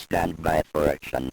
stand by for action.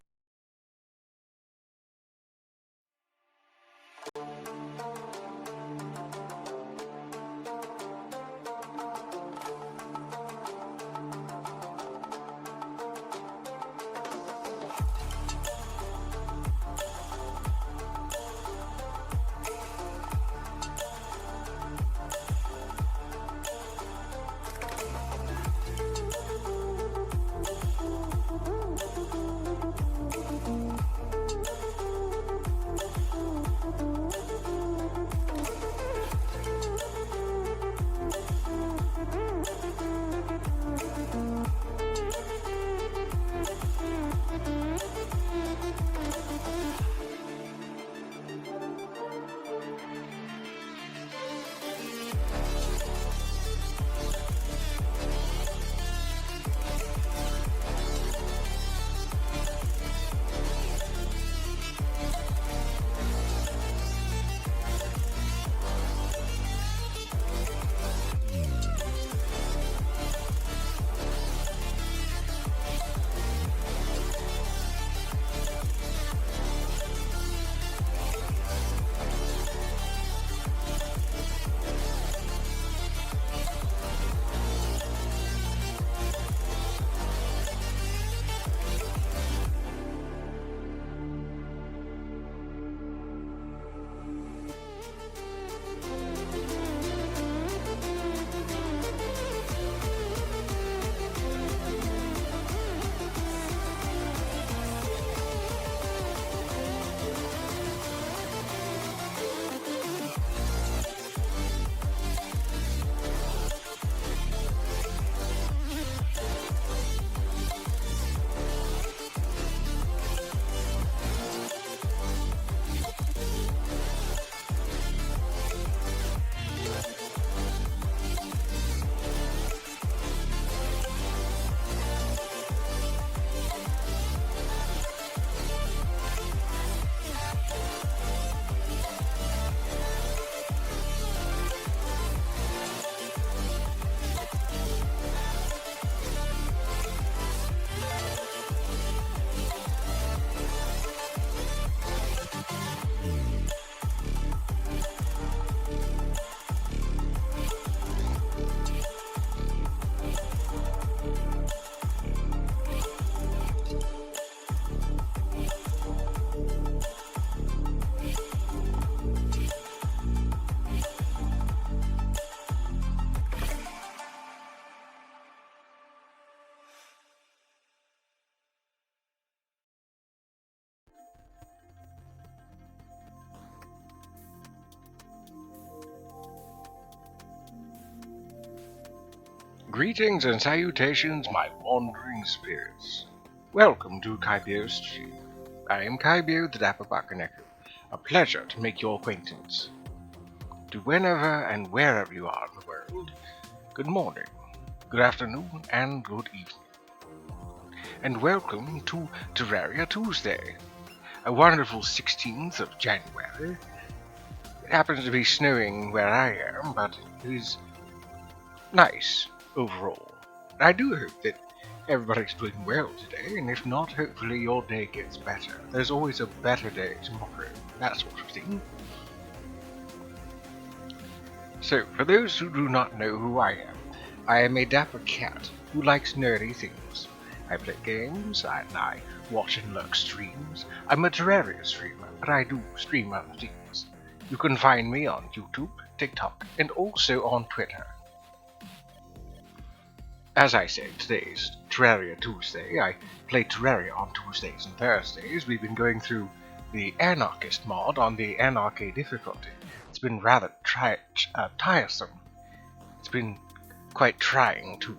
Greetings and salutations, my wandering spirits. Welcome to Kaibio's stream. I am Kaibio, the dapper Bakaneko. A pleasure to make your acquaintance. To whenever and wherever you are in the world, good morning, good afternoon, and good evening. And welcome to Terraria Tuesday, a wonderful 16th of January. It happens to be snowing where I am, but it is nice overall. I do hope that everybody's doing well today, and if not, hopefully your day gets better. There's always a better day tomorrow, that sort of thing. So, for those who do not know who I am a dapper cat who likes nerdy things. I play games, and I watch and lurk streams. I'm a Terraria streamer, but I do stream other things. You can find me on YouTube, TikTok, and also on Twitter. As I said, today's Terraria Tuesday. I play Terraria on Tuesdays and Thursdays. We've been going through the Anarchist mod on the Anarchy difficulty. It's been rather tiresome. It's been quite trying too.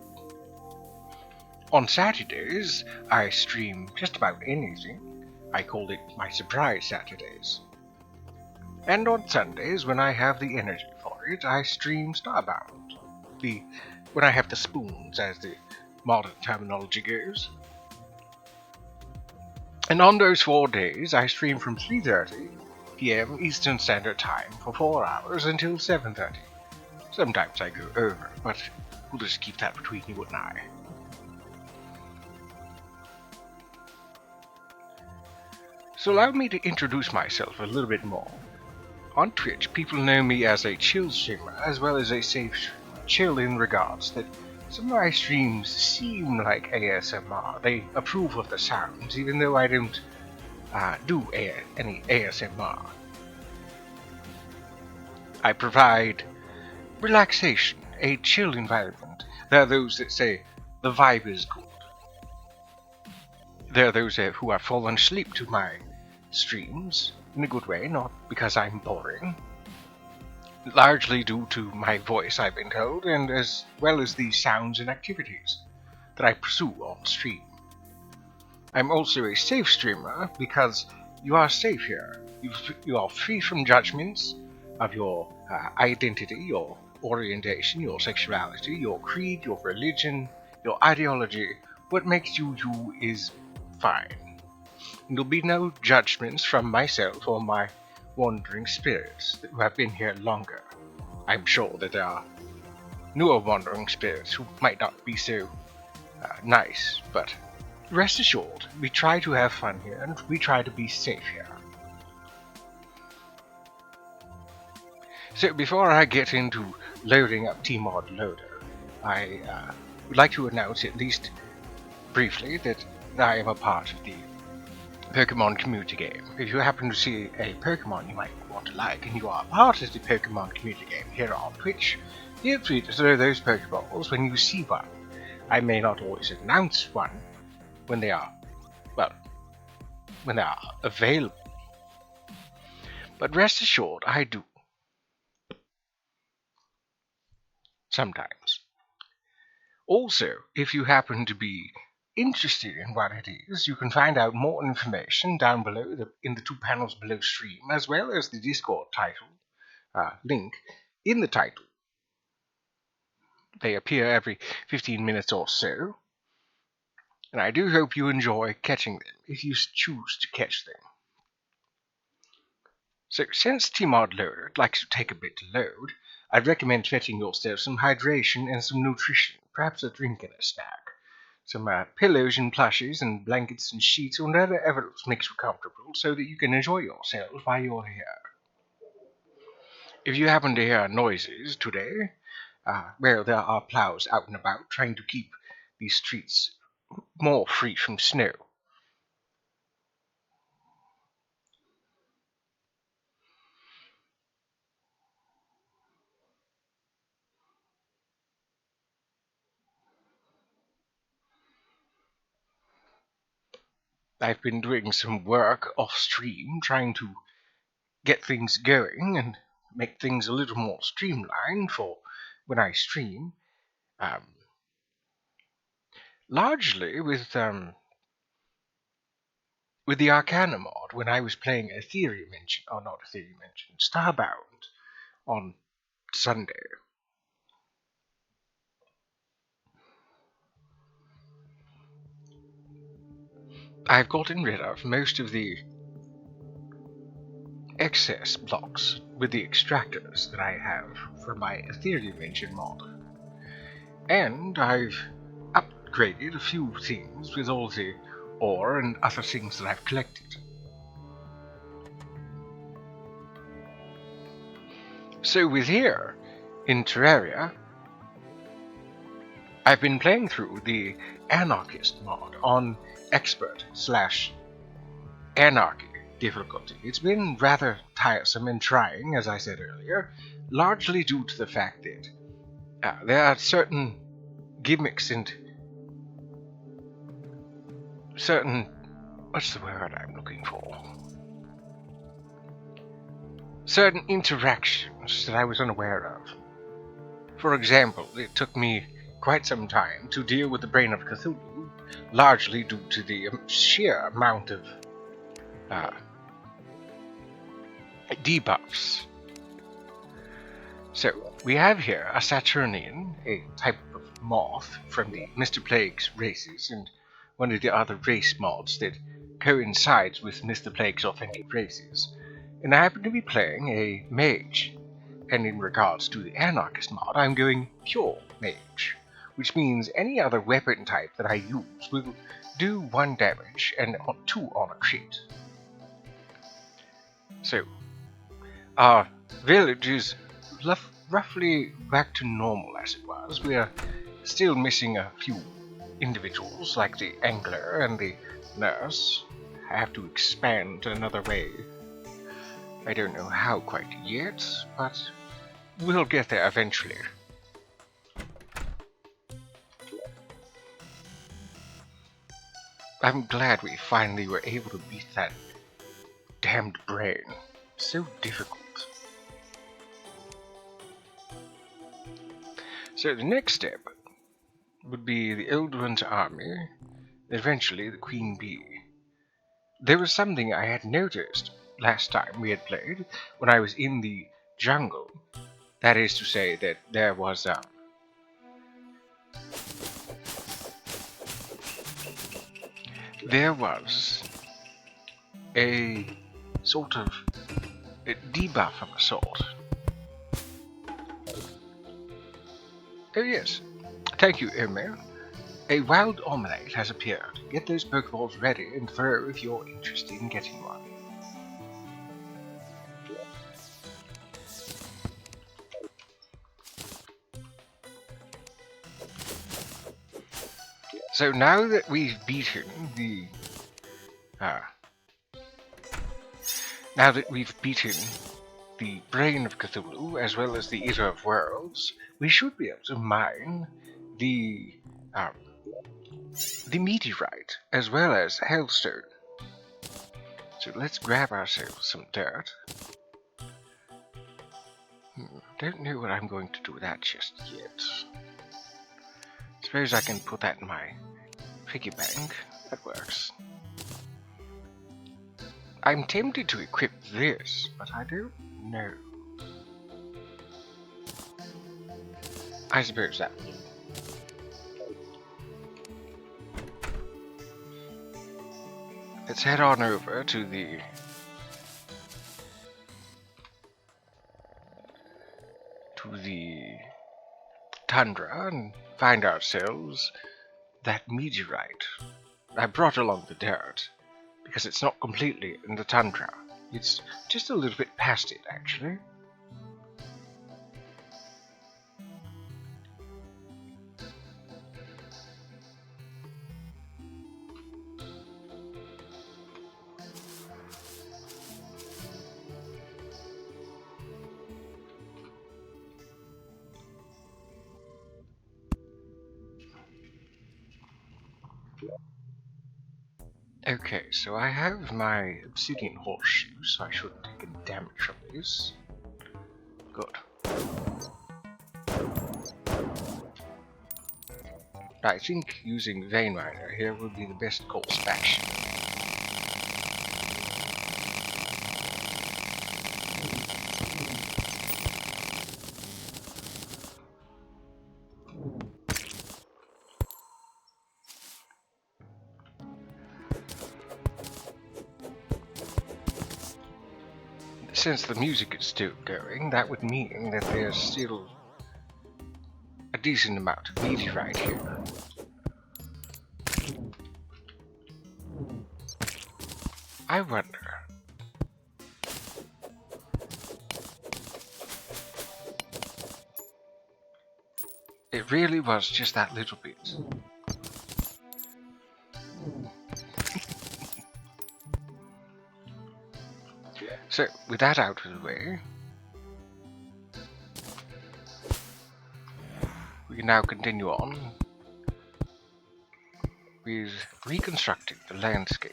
On Saturdays, I stream just about anything. I called it my surprise Saturdays. And on Sundays, when I have the energy for it, I stream Starbound. When I have the spoons, as the modern terminology goes. And on those 4 days, I stream from 3:30 p.m. Eastern Standard Time for 4 hours until 7:30. Sometimes I go over, but we'll just keep that between you and I. So allow me to introduce myself a little bit more. On Twitch, people know me as a chill streamer as well as a safe streamer. Chill in regards that some of my streams seem like ASMR. They approve of the sounds, even though I don't do any ASMR. I provide relaxation, a chill environment. There are those that say the vibe is good. There are those who have fallen asleep to my streams in a good way, not because I'm boring. Largely due to my voice, I've been told, and as well as the sounds and activities that I pursue on stream. I'm also a safe streamer because you are safe here. You are free from judgments of your identity, your orientation, your sexuality, your creed, your religion, your ideology. What makes you you is fine. There'll be no judgments from myself or my wandering spirits who have been here longer. I'm sure that there are newer wandering spirits who might not be so nice, but rest assured, we try to have fun here and we try to be safe here. So before I get into loading up tModLoader, I would like to announce at least briefly that I am a part of the Pokemon community game. If you happen to see a Pokemon you might want to like and you are part of the Pokemon community game here on Twitch, feel free to throw those Pokeballs when you see one. I may not always announce one when they are, well, when they are available. But rest assured, I do. Sometimes. Also, if you happen to be interested in what it is, you can find out more information down below in the 2 panels below stream, as well as the Discord title link in the title. They appear every 15 minutes or so, and I do hope you enjoy catching them, if you choose to catch them. So, since tModLoader likes to take a bit to load, I'd recommend fetching yourself some hydration and some nutrition, perhaps a drink and a snack. Some pillows and plushies and blankets and sheets or whatever else makes you comfortable so that you can enjoy yourself while you're here. If you happen to hear noises today, well, there are plows out and about trying to keep these streets more free from snow. I've been doing some work off stream trying to get things going and make things a little more streamlined for when I stream. Largely with the Arcana mod when I was playing Ethereum Engine, or not Ethereum Engine, Starbound on Sunday. I've gotten rid of most of the excess blocks with the extractors that I have for my Ethereum Engine mod. And I've upgraded a few things with all the ore and other things that I've collected. So with here, in Terraria, I've been playing through the Anarchist mod on Expert/Anarchy difficulty. It's been rather tiresome and trying, as I said earlier, largely due to the fact that there are certain gimmicks and certain... what's the word I'm looking for? Certain interactions that I was unaware of. For example, it took me quite some time to deal with the Brain of Cthulhu, largely due to the sheer amount of debuffs. So, we have here a Saturnian, a type of moth from the Mr. Plague's races, and one of the other race mods that coincides with Mr. Plague's authentic races. And I happen to be playing a mage, and in regards to the Anarchist mod, I'm going pure mage, which means any other weapon type that I use will do 1 damage and 2 on a crit. So, our village is roughly back to normal as it was. We are still missing a few individuals, like the angler and the nurse. I have to expand another way. I don't know how quite yet, but we'll get there eventually. I'm glad we finally were able to beat that damned brain. So difficult. So the next step would be the Old One's army, eventually the Queen Bee. There was something I had noticed last time we had played, when I was in the jungle. That is to say that there was a sort of a debuff of a sort. Oh yes, thank you, Omer. A wild omelette has appeared. Get those Pokeballs ready and throw if you're interested in getting one. So now that we've beaten the Brain of Cthulhu, as well as the Eater of Worlds, we should be able to mine the meteorite, as well as Hailstone. So let's grab ourselves some dirt. Don't know what I'm going to do with that just yet. Suppose I can put that in my piggy bank. That works. I'm tempted to equip this, but I don't know. I suppose that will do. Let's head on over to the tundra and find ourselves that meteorite. I brought along the dirt because it's not completely in the tundra. It's just a little bit past it, actually. Okay, so I have my obsidian horseshoe, so I shouldn't take any damage from this. Good. I think using Vein Rider here would be the best course of action. Since the music is still going, that would mean that there's still a decent amount of meteorite here. I wonder. It really was just that little bit. So, with that out of the way, we can now continue on with reconstructing the landscape.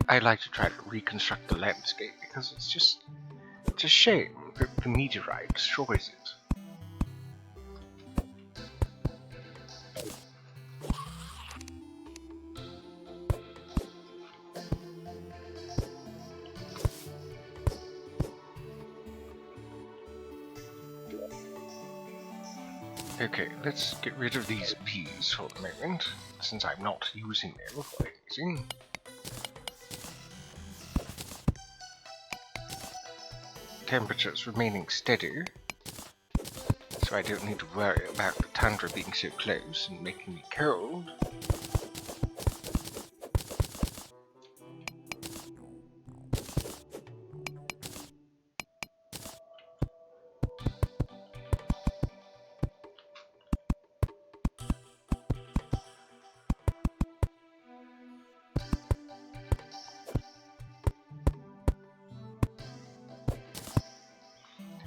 I like to try to reconstruct the landscape because it's a shame that the meteorite destroys it. Okay, let's get rid of these bees for the moment, since I'm not using them for anything. Temperatures remaining steady, so so I don't need to worry about the tundra being so close and making me cold.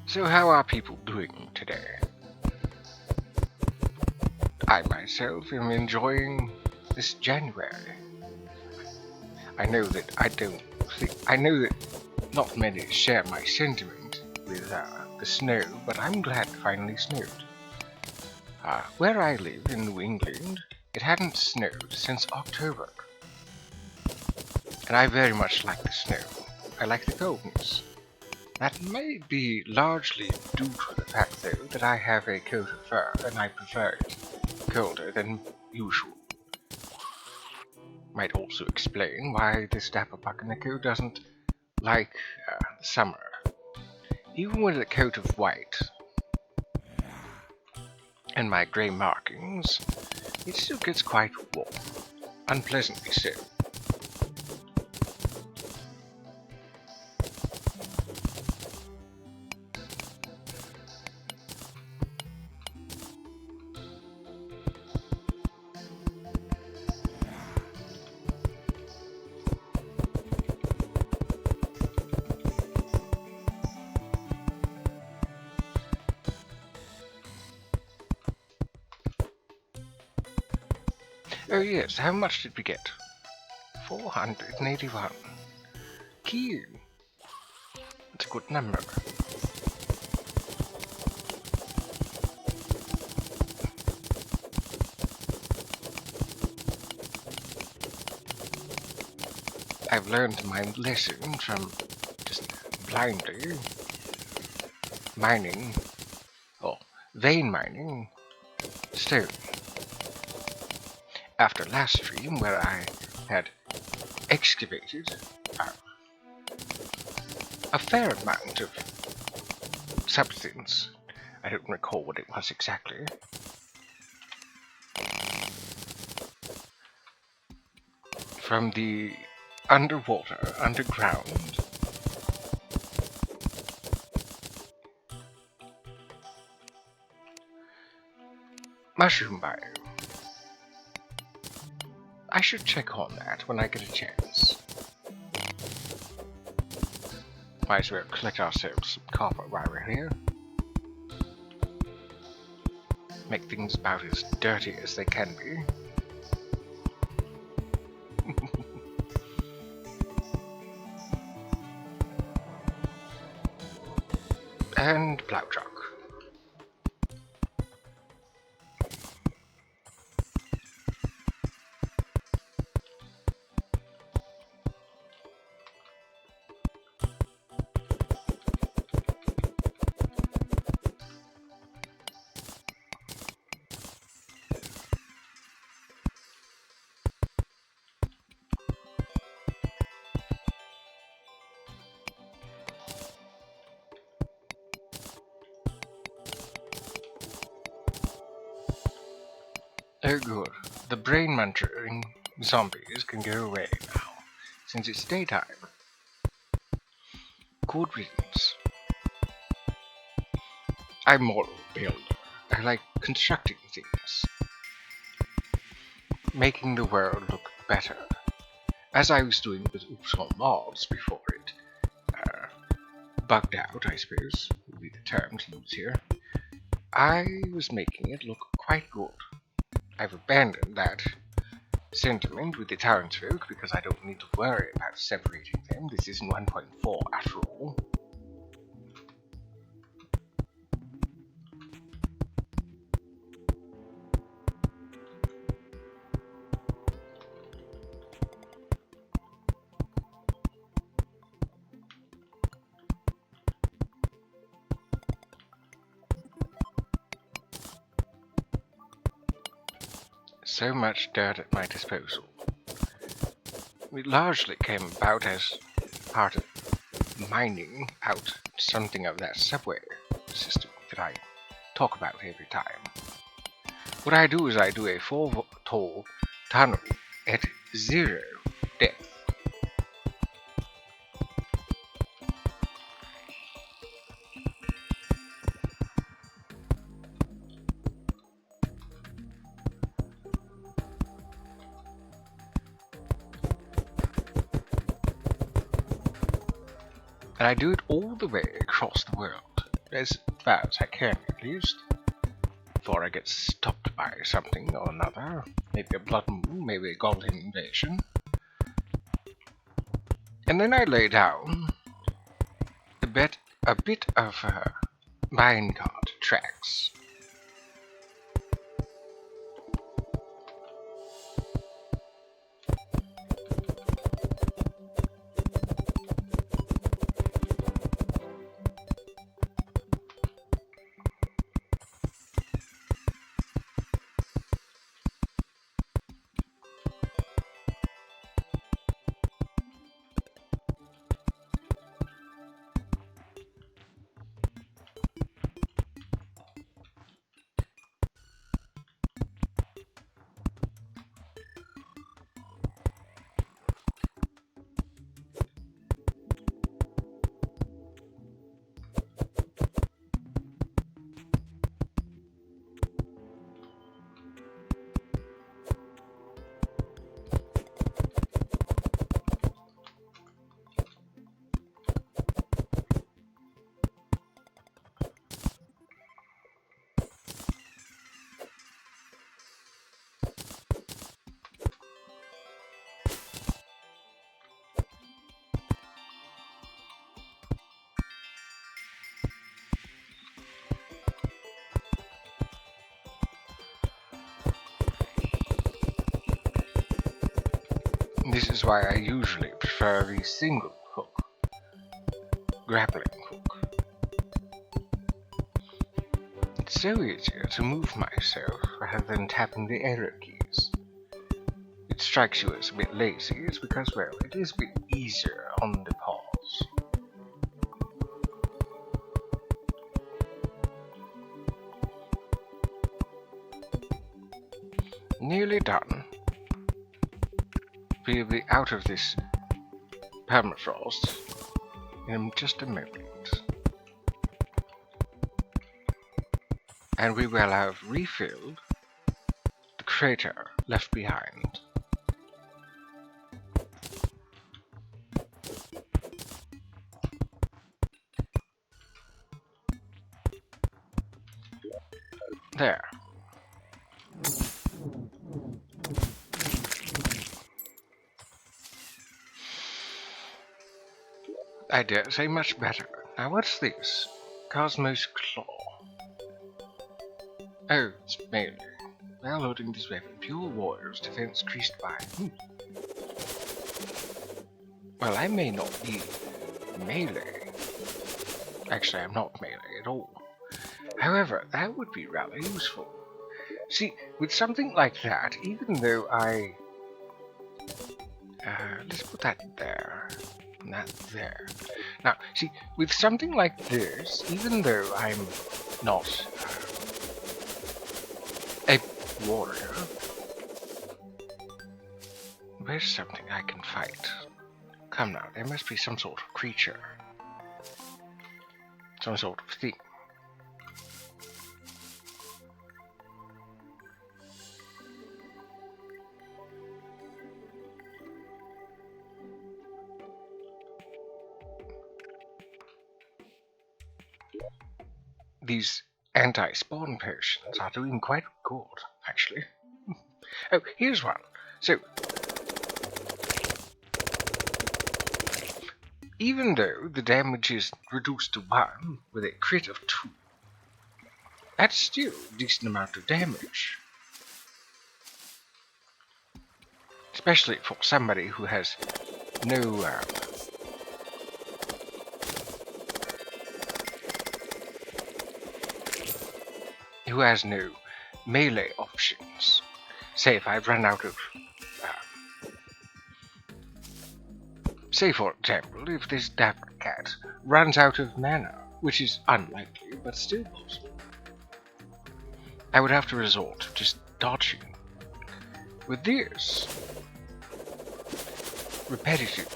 So how are people doing today? I myself am enjoying this January. I know that not many share my sentiment with the snow, but I'm glad it finally snowed. Where I live in New England, it hadn't snowed since October. And I very much like the snow. I like the coldness. That may be largely due to the fact, though, that I have a coat of fur, and I prefer it colder than usual. Might also explain why this dapper buckaneko doesn't like the summer. Even with a coat of white and my grey markings, it still gets quite warm, unpleasantly so. Oh yes, how much did we get? 481. Cute. That's a good number. I've learned my lesson from just blindly mining, or vein mining, stone. After last stream, where I had excavated a fair amount of substance, I don't recall what it was exactly, from the underground mushroom biome. I should check on that when I get a chance. Might as well collect ourselves some copper while we're here. Make things about as dirty as they can be. And plow truck. Oh good, the brain-munching zombies can go away now, since it's daytime. Good riddance. I'm more of a builder. I like constructing things, making the world look better. As I was doing with occult mods before it bugged out, I suppose, would be the term to use here. I was making it look quite good. I've abandoned that sentiment with the townsfolk because I don't need to worry about separating them. This isn't 1.4 after all. So much dirt at my disposal. It largely came about as part of mining out something of that subway system that I talk about every time. What I do is I do a 4-tall tunnel at 0 depth. And I do it all the way across the world, as far as I can at least, before I get stopped by something or another, maybe a blood moon, maybe a goblin invasion. And then I lay down a bit of minecart tracks. This is why I usually prefer the single hook, grappling hook. It's so easier to move myself rather than tapping the arrow keys. It strikes you as a bit lazy, it's because, well, it is a bit easier on the paws. Nearly done. We'll be out of this permafrost in just a moment. And we will have refilled the crater left behind. There. I dare say much better. Now what's this? Cosmos Claw. Oh, it's melee. While loading this weapon, pure warrior's defense increased by... Well, I may not be melee. Actually, I'm not melee at all. However, that would be rather useful. See, with something like that, even though I... let's put that there. And that there. Now, see, with something like this, even though I'm not a warrior, where's something I can fight? Come now, there must be some sort of creature. Some sort of thing. These anti-spawn potions are doing quite good, actually. Oh, here's one. So, even though the damage is reduced to 1 with a crit of 2, that's still a decent amount of damage. Especially for somebody who has no melee options. Say if I run out of... say for example, if this dapper cat runs out of mana, which is unlikely, but still possible. I would have to resort to just dodging. With this repetitive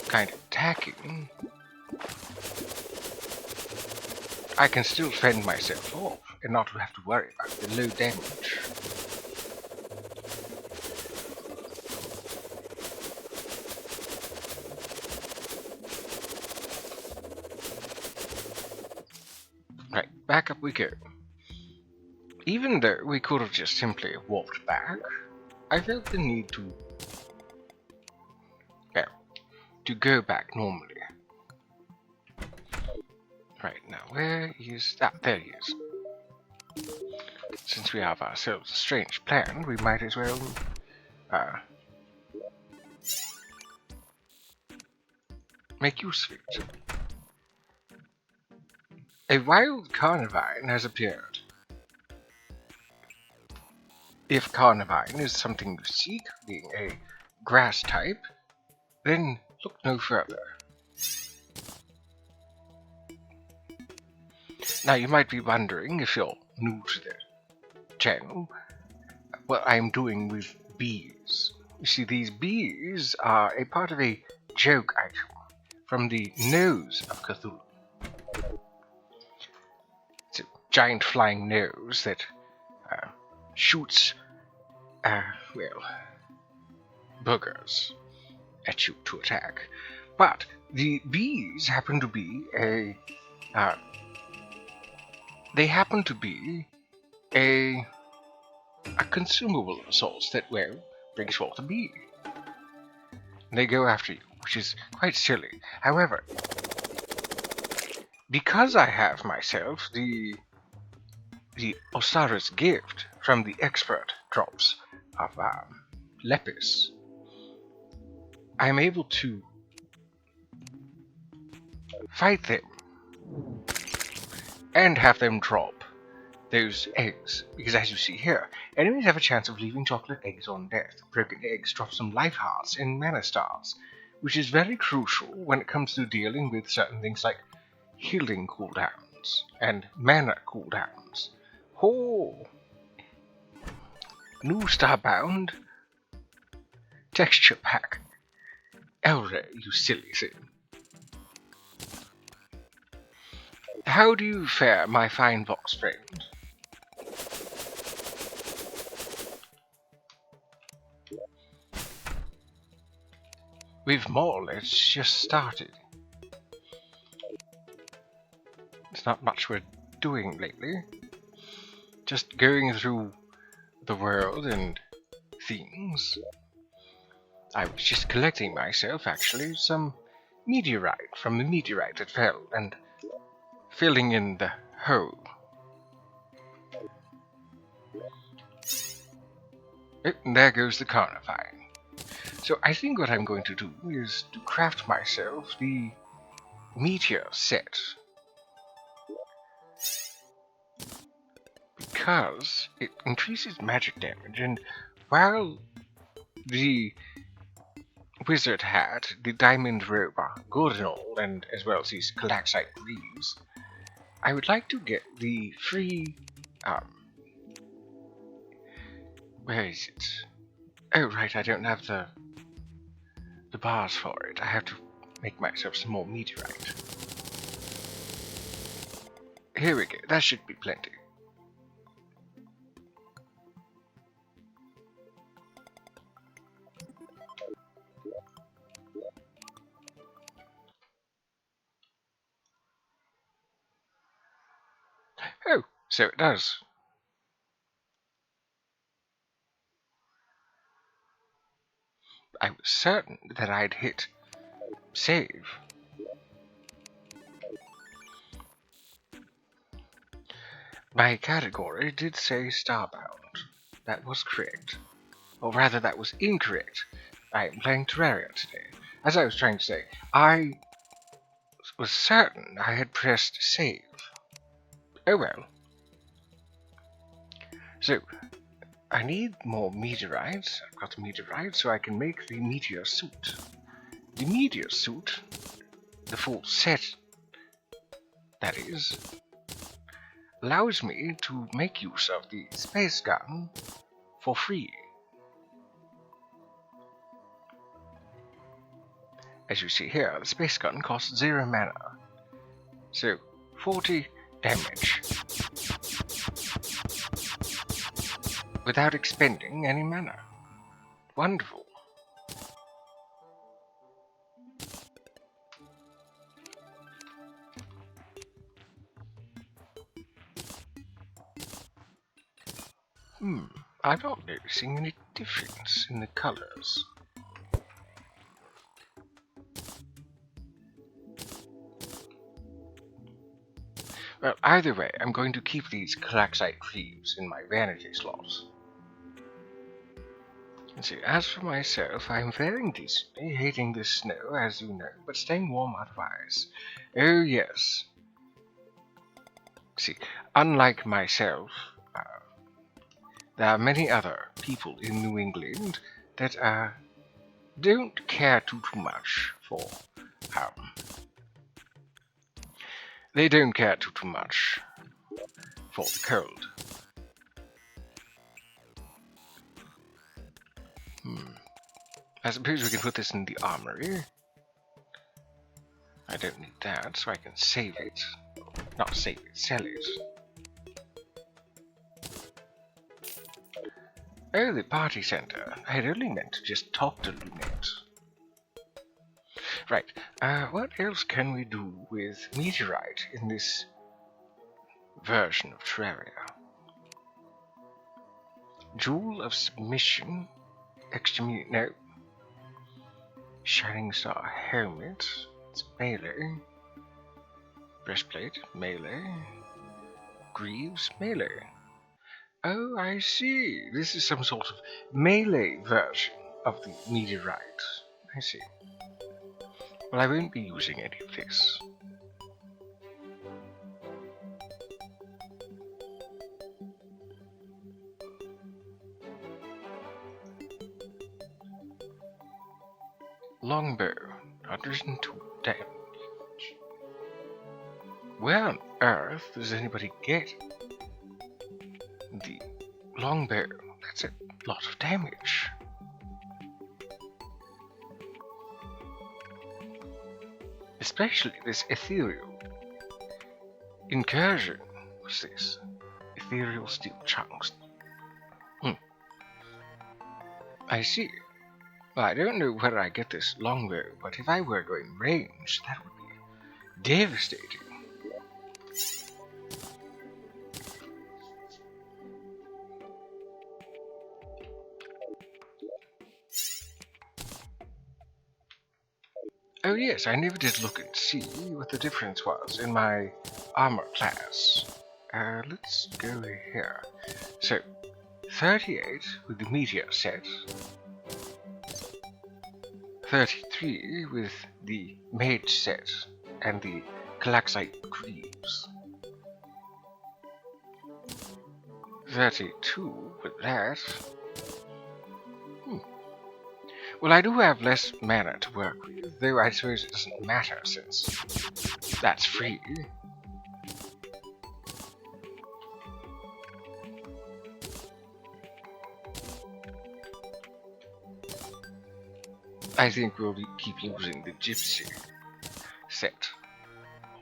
kind of attacking, I can still fend myself off and not have to worry about the low damage. Right, back up we go. Even though we could have just simply walked back, I felt the need to, well, to go back normally. Right, now where is that? There he is. Since we have ourselves a strange plan, we might as well, make use of it. A wild carnivine has appeared. If carnivine is something you seek, being a grass type, then look no further. Now you might be wondering, if you're new to the channel, what I'm doing with bees. You see, these bees are a part of a joke item from the nose of Cthulhu. It's a giant flying nose that shoots, well, boogers at you to attack. But the bees happen to be a consumable resource that, well, brings forth a bee. And they go after you, which is quite silly. However, because I have myself the Osiris gift from the expert drops of Lepis, I'm able to fight them and have them drop those eggs, because as you see here, enemies have a chance of leaving chocolate eggs on death. Broken eggs drop some life hearts and mana stars, which is very crucial when it comes to dealing with certain things like healing cooldowns and mana cooldowns. Oh! New Starbound texture pack. Elre, you silly thing. How do you fare, my fine vox friend? We've more or less just started. There's not much we're doing lately. Just going through the world and things. I was just collecting myself, actually, some meteorite from the meteorite that fell, and filling in the hole. And there goes the carnivine. So I think what I'm going to do is to craft myself the meteor set. Because it increases magic damage, and while the wizard hat, the diamond robe are good and all, and as well as these calixite greaves, I would like to get the free, where is it? Oh right, I don't have the bars for it. I have to make myself some more meteorite. Here we go, that should be plenty. Oh, so it does. I was certain that I'd hit save. My category did say Starbound. That was correct. Or rather, that was incorrect. I am playing Terraria today. As I was trying to say, I was certain I had pressed save. Oh well. So, I need more meteorites. I've got the meteorite, so I can make the meteor suit. The meteor suit, the full set, that is, allows me to make use of the space gun for free. As you see here, the space gun costs 0 mana, so 40 damage without expending any mana. Wonderful. I'm not noticing any difference in the colors. Well, either way, I'm going to keep these Klaxite Greaves in my vanity slots. And see, as for myself, I'm faring decently, hating the snow, as you know, but staying warm otherwise. Oh yes. See, unlike myself, there are many other people in New England that don't care too much for they don't care too much for the cold. I suppose we can put this in the armory. I don't need that, so I can save it. Not save it, sell it. Oh, the party center. I had only meant to just talk to Lunette. Right, what else can we do with meteorite in this version of Terraria? Jewel of Submission, no. Shining Star Helmet, it's melee. Breastplate, melee. Greaves, melee. Oh, I see. This is some sort of melee version of the meteorite. I see. Well, I won't be using any of this. Longbow, 102 damage. Where on earth does anybody get the longbow? That's a lot of damage. Especially this ethereal incursion. What's this? Ethereal steel chunks. I see. Well, I don't know where I get this longbow, but if I were going range, that would be devastating. Oh yes, I never did look and see what the difference was in my armor class. Let's go here. So, 38 with the meteor set. 33 with the mage set and the Klaxite Greaves. 32 with that. Well, I do have less mana to work with, though I suppose it doesn't matter since that's free. I think we'll keep using the Gypsy set,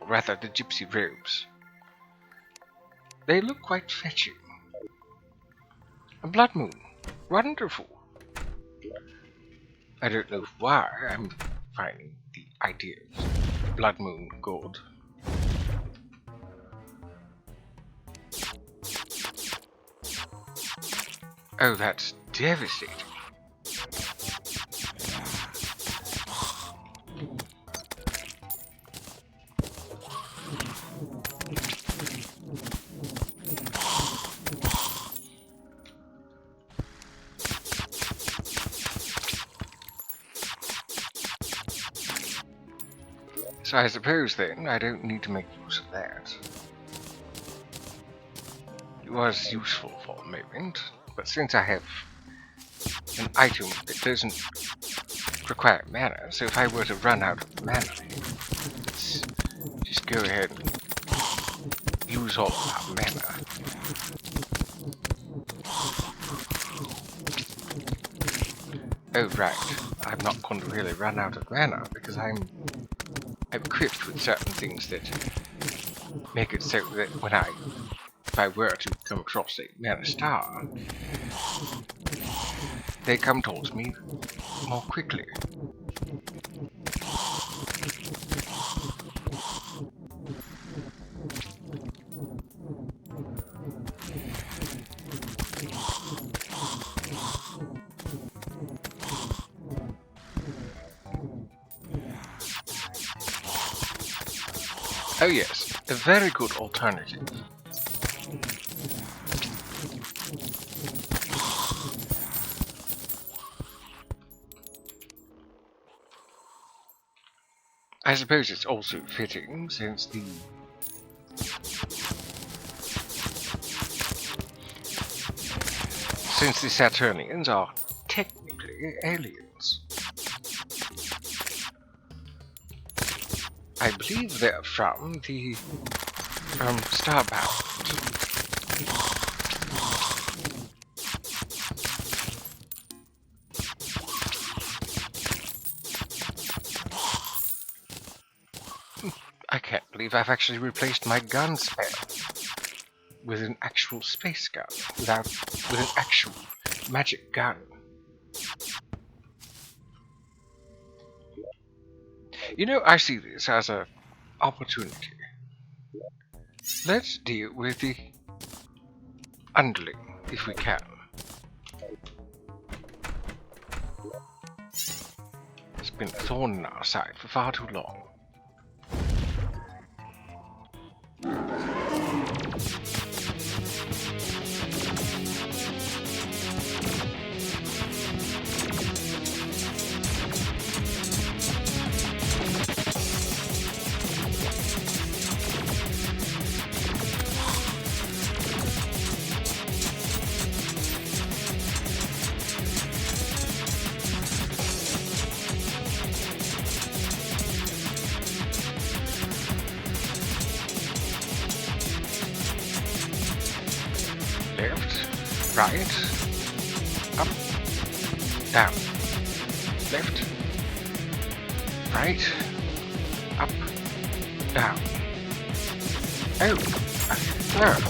or rather the Gypsy robes. They look quite fetching. A blood moon. Wonderful. I don't know why I'm finding the idea of blood moon good. Oh, that's devastating. So I suppose then I don't need to make use of that. It was useful for a moment, but since I have an item that doesn't require mana, so if I were to run out of mana, let's just go ahead and who's all about mana. Oh right, I'm not going to really run out of mana because I'm equipped with certain things that make it so that if I were to come across a mana star, they come towards me more quickly. Oh yes, a very good alternative. I suppose it's also fitting since the Saturnians are technically aliens. I believe they're from Starbound. I can't believe I've actually replaced my gun spell with an actual space gun, with an actual magic gun. You know, I see this as an opportunity. Let's deal with the underling, if we can. It's been a thorn in our side for far too long. Left, right, up, down, left, right, up, down. Oh, a third.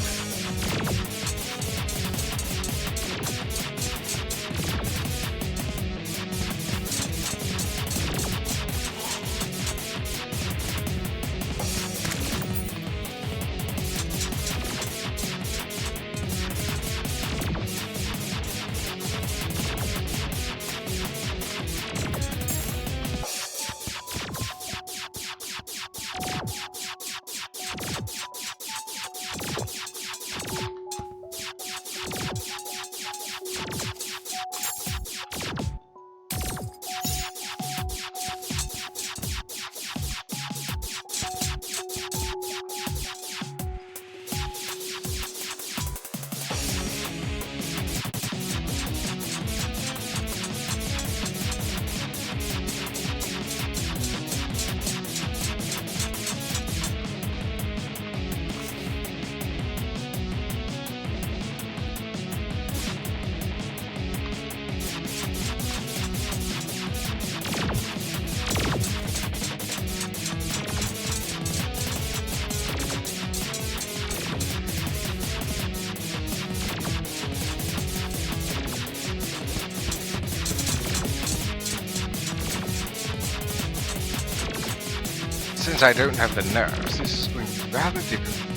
Since I don't have the nerves, this is going to be rather difficult.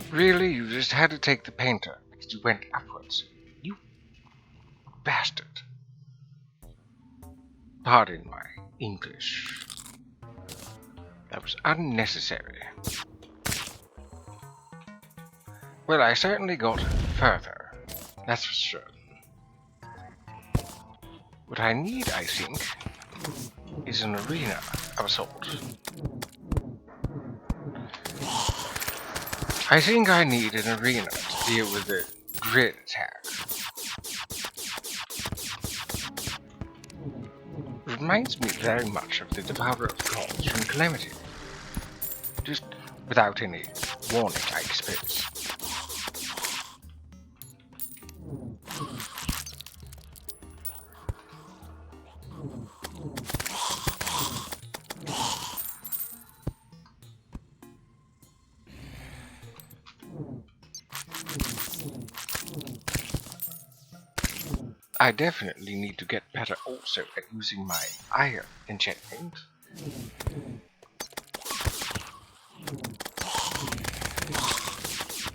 Really, you just had to take the painter because you went upwards. You bastard. Pardon my English. That was unnecessary. Well, I certainly got further. That's for sure. What I need, I think, is an arena of assault. I think I need an arena to deal with the grid attack. It reminds me very much of the devourer of gods from Calamity. Just without any warning, I suppose. I definitely need to get better also at using my iron enchantment.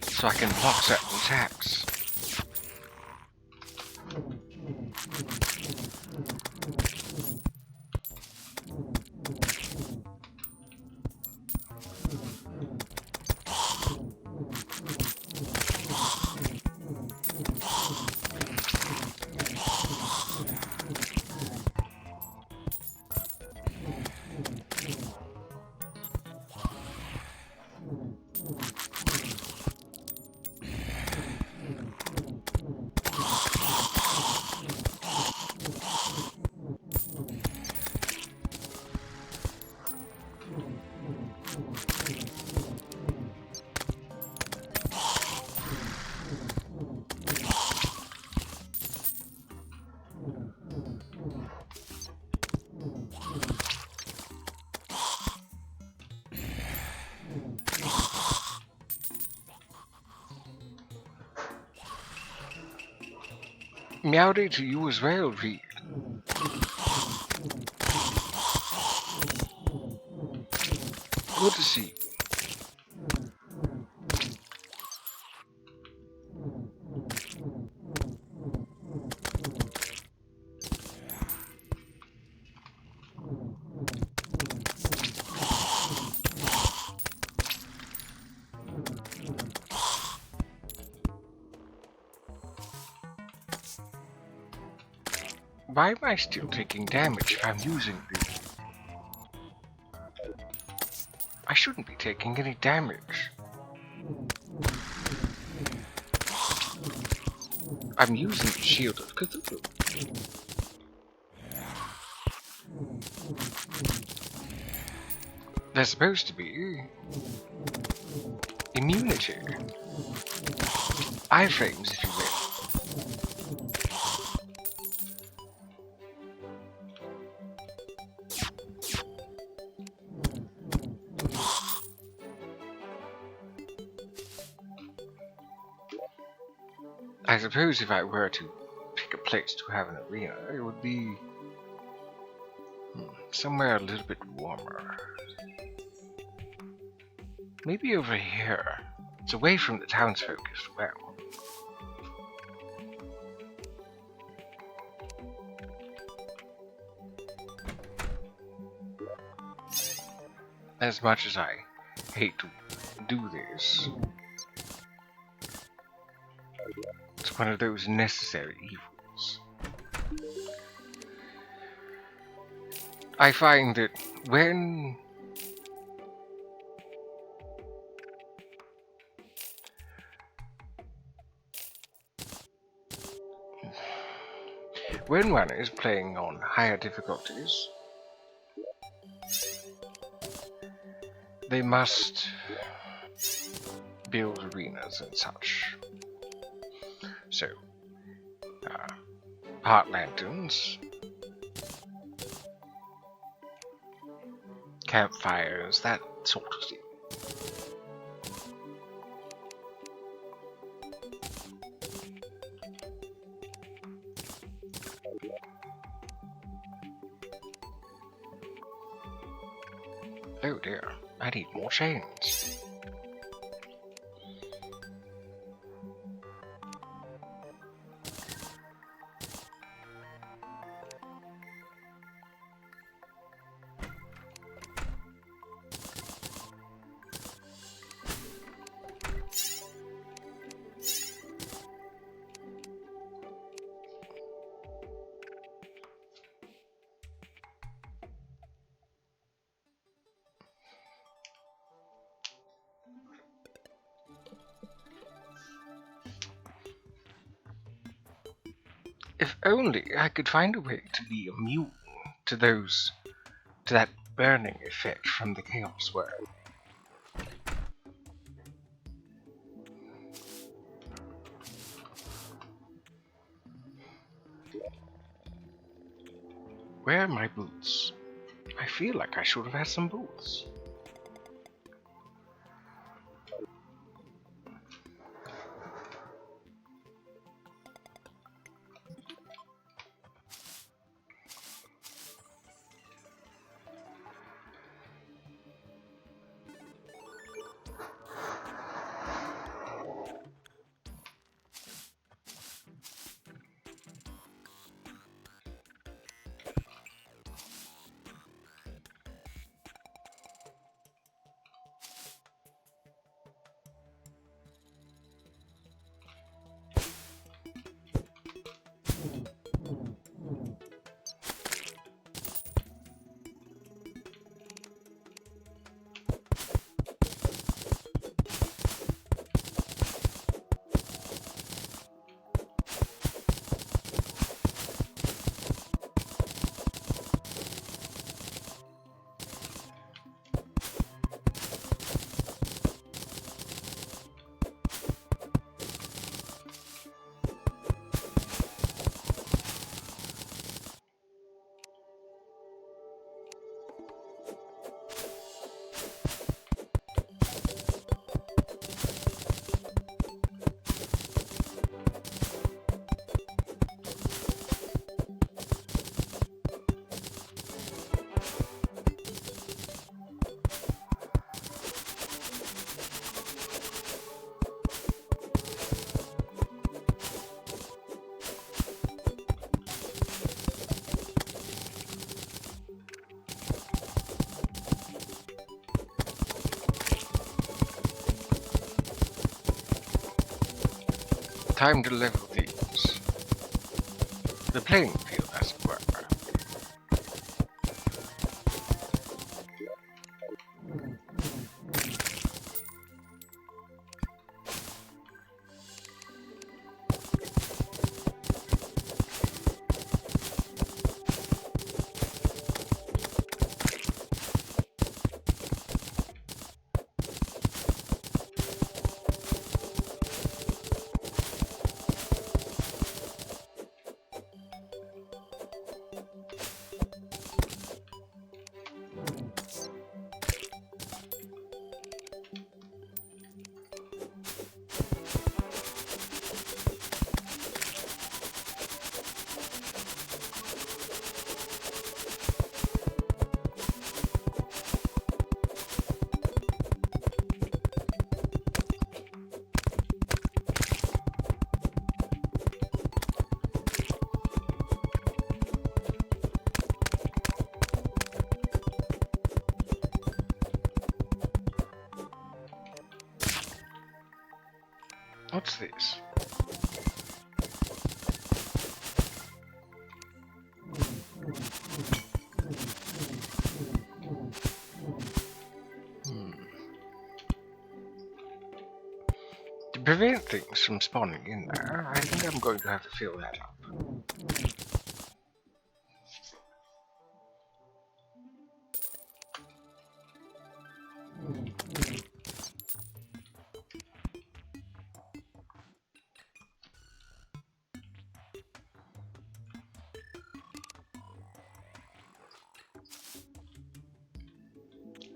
So I can block certain attacks. Meowdy to you as well, Reed. Good to see you. Why am I still taking damage if I'm using the... I shouldn't be taking any damage. I'm using the Shield of Cthulhu. There's supposed to be immunity. Iframes, if you will. I suppose if I were to pick a place to have an arena, it would be somewhere a little bit warmer. Maybe over here. It's away from the townsfolk as well. As much as I hate to do this, it's one of those necessary evils. I find that when one is playing on higher difficulties, they must build arenas and such. So, heart lanterns, campfires, that sort of thing. Oh dear, I need more chains. If only I could find a way to be immune to that burning effect from the Chaos Worm. Where are my boots? I feel like I should have had some boots. Time to level things. The playing field, as it were. What's this? To prevent things from spawning in there, I think I'm going to have to fill that up.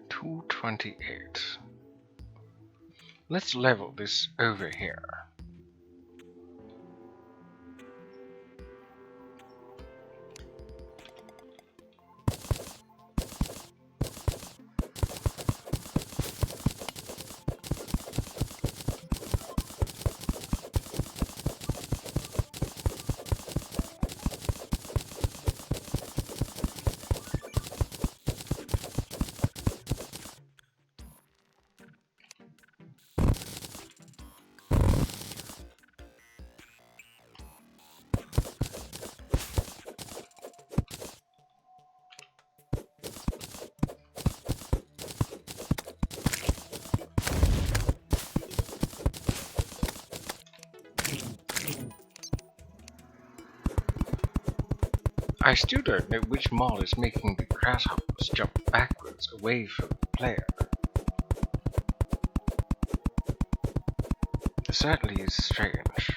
$228. Let's level this over here. I still don't know which mod is making the grasshoppers jump backwards away from the player. It certainly is strange.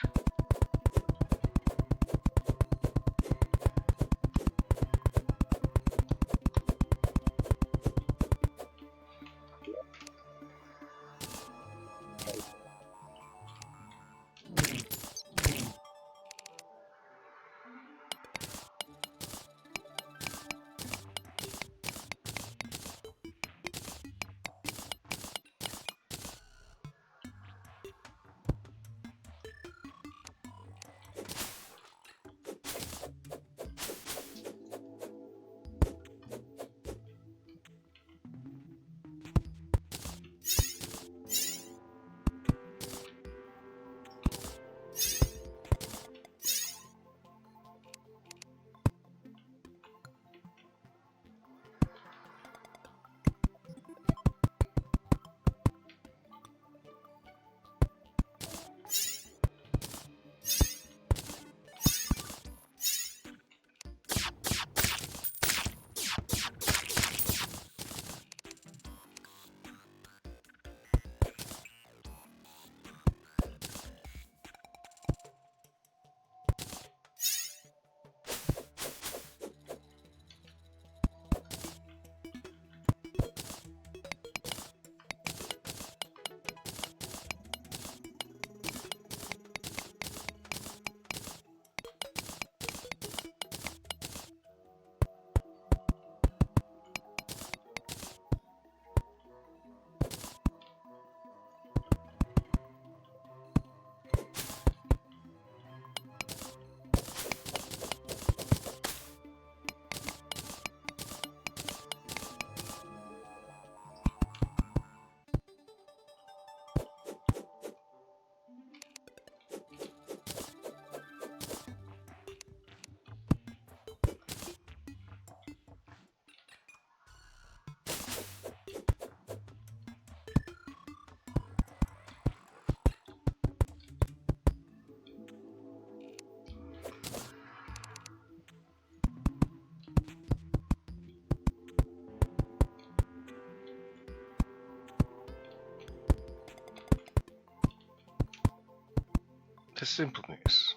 The simpleness.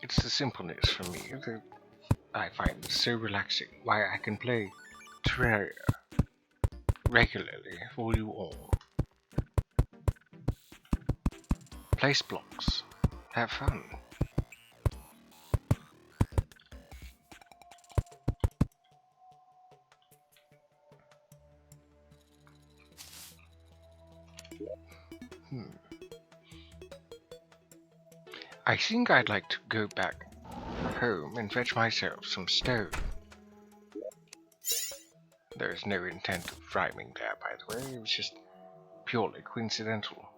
It's the simpleness for me that I find so relaxing. Why I can play Terraria regularly for you all. Place blocks. Have fun. I think I'd like to go back home and fetch myself some stone. There is no intent of rhyming there, by the way. It was just purely coincidental.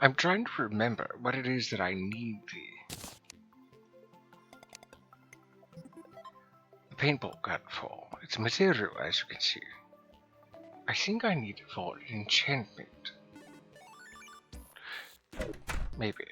I'm trying to remember what it is that I need the paintball gun for. It's material, as you can see. I think I need it for an enchantment. Maybe.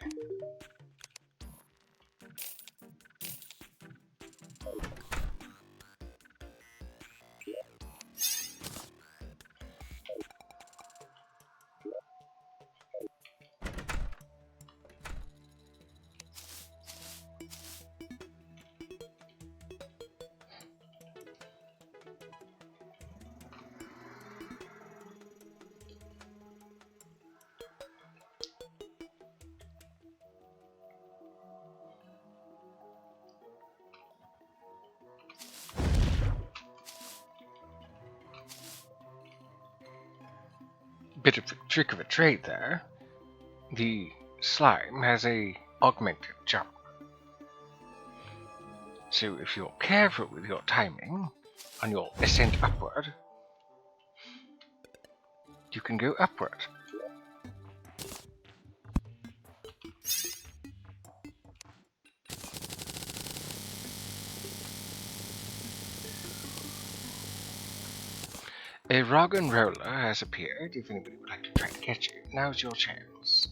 bit of a trick of a trade there. The slime has a augmented jump. So if you're careful with your timing on your ascent upward, you can go upward. A rock and roller has appeared. If anybody would like to try to catch it, now's your chance.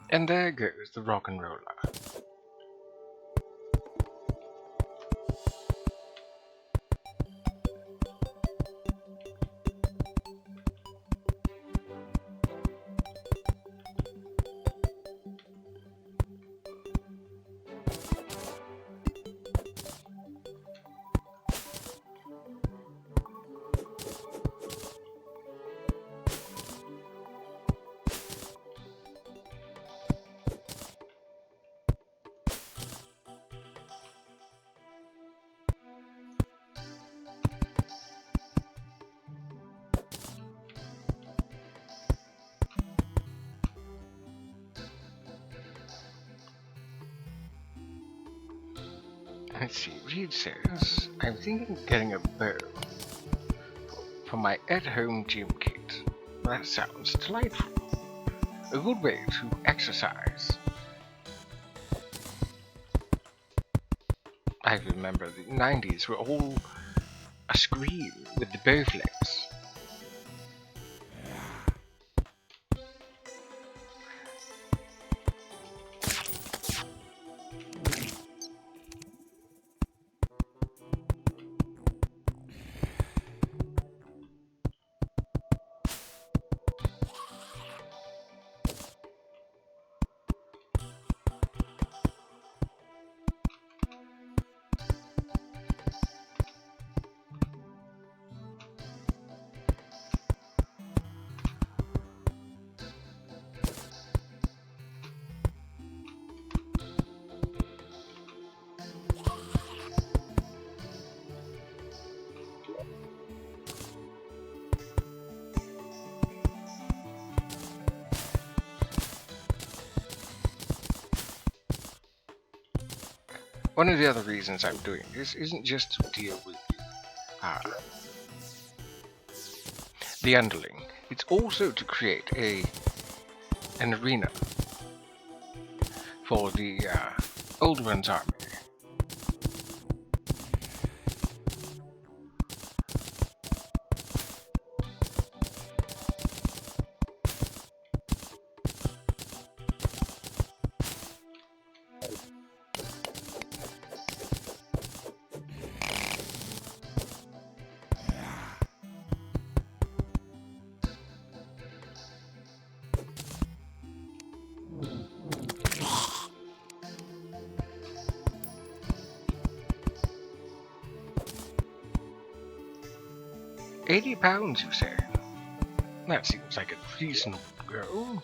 And there goes the rock and roller. Let's see, Reed says, I'm thinking of getting a bow for my at-home gym kit. That sounds delightful. A good way to exercise. I remember the 90s were all a scream with the bow flex. One of the other reasons I'm doing this isn't just to deal with the underling. It's also to create an arena for the Old One's army. £80, you say? That seems like a reasonable goal.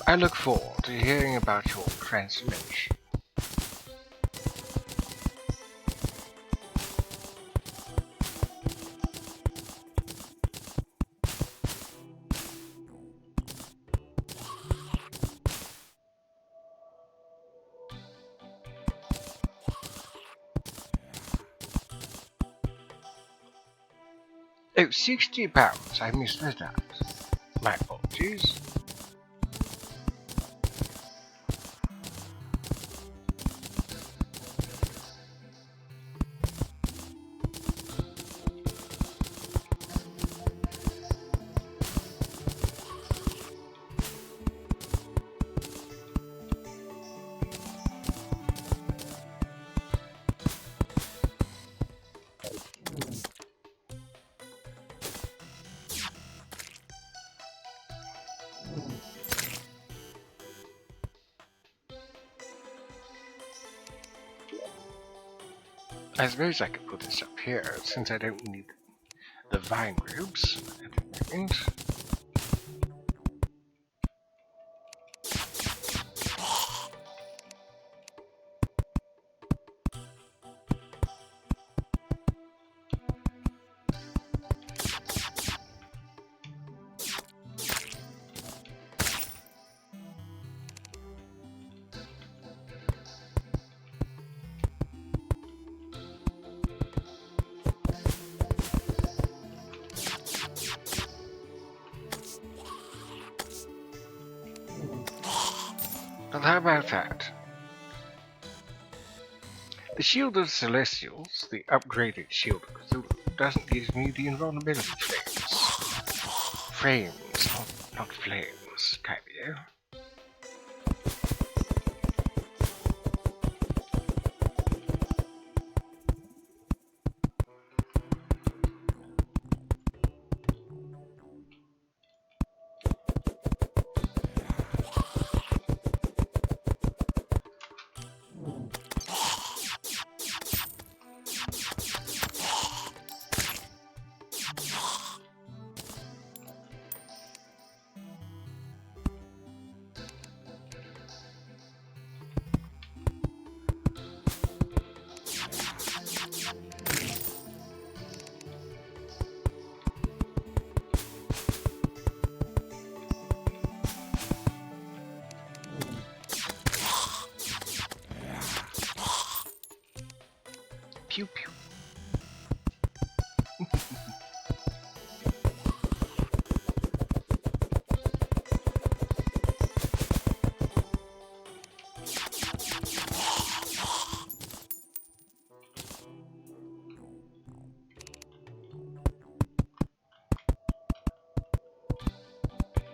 I look forward to hearing about your transformation. Oh, £60. I misread that. My apologies. I suppose I could put this up here, since I don't need the vine ropes at the moment. But how about that? The Shield of the Celestials, the upgraded Shield of Cthulhu, doesn't give me the invulnerability frames. Frames, not flames, Kybio. Pew pew.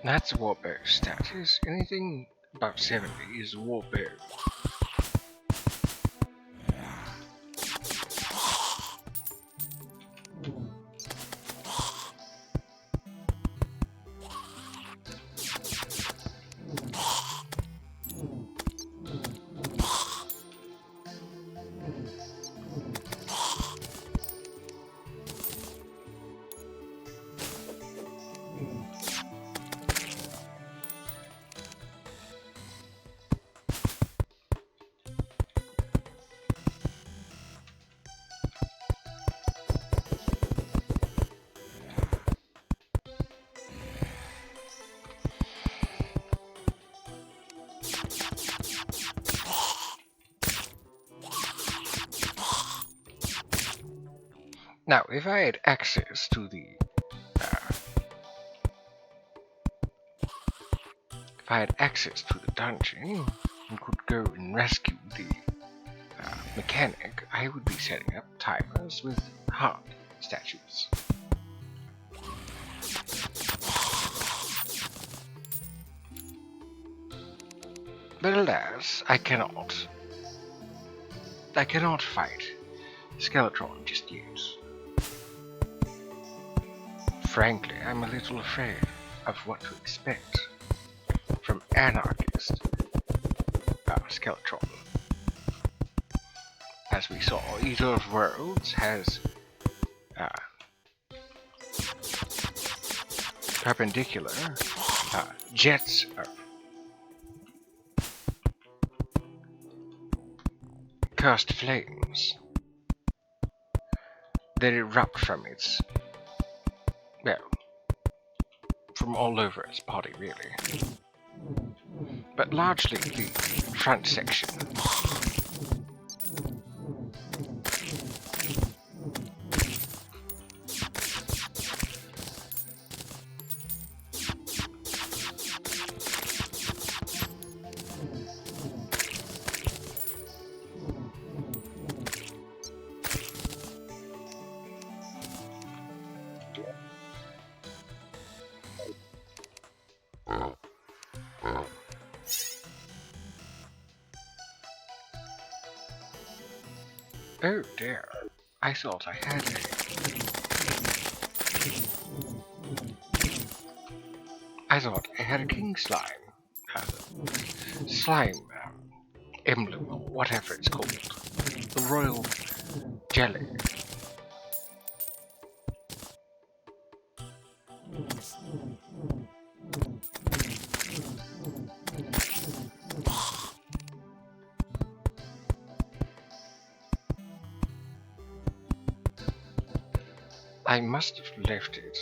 That's a warbow status. Anything above 70 is a warbow. Now, if I had access to the dungeon and could go and rescue the mechanic, I would be setting up timers with heart statues. But alas, I cannot fight Skeletron just yet. Frankly, I'm a little afraid of what to expect from Anarchist Skeletron. As we saw, Eater of Worlds has perpendicular jets of cursed flames that erupt from its, well, from all over its body, really. But largely the front section. Oh dear. I thought I had a... I thought I had a king slime. Uh, slime emblem, or whatever it's called. The royal jelly. I must have left it.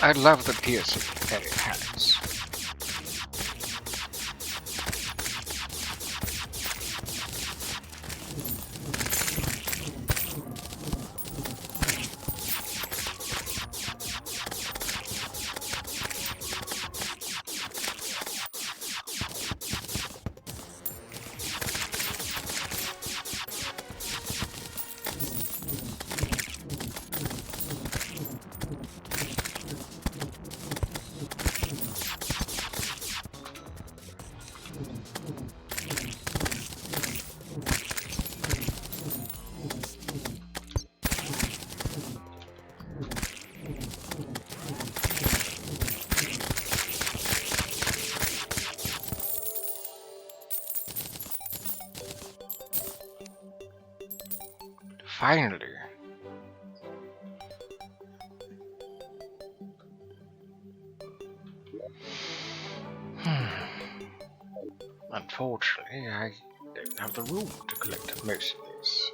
I love the piercing that it has. Finally. Unfortunately, I don't have the room to collect most of this.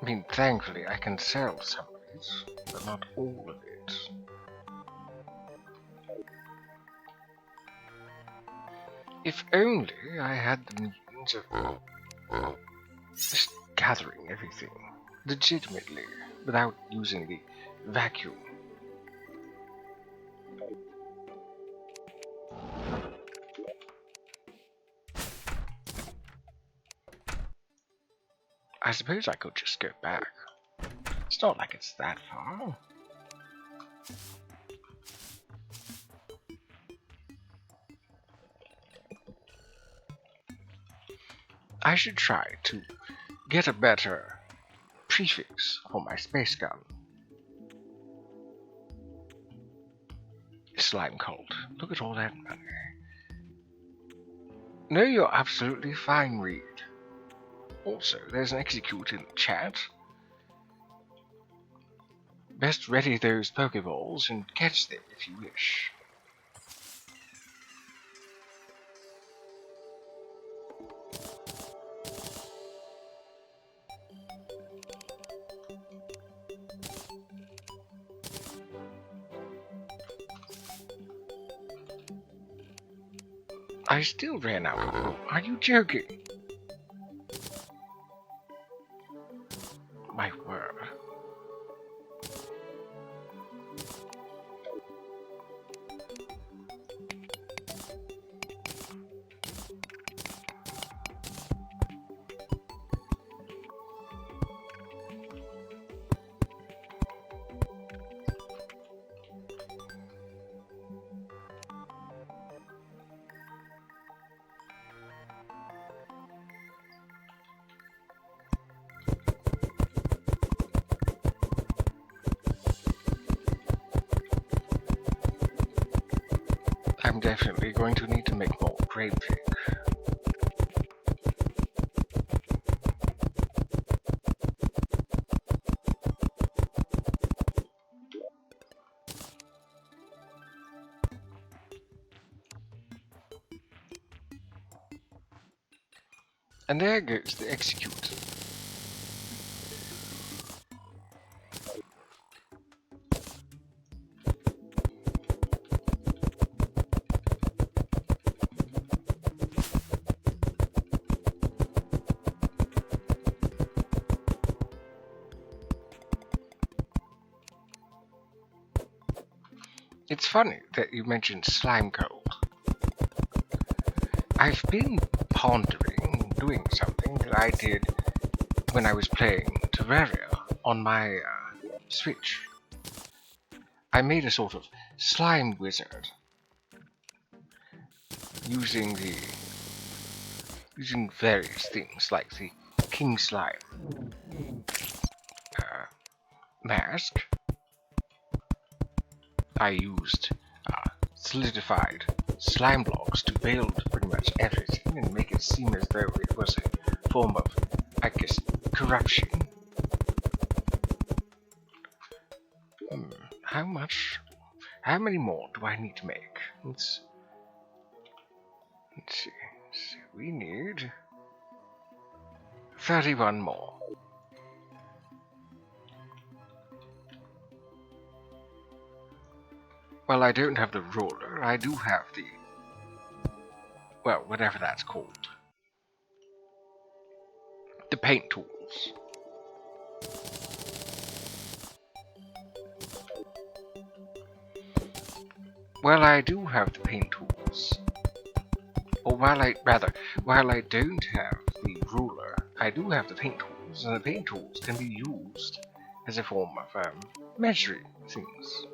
I mean, thankfully I can sell some of it, but not all of it. If only I had the means of just gathering everything legitimately without using the vacuum. I suppose I could just go back. It's not like it's that far. I should try to get a better prefix for my space gun. Slime cult. Look at all that money. No, you're absolutely fine, Reed. Also, there's an execute in the chat. Best ready those Pokeballs and catch them if you wish. I still ran out of room. Are you joking? My word. I'm definitely going to need to make more grape cake. And there goes the execute. It's funny that you mentioned slime cold. I've been pondering doing something that I did when I was playing Terraria on my Switch. I made a sort of slime wizard using various things like the king slime mask. I used solidified slime blocks to build pretty much everything and make it seem as though it was a form of, I guess, corruption. How many more do I need to make? Let's see. We need 31 more. Well, I don't have the ruler. I do have the, well, whatever that's called. The paint tools. Well, I do have the paint tools. Or while I don't have the ruler, I do have the paint tools, and the paint tools can be used as a form of measuring things.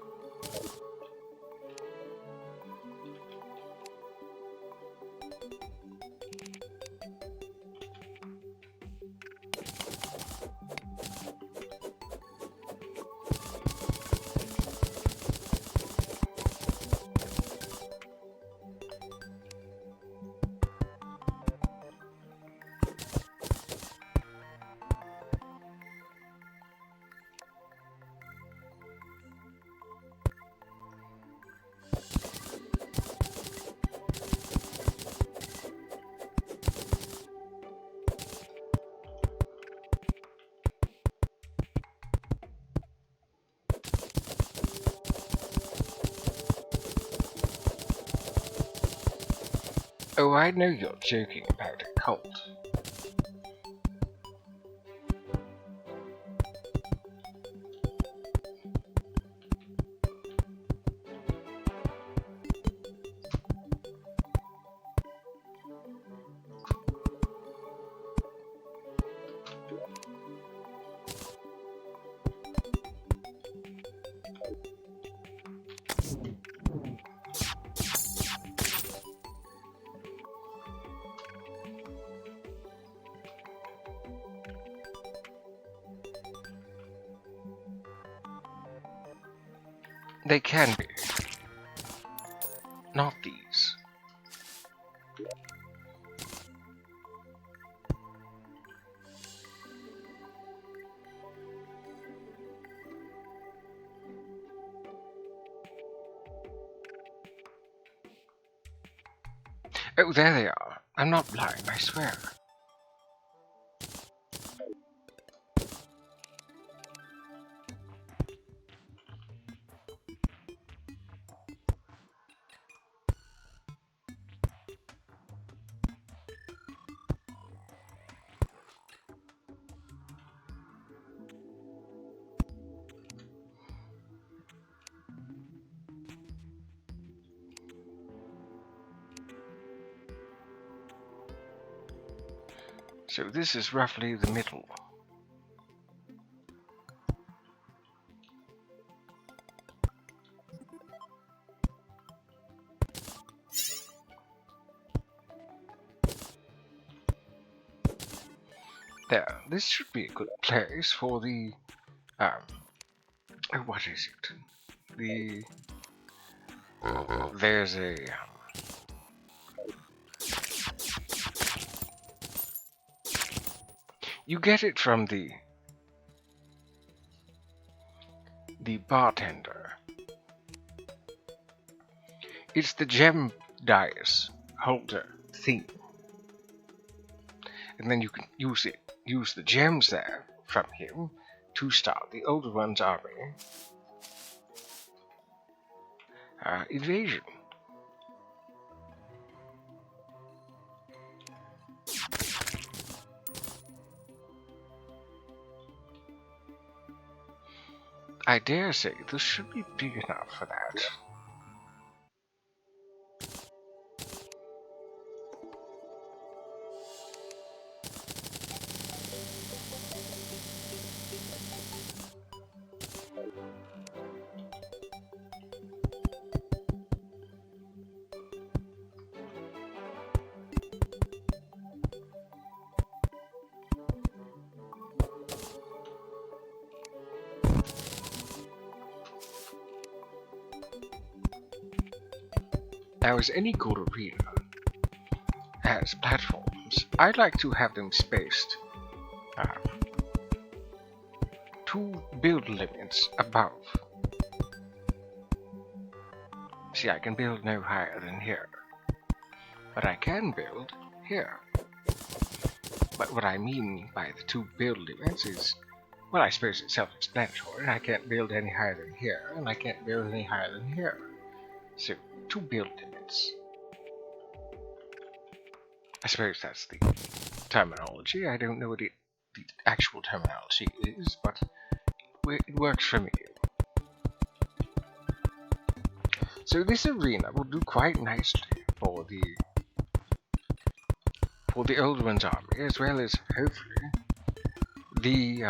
Oh, I know you're joking about occult. They can be. Not these. Oh, there they are. I'm not lying, I swear. So this is roughly the middle. There, this should be a good place for the, what is it? There's a, you get it from the bartender. It's the gem dice holder thing. And then you can use the gems there from him to start the Older One's army invasion. I dare say this should be big enough for that. Now, as any good arena has platforms, I'd like to have them spaced 2 build limits above. See, I can build no higher than here, but I can build here. But what I mean by the 2 build limits is, well, I suppose it's self-explanatory. I can't build any higher than here, and I can't build any higher than here. So, 2 build limits. I suppose that's the terminology. I don't know what the actual terminology is, but it works for me. So this arena will do quite nicely for the Old One's army, as well as hopefully the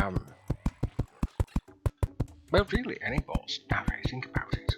well, really any boss. Now that I think about it.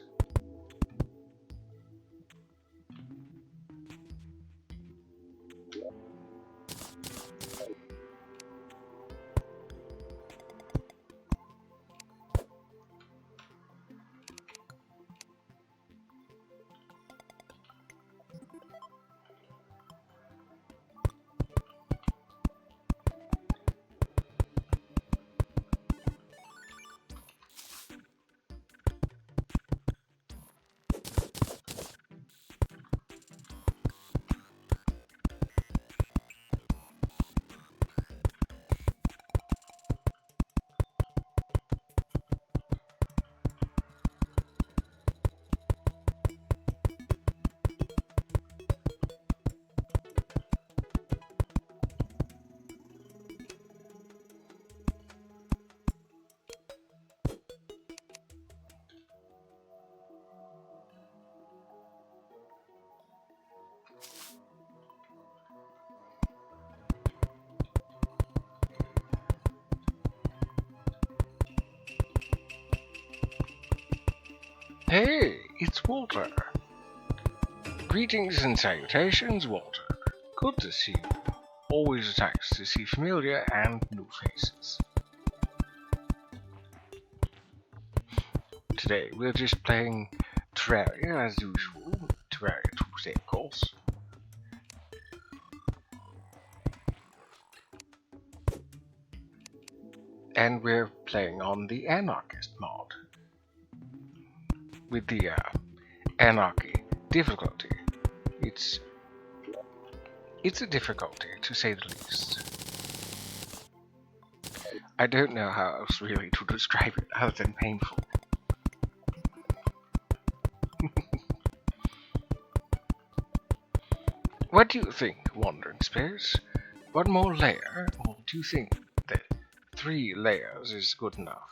Hey, it's Walter. Greetings and salutations, Walter. Good to see you. Always nice to see familiar and new faces. Today we're just playing Terraria as usual. Terraria Tuesday, of course. And we're playing on the Anarchist mod. With the Anarchy difficulty. It's a difficulty, to say the least. I don't know how else really to describe it other than painful. What do you think, Wandering Spirits? One more layer, or do you think that 3 layers is good enough?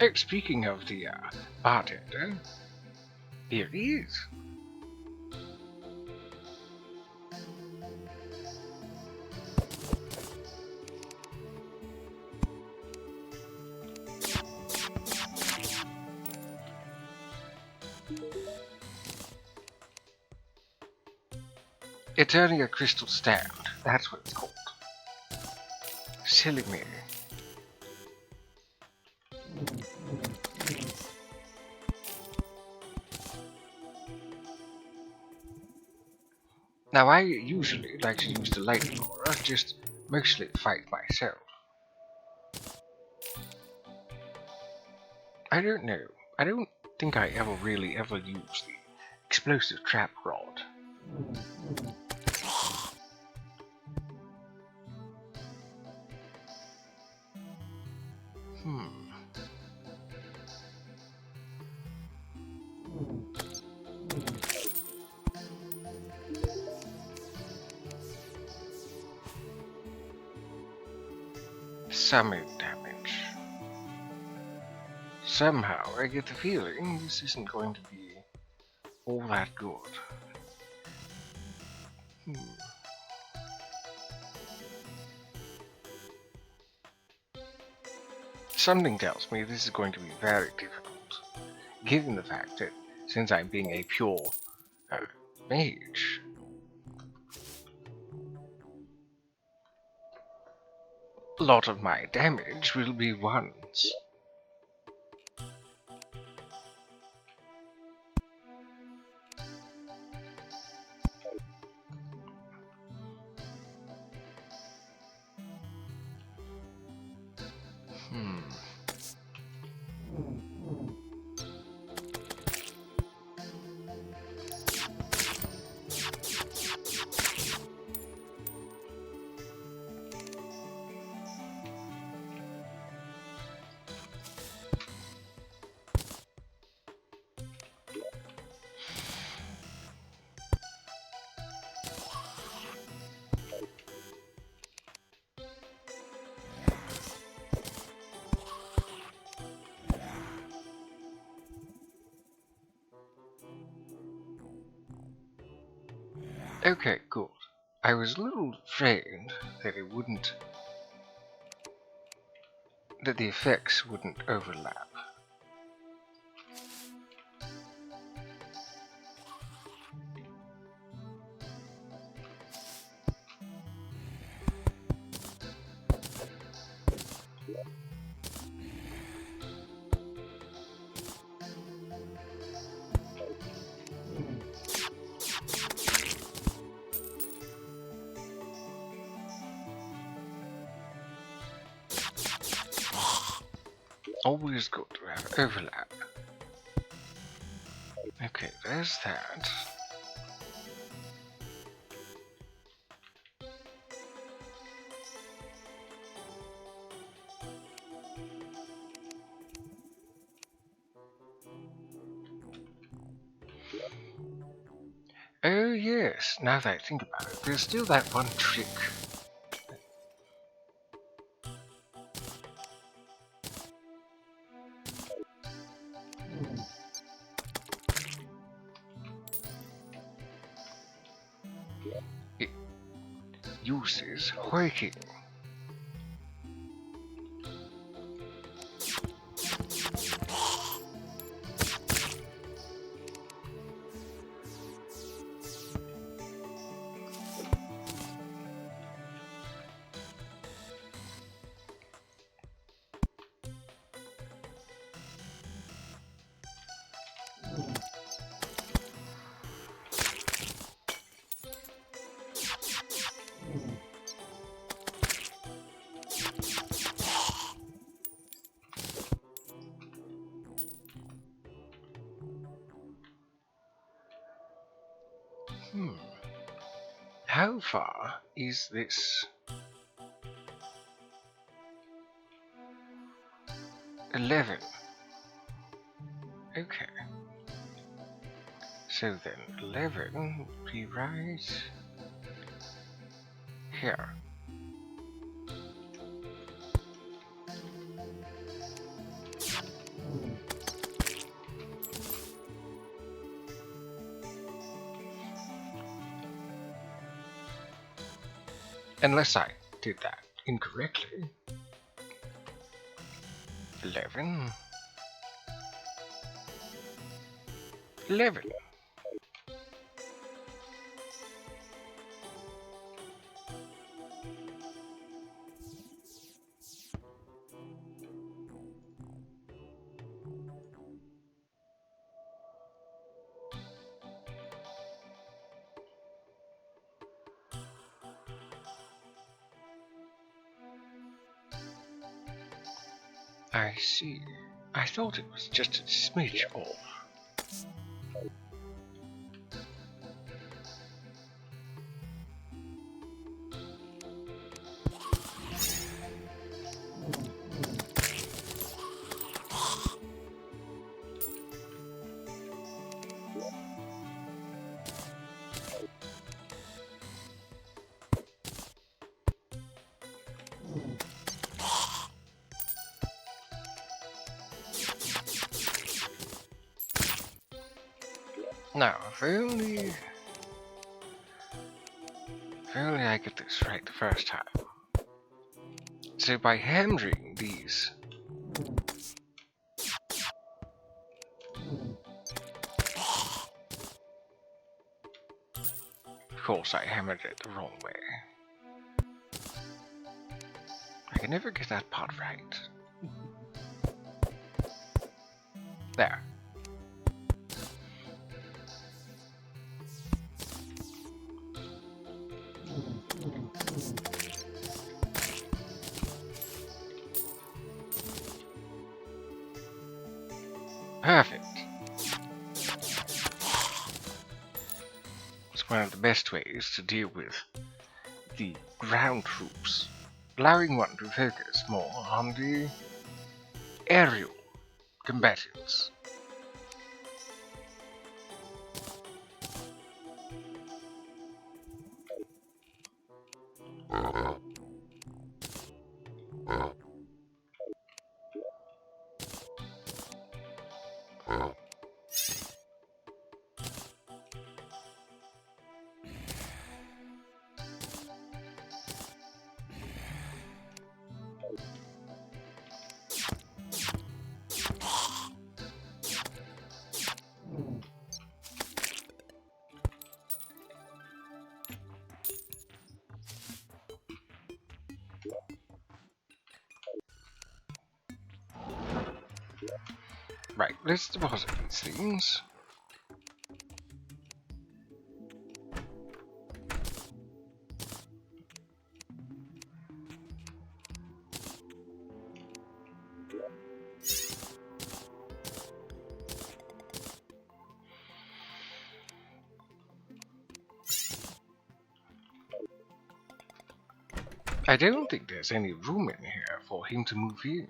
Oh, speaking of the bartender, here he is. It's only a crystal stand, that's what it's called. Silly me. Now I usually like to use the lightning aura, just mostly fight myself. I don't know. I don't think I ever really used the explosive trap rod. Summon damage. Somehow I get the feeling this isn't going to be all that good. Something tells me this is going to be very difficult, given the fact that since I'm being a pure mage, a lot of my damage will be ones. Okay, good. I was a little afraid that that the effects wouldn't overlap. Always good to have overlap. Okay, there's that. Oh yes, now that I think about it, there's still that one trick. It uses working. How far is this? 11. Okay. So then 11 would be right here. Unless I did that incorrectly. 11. 11. I see. I thought it was just a smidge off. Now, if only I get this right the first time. So by hammering these, of course I hammered it the wrong way. I can never get that part right. There. Perfect. It's one of the best ways to deal with the ground troops, allowing one to focus more on the aerial combatants. Right, let's deposit these things. I don't think there's any room in here for him to move in.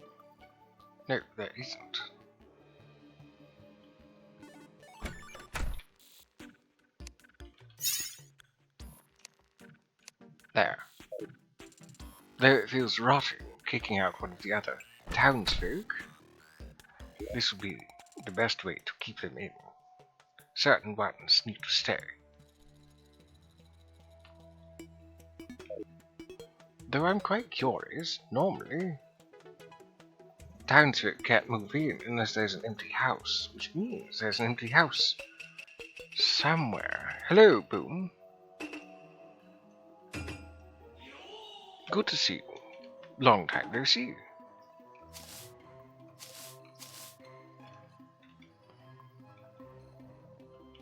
No, there isn't. There. Though it feels rotten kicking out one of the other townsfolk, this would be the best way to keep them in. Certain ones need to stay. Though I'm quite curious, normally townsfolk can't move in unless there's an empty house, which means there's an empty house somewhere. Hello, Boom. Good to see you. Long time no see.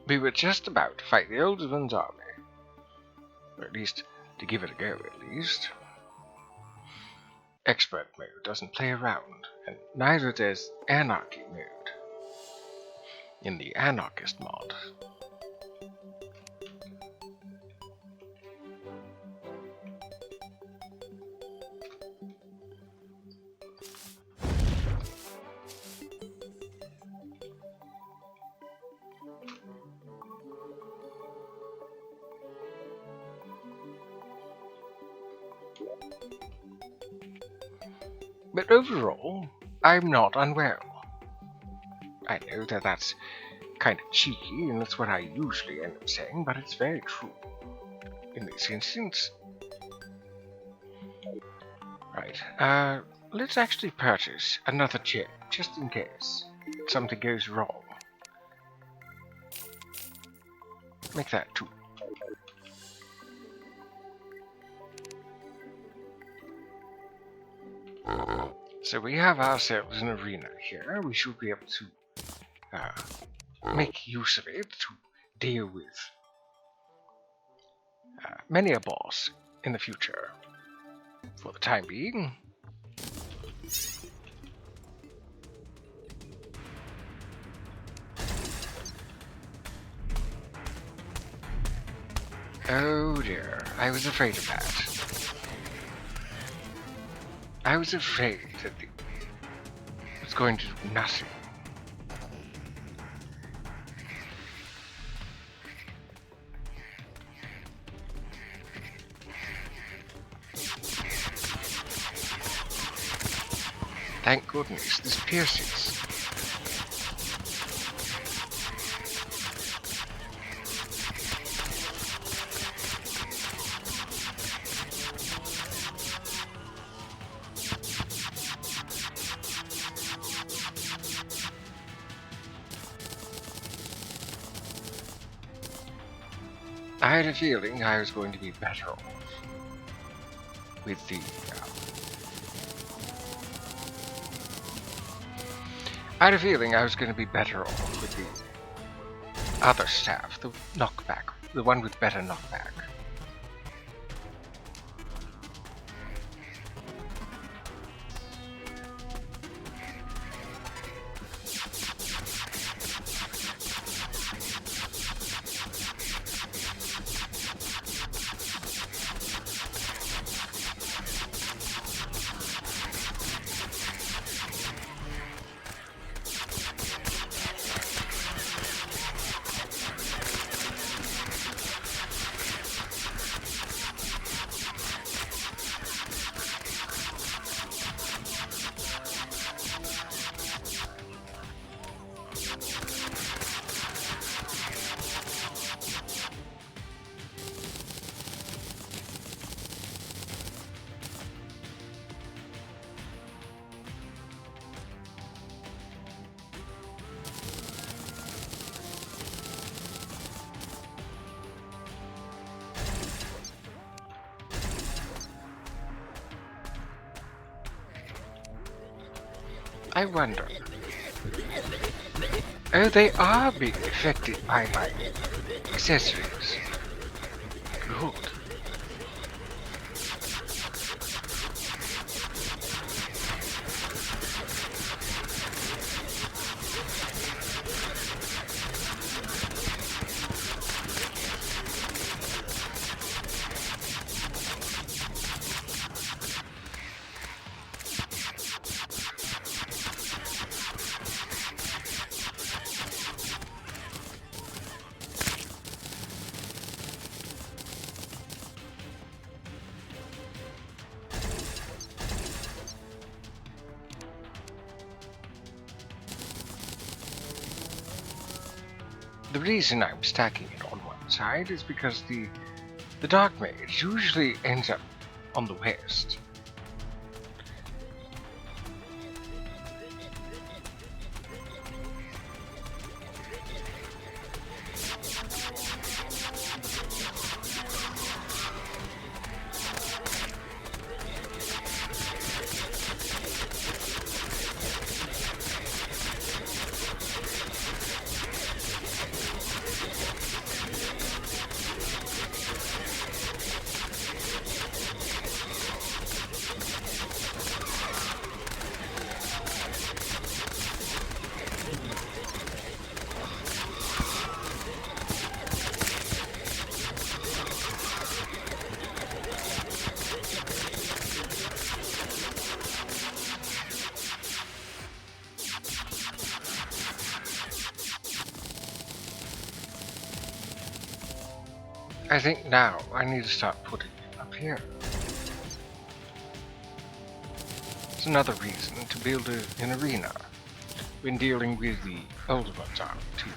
We were just about to fight the Old One's army. Or at least, to give it a go, at least. Expert mode doesn't play around, and neither does Anarchy mode in the Anarchist mod. But overall, I'm not unwell. I know that that's kind of cheeky, and that's what I usually end up saying, but it's very true. In this instance, Right, let's actually purchase another chair, just in case something goes wrong. Make that 2. So we have ourselves an arena here. We should be able to make use of it to deal with many a boss in the future. For the time being. Oh dear, I was afraid of that. I was afraid that it was going to do nothing. Thank goodness, this pierces. I had a feeling I was going to be better off with the I had a feeling I was going to be better off with the other staff, the knockback, the one with better knockback. I wonder. Oh, they are being affected by my accessories. Good. The reason I'm stacking it on one side is because the Dark Mage usually ends up on the west. I think now I need to start putting it up here. It's another reason to build an arena when dealing with the older ones on it too.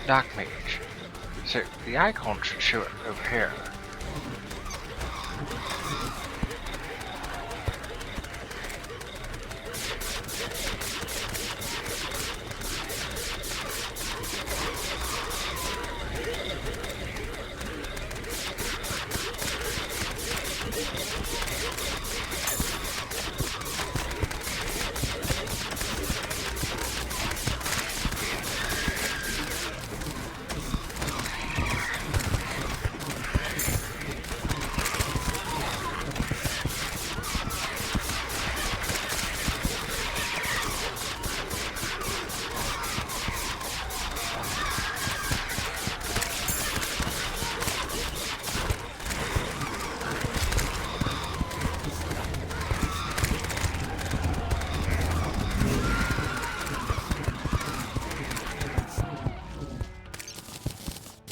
Dark Mage. So, the icon should show up over here.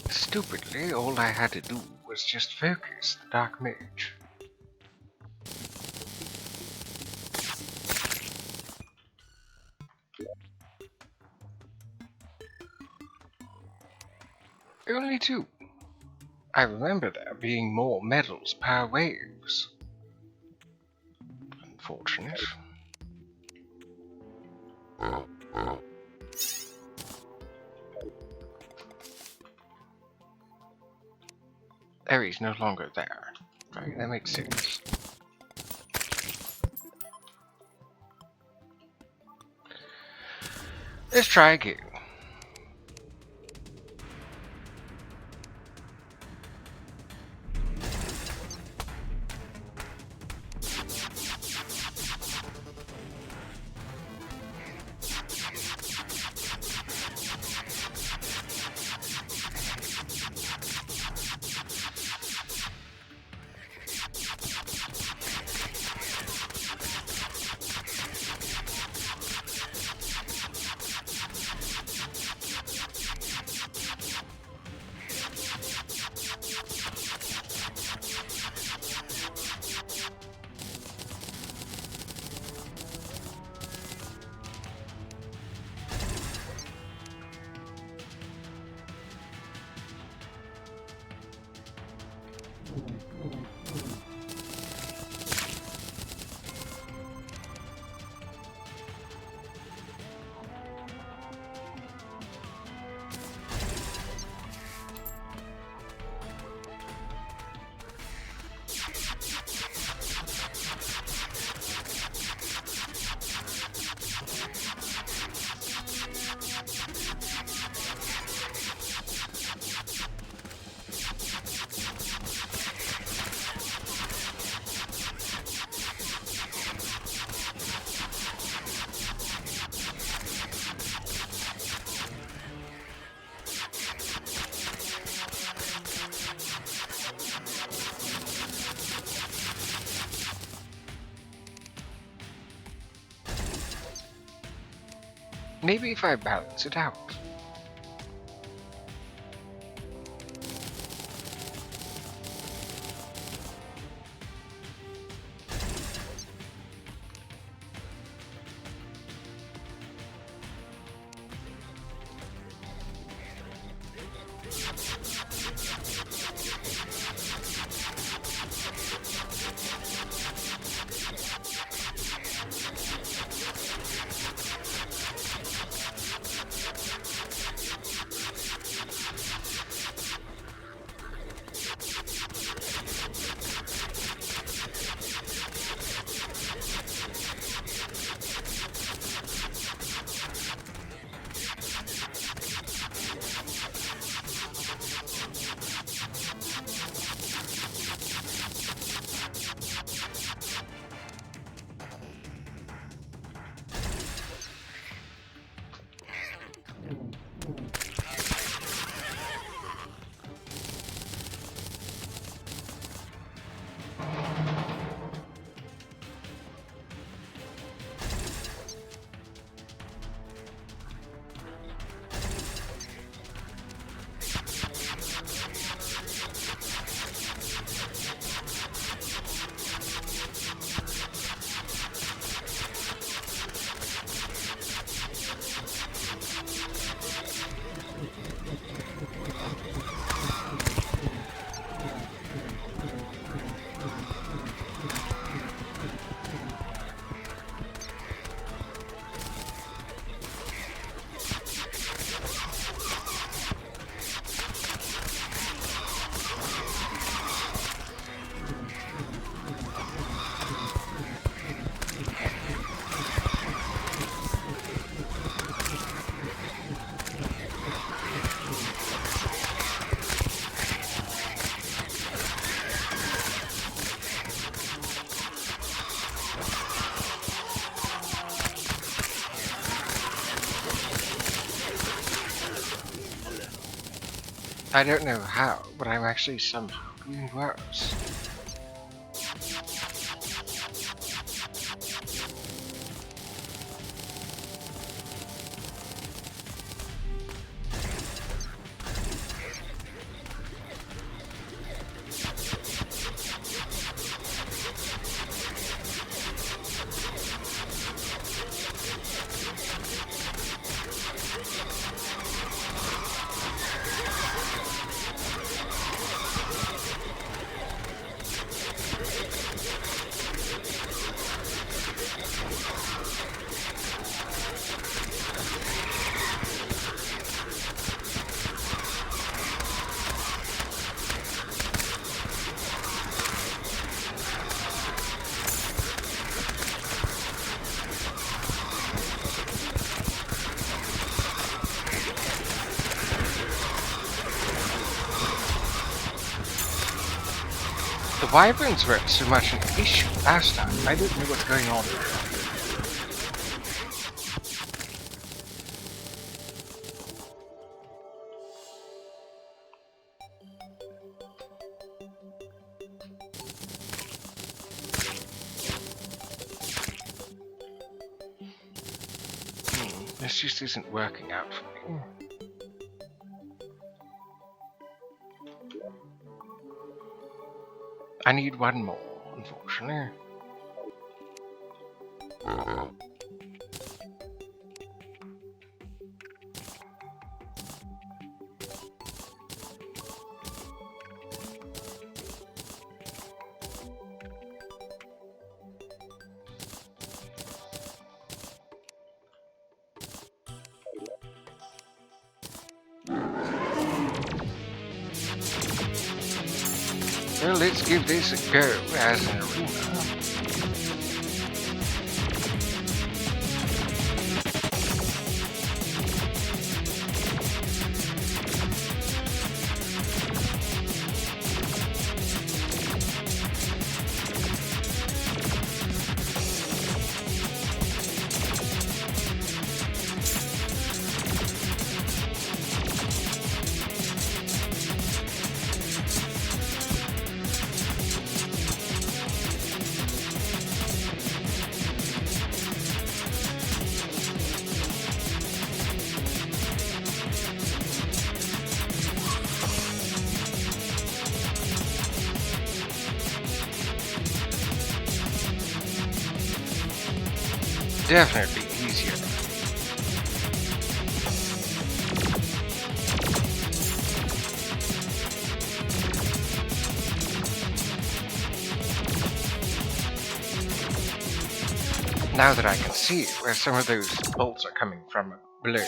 Stupidly, all I had to do was just focus the Dark Mage. Only 2. I remember there being more medals per waves. Unfortunate. There, he's no longer there. Right, that makes sense. Let's try again. Maybe if I balance it out. I don't know how, but I'm actually somehow doing worse. The wyverns weren't so much an issue last time. I don't know what's going on there. This just isn't working out for me. I need one more, unfortunately. Well, let's give this a go as an arena. Definitely easier. Now that I can see where some of those bolts are coming from below.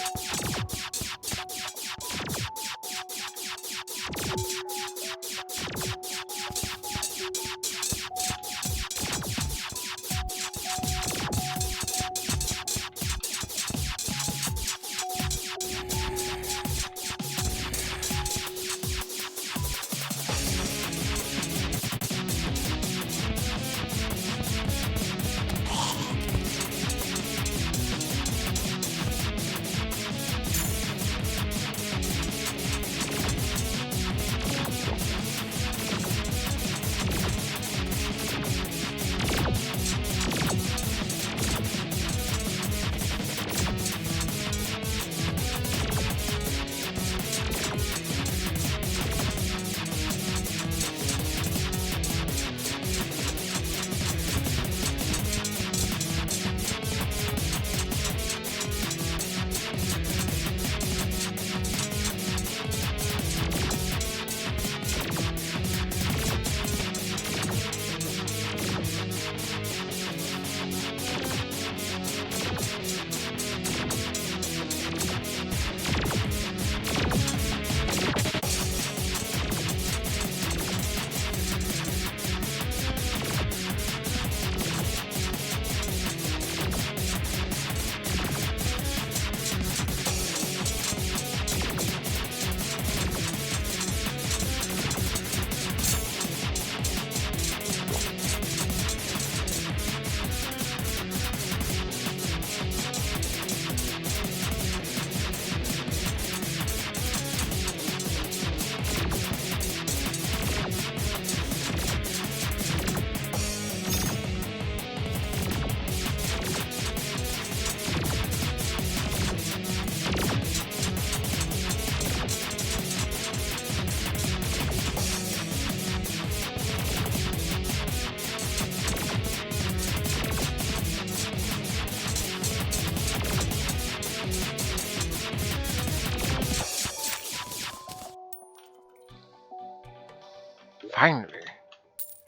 Finally!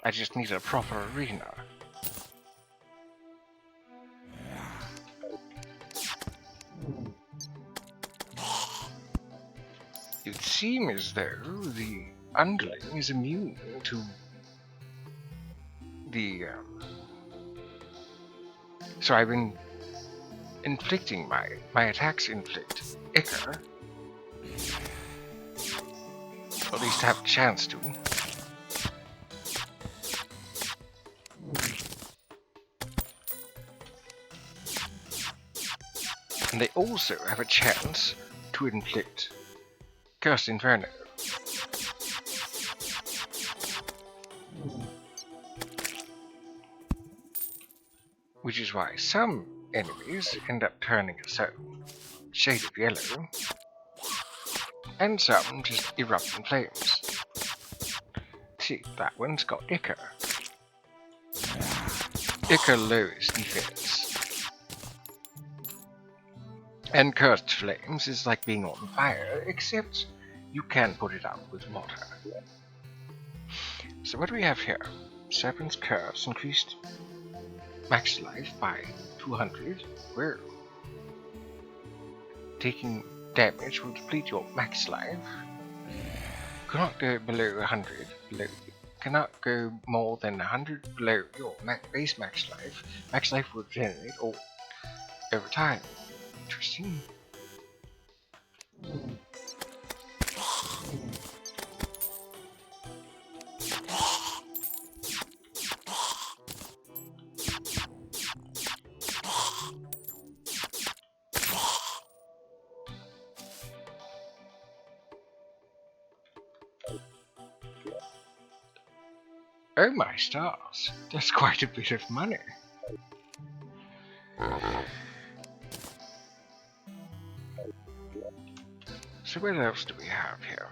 I just need a proper arena. It would seem as though the underling is immune to the... So I've been inflicting my attacks inflict ichor. Or at least have a chance to. And they also have a chance to inflict Cursed Inferno. Which is why some enemies end up turning a certain shade of yellow, and some just erupt in flames. See, that one's got ichor. Ichor lowest defense. And Cursed Flames is like being on fire, except you can put it out with water. So what do we have here? Serpent's Curse increased max life by 200. Whoa. Taking damage will deplete your max life. Cannot go below 100. Cannot go more than 100 below your base max life. Max life will regenerate all over time. Interesting. Oh my stars, that's quite a bit of money. So what else do we have here?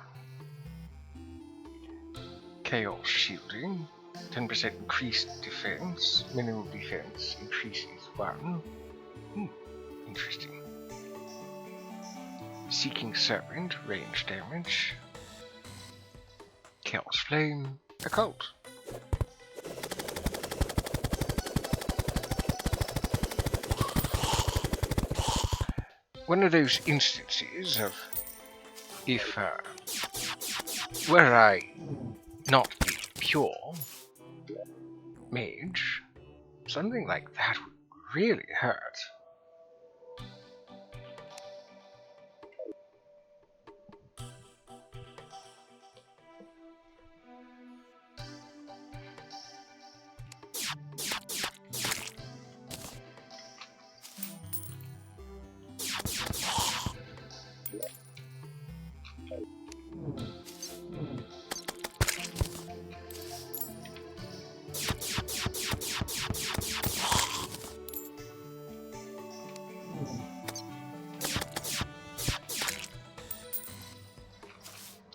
Chaos Shielding, 10% increased defense, minimum defense increases 1. Interesting. Seeking Serpent, range damage. Chaos Flame, occult. One of those instances of if were I not the pure mage, something like that would really hurt.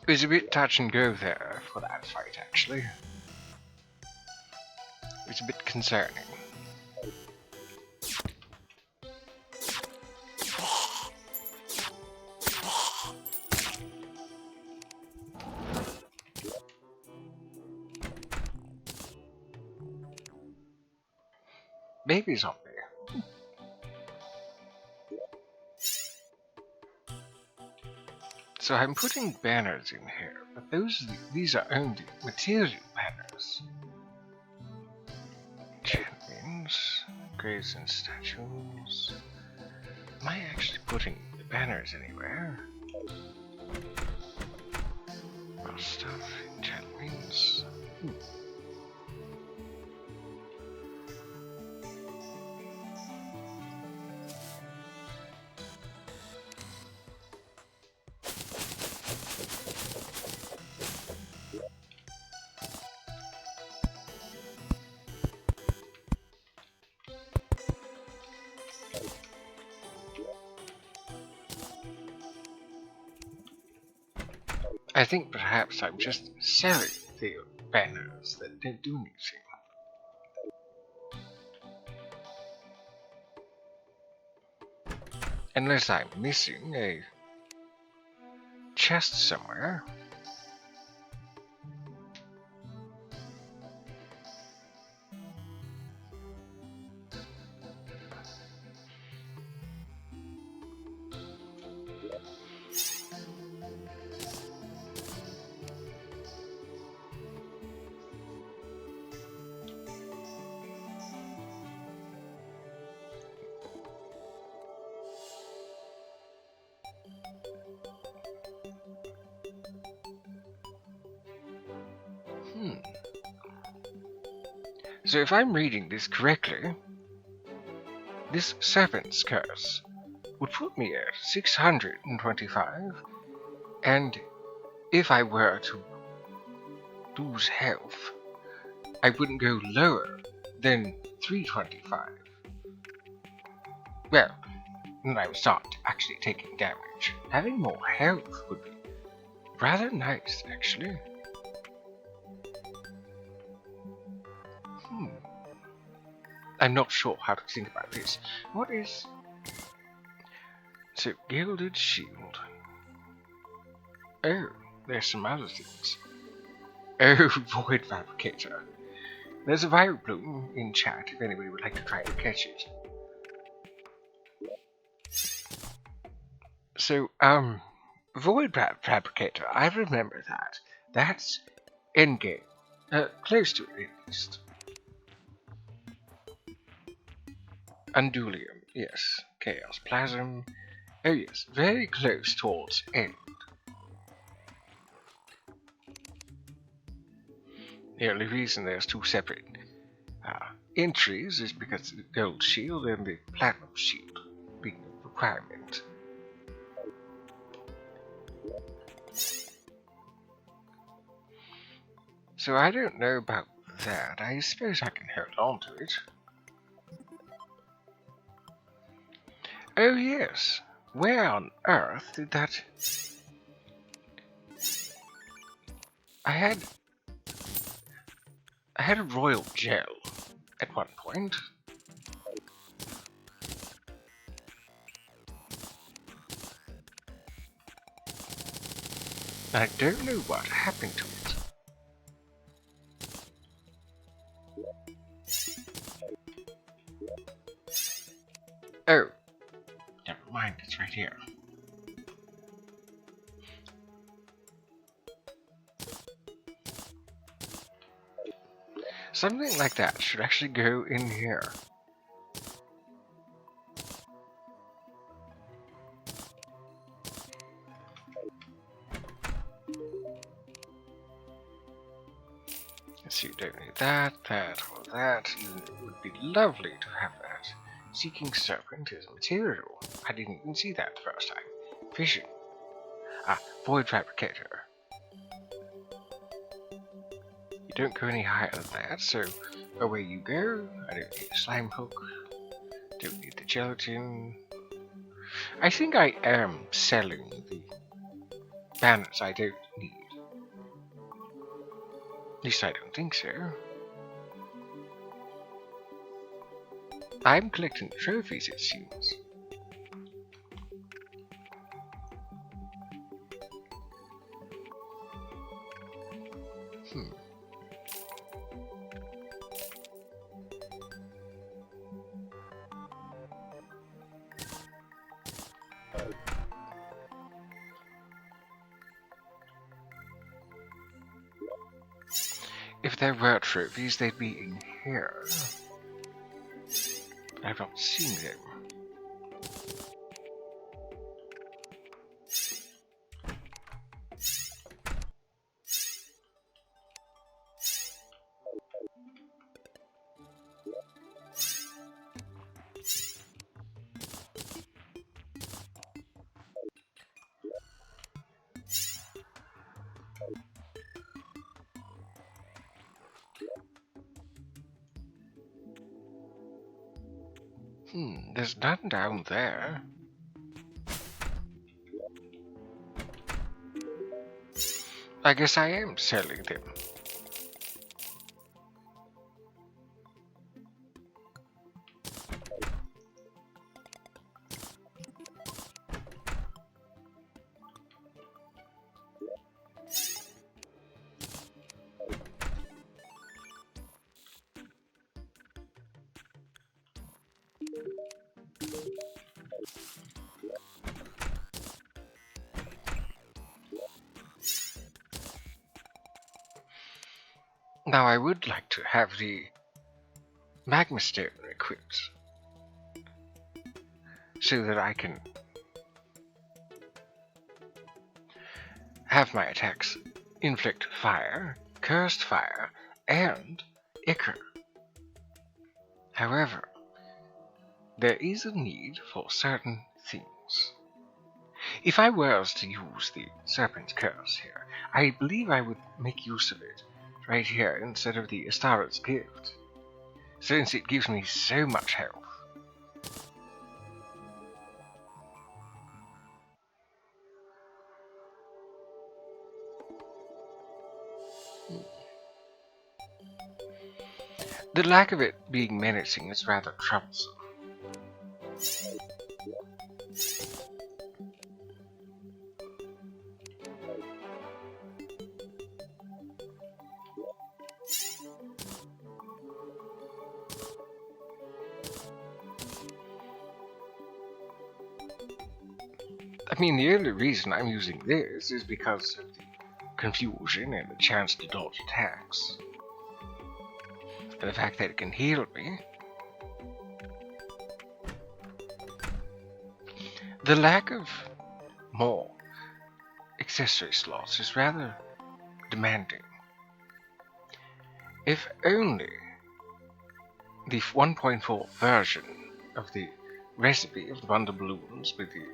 It was a bit touch and go there for that fight, actually. It was a bit concerning. Baby zombie. So I'm putting banners in here, but these are only material banners. Champions, graves and statues. Am I actually putting the banners anywhere? More stuff, enchantments. I think perhaps I'm just selling the banners that don't do anything. Unless I'm missing a chest somewhere. So if I'm reading this correctly, this serpent's curse would put me at 625, and if I were to lose health, I wouldn't go lower than 325. Well, then I would start actually taking damage. Having more health would be rather nice, actually. I'm not sure how to think about this. What is... So, Gilded Shield. Oh, there's some other things. Oh, Void Fabricator. There's a Violet Bloom in chat if anybody would like to try and catch it. So, Void Fabricator, I remember that. That's endgame. Close to it, at least. Undulium, yes. Chaos Plasm. Oh yes, very close towards end. The only reason there's two separate entries is because the Gold Shield and the Platinum Shield being a requirement. So I don't know about that. I suppose I can hold on to it. Oh yes, where on earth did that... I had a royal gel at one point. I don't know what happened to it. Oh, never mind, it's right here. Something like that should actually go in here. So you don't need that, or that. It would be lovely to have that. Seeking Serpent is material. I didn't even see that the first time. Vision. Void Fabricator. You don't go any higher than that, so away you go. I don't need a slime hook. Don't need the gelatin. I think I am selling the banners I don't need. At least I don't think so. I'm collecting trophies, it seems. If there were trophies, they'd be in here. I've not seen them. There's none down there. I guess I am selling them. Now I would like to have the magma stone equipped so that I can have my attacks inflict fire, cursed fire, and ichor. However, there is a need for certain things. If I was to use the Serpent's Curse here, I believe I would make use of it right here instead of the Astara's Gift, since it gives me so much health. The lack of it being menacing is rather troublesome. I mean, the only reason I'm using this is because of the confusion and the chance to dodge attacks. And the fact that it can heal me. The lack of more accessory slots is rather demanding. If only the 1.4 version of the recipe of the bundle balloons with the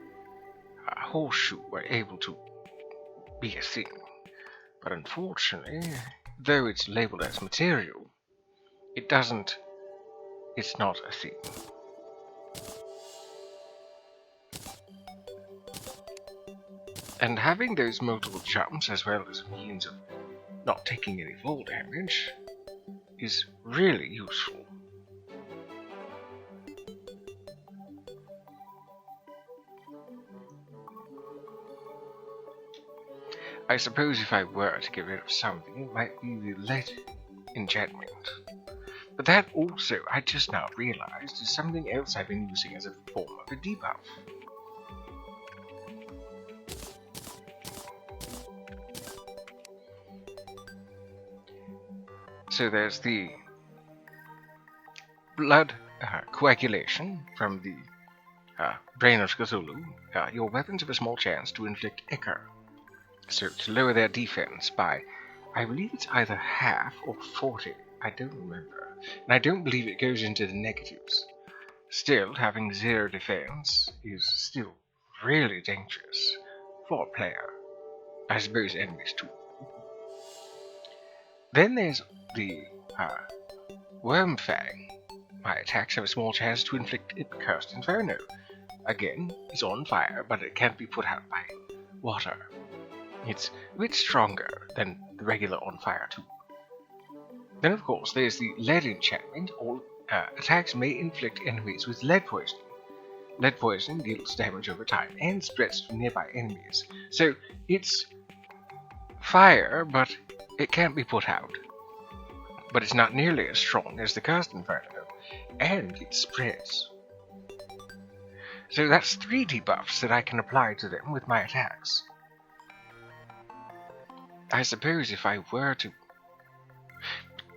horseshoe were able to be a thing. But unfortunately, though it's labeled as material, it's not a thing. And having those multiple jumps as well as a means of not taking any fall damage is really useful. I suppose if I were to get rid of something, it might be the lead enchantment. But that also, I just now realized, is something else I've been using as a form of a debuff. So there's the blood coagulation from the brain of Cthulhu. Your weapons have a small chance to inflict ichor. So to lower their defense by, I believe it's either half or 40, I don't remember. And I don't believe it goes into the negatives. Still, having 0 defense is still really dangerous for a player. I suppose enemies too. Then there's the Wormfang. My attacks have a small chance to inflict Cursed Inferno. Again, it's on fire, but it can't be put out by water. It's a bit stronger than the regular on fire too. Then of course there's the lead enchantment. All attacks may inflict enemies with lead poisoning. Lead poisoning deals damage over time and spreads to nearby enemies. So it's fire, but it can't be put out. But it's not nearly as strong as the Cursed Inferno, and it spreads. So that's 3 debuffs that I can apply to them with my attacks. I suppose if I were to...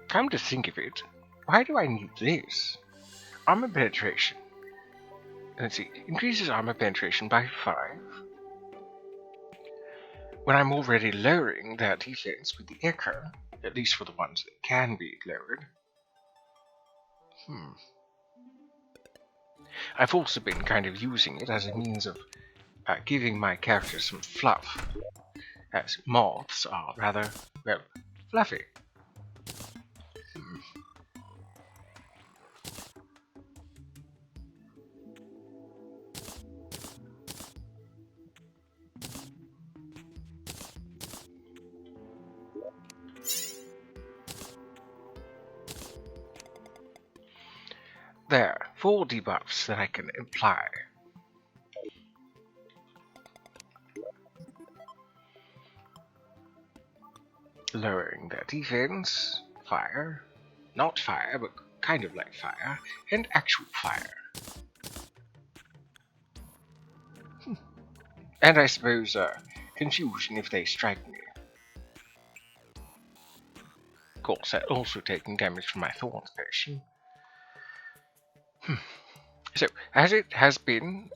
Come to think of it, why do I need this? Armor penetration. Let's see, increases armor penetration by 5. When I'm already lowering their defense with the ichor, at least for the ones that can be lowered. I've also been kind of using it as a means of giving my characters some fluff, as moths are rather, well, fluffy. There, 4 debuffs that I can apply. Lowering their defense, fire, not fire, but kind of like fire, and actual fire. And I suppose confusion if they strike me. Of course, they're also taking damage from my Thorns potion. So, as it has been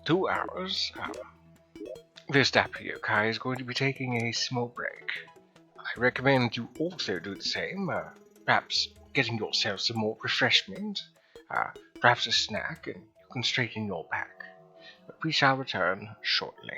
2 hours, this dapper yokai is going to be taking a small break. I recommend you also do the same, perhaps getting yourself some more refreshment, perhaps a snack, and you can straighten your back. But we shall return shortly.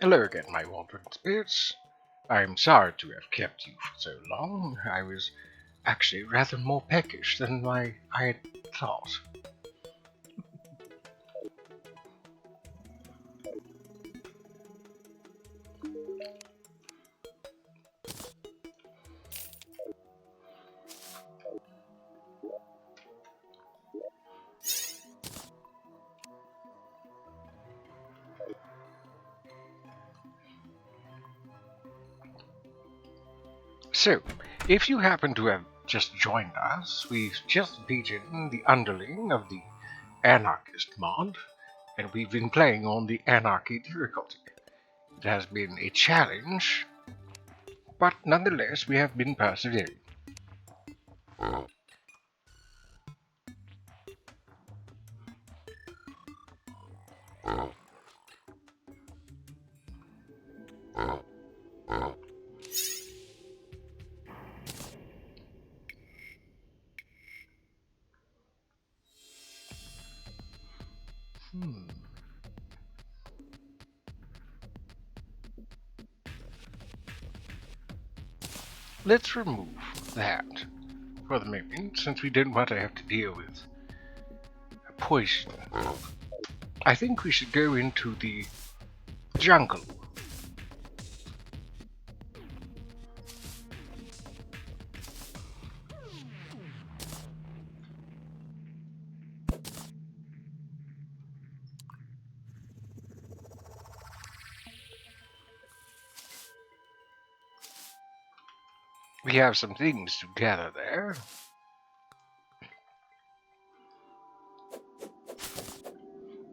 Hello again, my wandering spirits. I am sorry to have kept you for so long. I was actually rather more peckish than I had thought. So, if you happen to have just joined us, we've just beaten the underling of the Anarchist Mod, and we've been playing on the Anarchy difficulty. It has been a challenge, but nonetheless we have been persevering. Let's remove that for the moment, since we don't want to have to deal with a poison. I think we should go into the jungle. We have some things to gather there.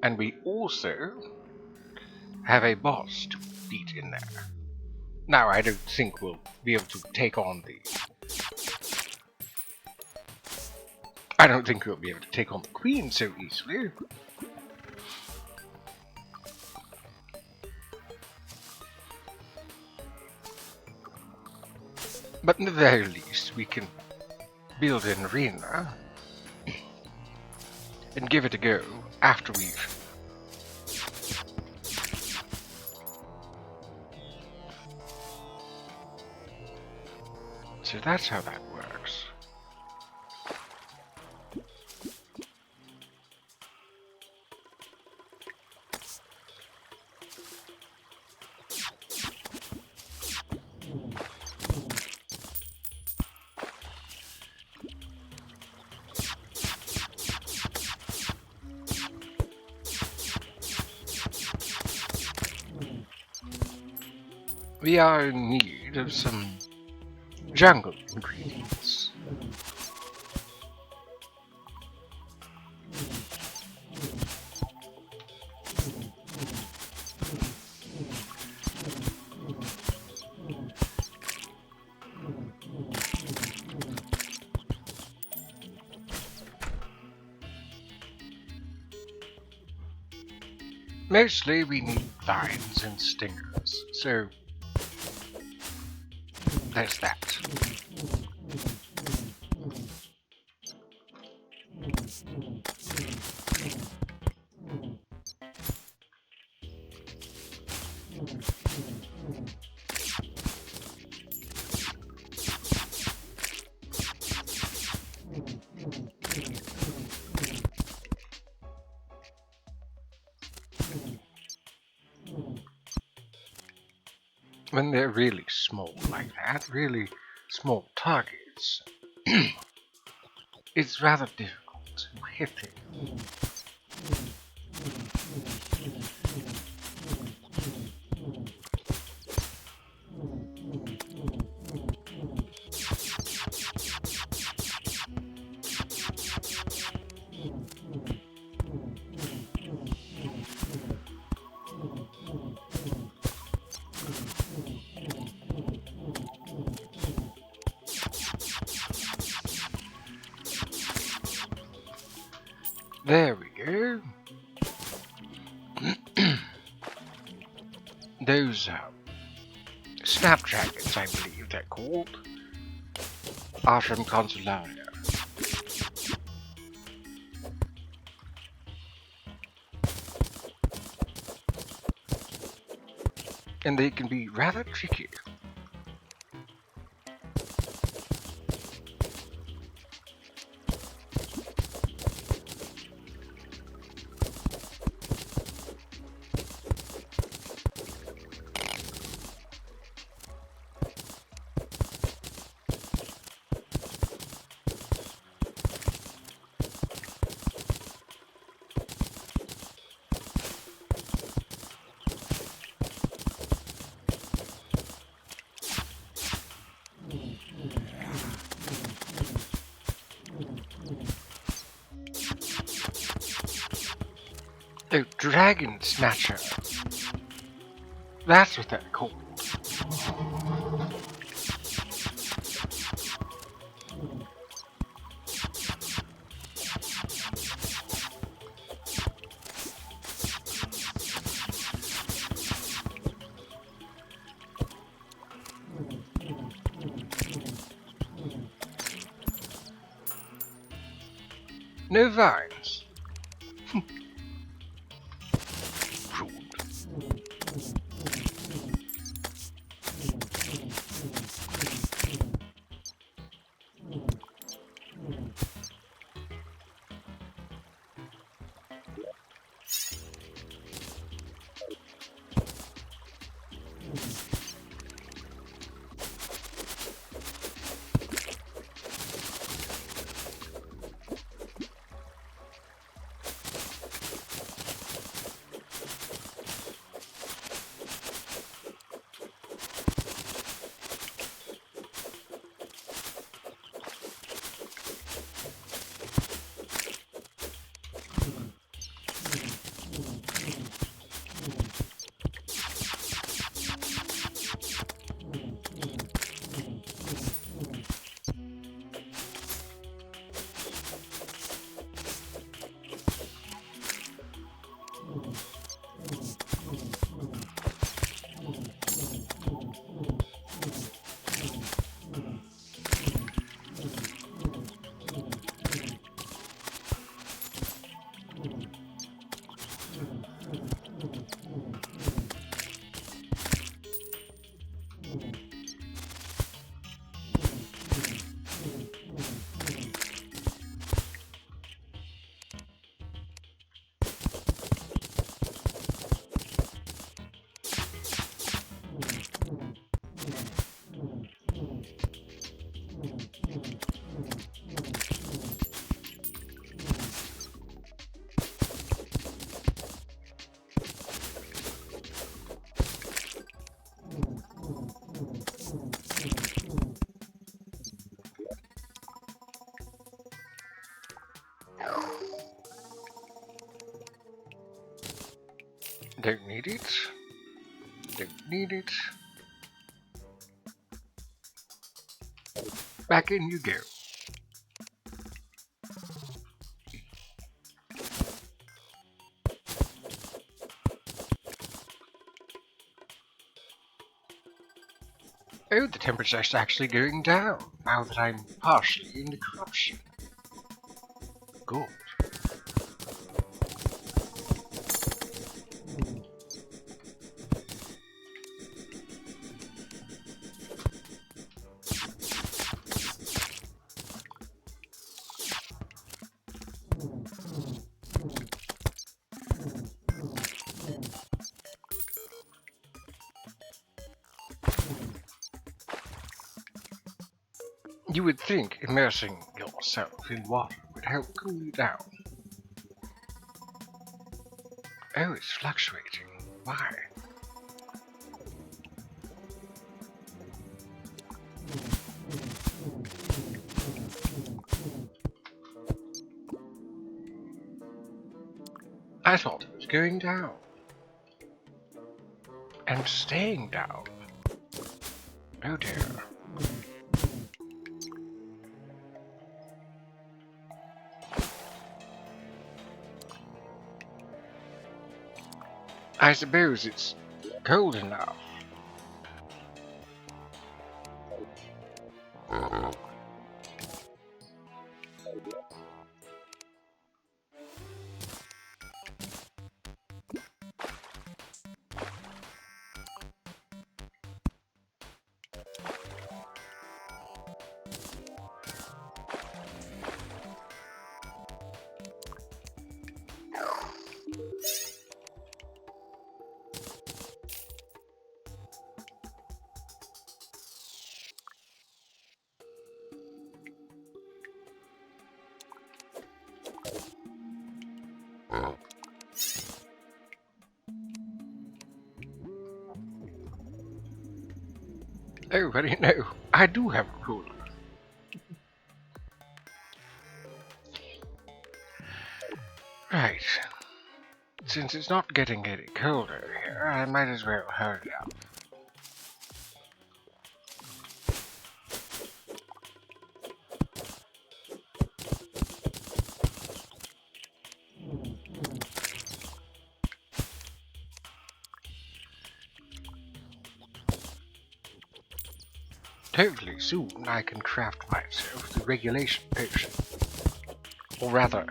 And we also have a boss to beat in there. Now, I don't think we'll be able to take on the... I don't think we'll be able to take on the queen so easily. But at the very least, we can build an arena and give it a go after we've... So that's how that works. We are in need of some jungle ingredients. Mostly we need vines and stingers, so there's that. When they're really small like that, really small targets, it's rather difficult to hit them. There we go. Those snapdragons, I believe they're called, are from Consularia. and they can be rather tricky. Oh, Dragon Snatcher. That's what they're called. No vines. Rude. Don't need it. Don't need it. Back in you go. Oh, the temperature's actually going down now that I'm partially in the corruption. Good. You would think immersing yourself in water would help cool you down. Oh, it's fluctuating. Why? I thought it was going down. And staying down. Oh dear. I suppose it's cold enough. Oh, but you know, I do have a cooler. Right. Since it's not getting any colder here, I might as well hurry up. Hopefully soon I can craft myself the regulation potion. Or rather,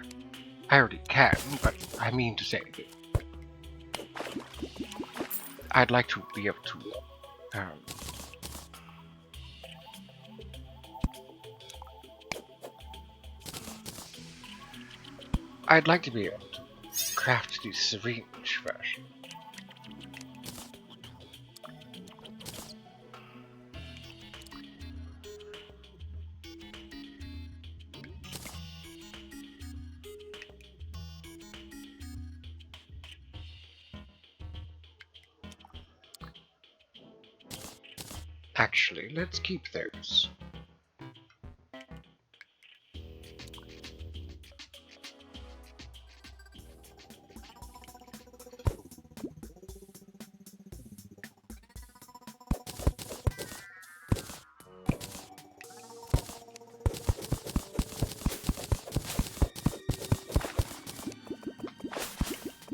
I already can, but I mean to say that I'd like to be able to, I'd like to be able to craft the syringe version. Actually, let's keep those.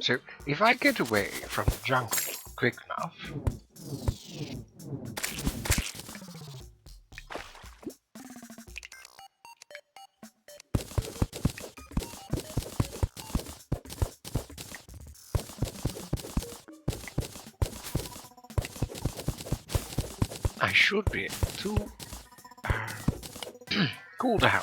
So, if I get away from the jungle quick enough, I should be able to cool down.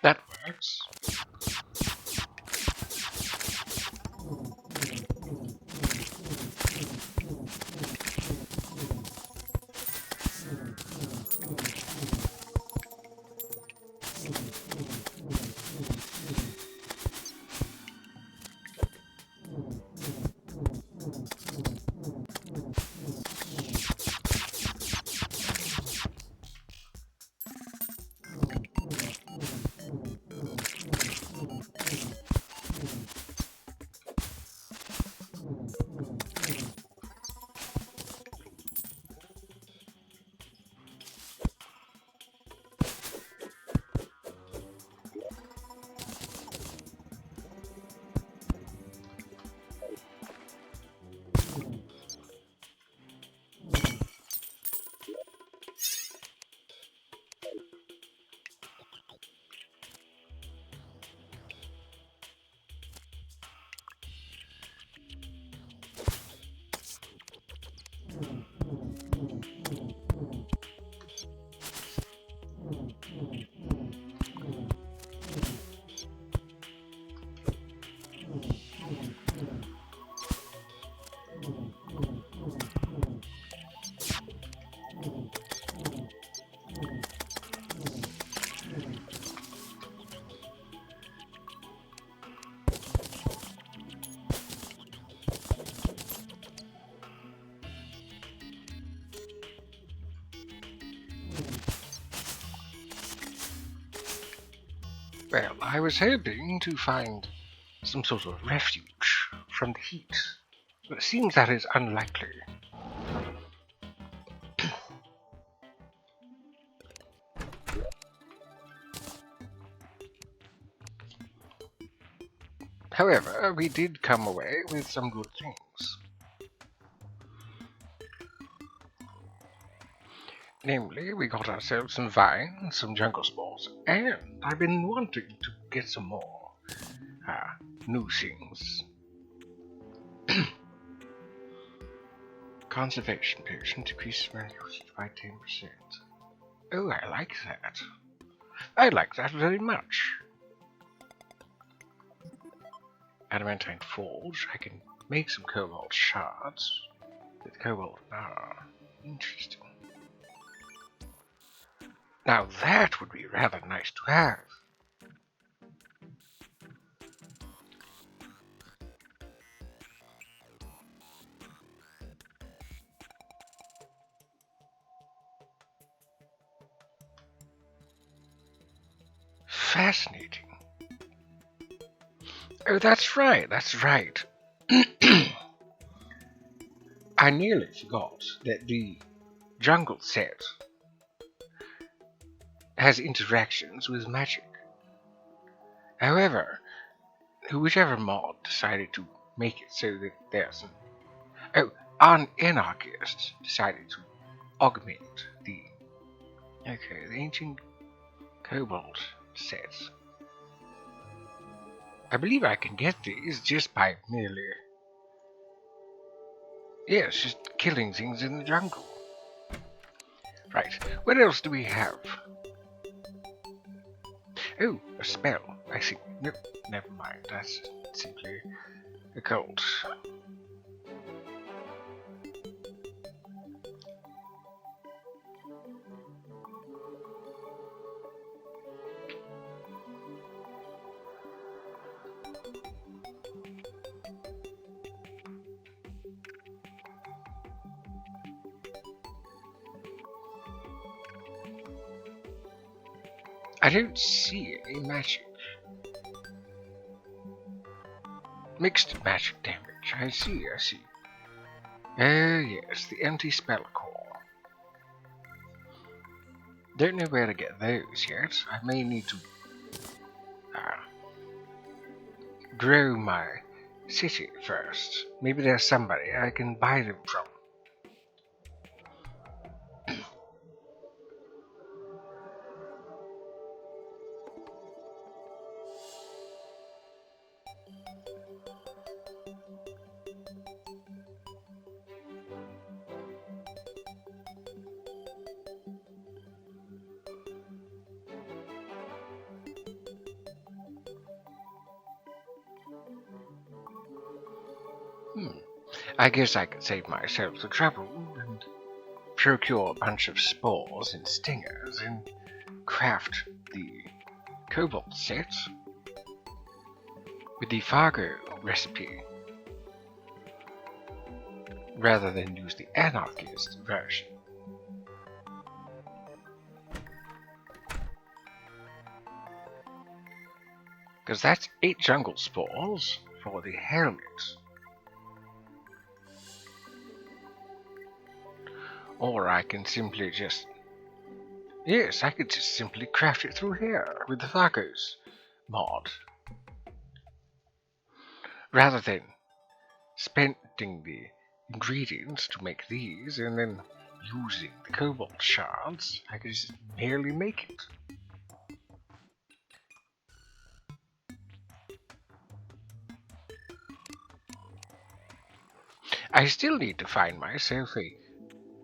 That works. Well, I was hoping to find some sort of refuge from the heat, but it seems that is unlikely. However, we did come away with some good things. Namely, we got ourselves some vines, some jungle spores, and I've been wanting to get some more new things. Conservation potion decreases manual usage by 10%. Oh, I like that. I like that very much. Adamantine forge. I can make some cobalt shards with cobalt. Interesting. Now that would be rather nice to have. Fascinating. Oh, that's right, that's right. I nearly forgot that the jungle set has interactions with magic. However, whichever mod decided to make it so that there's an Anarchist decided to augment the ancient cobalt sets. I believe I can get these just by merely just killing things in the jungle. Right, what else do we have? Oh, a spell. I see. Nope, never mind. That's simply occult. I don't see any magic. Mixed magic damage. I see. Oh yes, the empty spell core. Don't know where to get those yet. I may need to grow my city first. Maybe there's somebody I can buy them from. I guess I could save myself the trouble and procure a bunch of spores and stingers and craft the cobalt set with the Fargo recipe rather than use the Anarchist version. Because that's 8 jungle spores for the helmet. Or I can simply just... Yes, I could just simply craft it through here with the Fargo's mod. Rather than spending the ingredients to make these and then using the cobalt shards, I could just merely make it. I still need to find myself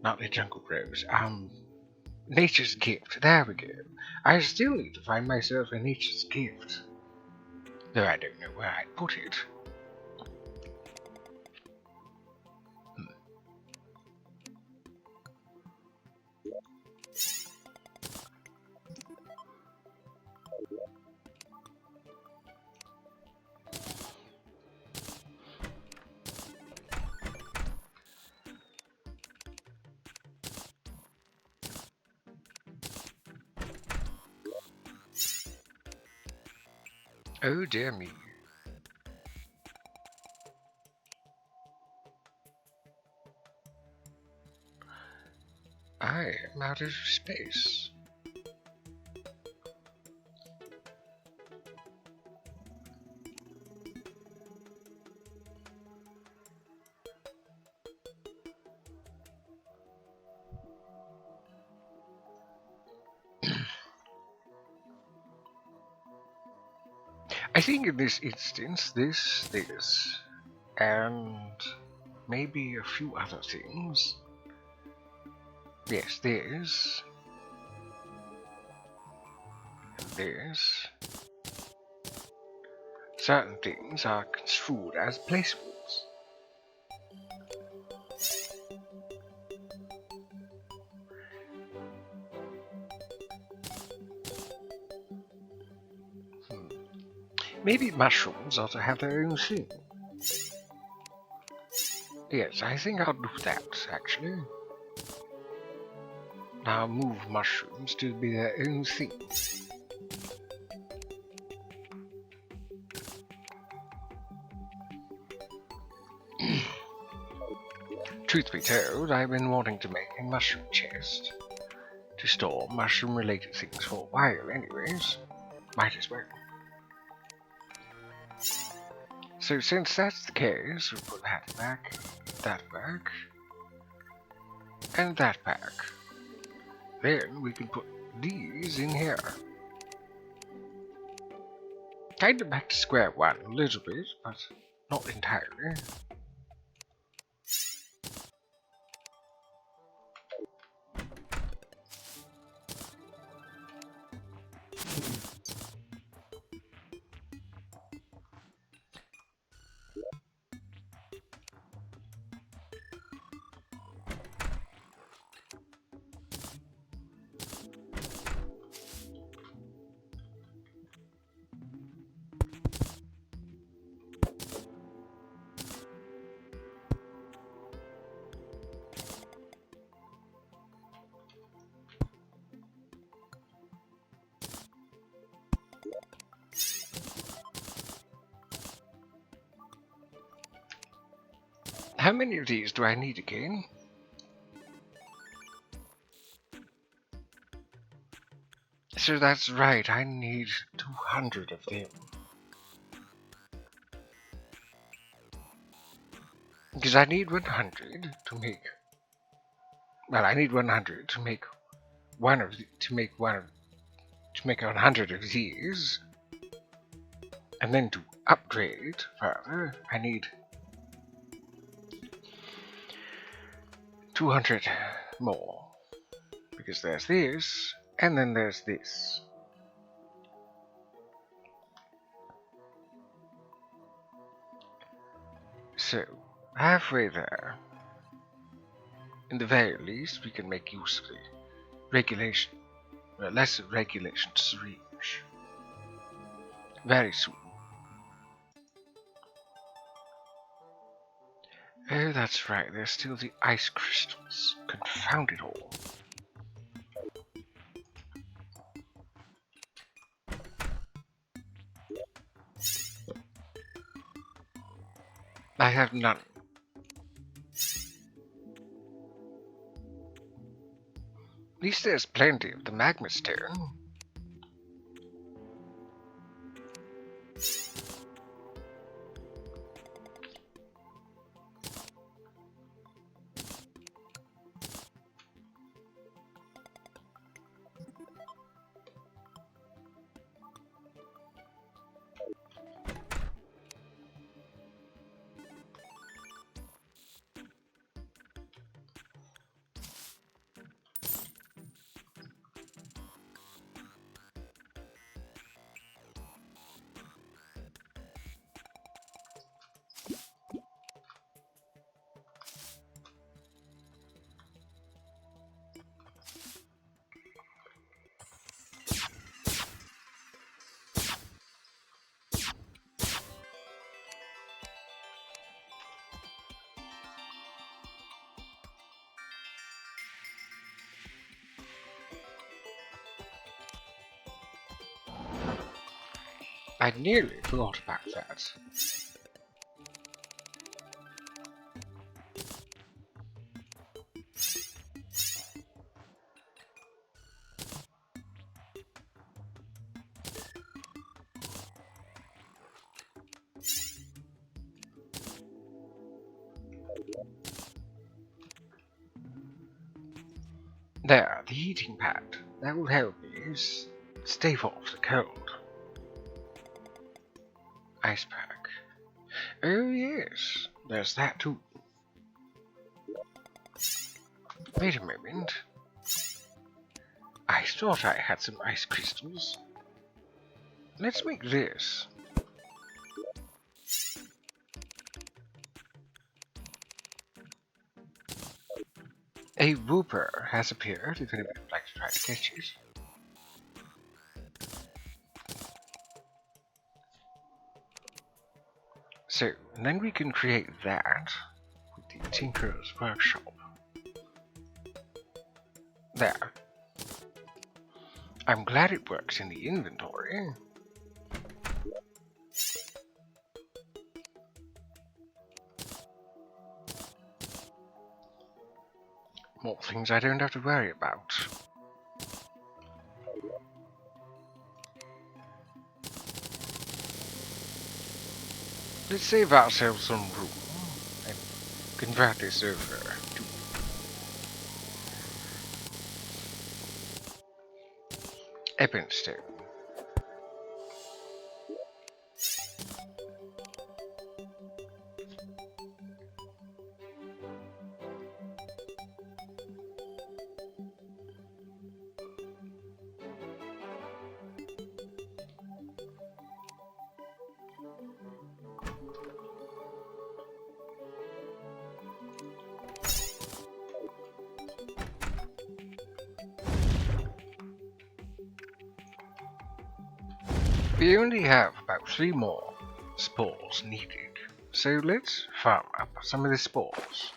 not a jungle rose, nature's gift. There we go. I still need to find myself a nature's gift. Though I don't know where I'd put it. Oh dear me. I am out of space. I think in this instance, this, and maybe a few other things. Yes, this, and this. Certain things are construed as placeables. Maybe mushrooms ought to have their own thing. Yes, I think I'll do that, actually. Now move mushrooms to be their own thing. Truth be told, I've been wanting to make a mushroom chest to store mushroom-related things for a while anyways. Might as well. So since that's the case, we'll put that back, and that back. Then we can put these in here. Kinda back to square one a little bit, but not entirely. How many of these do I need again? So that's right, I need 200 of them. Because I need 100 to make... Well, I need 100 to make one of the, to make 100 of these. And then to upgrade further, I need 200 more. Because there's this, and then there's this. So, halfway there. In the very least, we can make use of the regulation, lesser regulations reach. Very soon. Oh, that's right, there's still the ice crystals. Confound it all. I have none. At least there's plenty of the magma stone. I nearly forgot about that. There, the heating pad. That will help me stave off the cold. Ice pack. Oh yes, there's that too. Wait a moment. I thought I had some ice crystals. Let's make this. A whooper has appeared if anyone would like to try to catch it. So, and then we can create that with the Tinkerer's Workshop. There. I'm glad it works in the inventory. More things I don't have to worry about. Let's save ourselves some room and convert this over to Ebonstone. We only have about 3 more spores needed, so let's farm up some of the spores.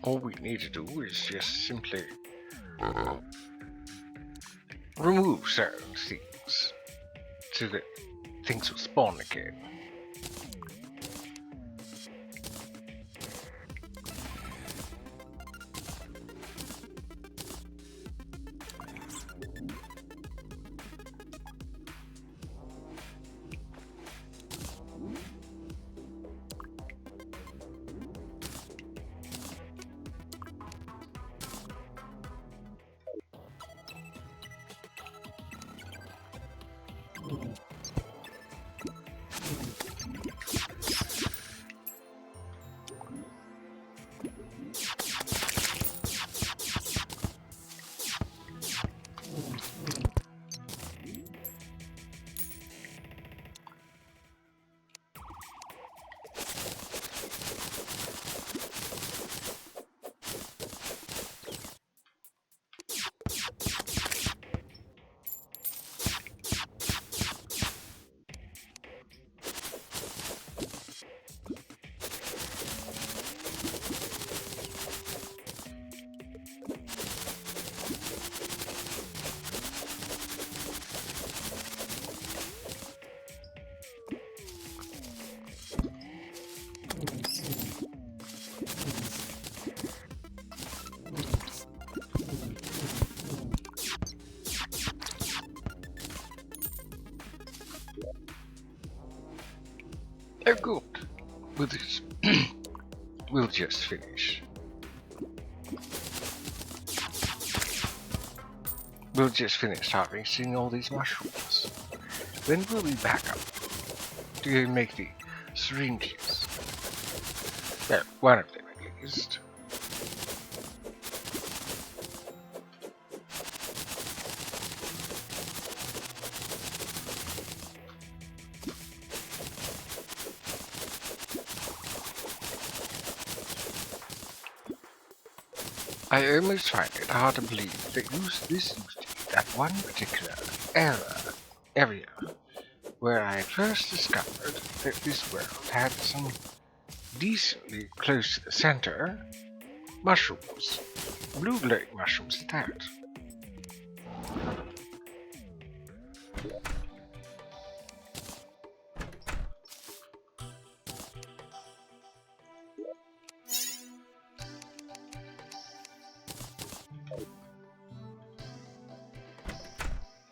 All we need to do is just simply remove certain things so that things will spawn again. Oh good, with this we'll just finish. We'll just finish harvesting all these mushrooms. Then we'll be back up to make the syringes. Well, one of them at least. I almost find it hard to believe that this used to be that one particular area where I first discovered that this world had some decently close to the center. Mushrooms. Blue glowing mushrooms at that.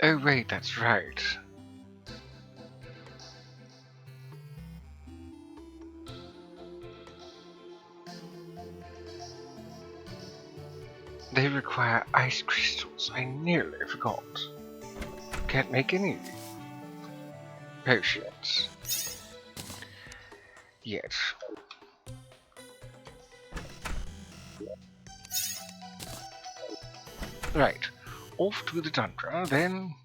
Oh wait, that's right. They require ice crystals. I nearly forgot. Can't make any potions yet. Right, off to the tundra, then.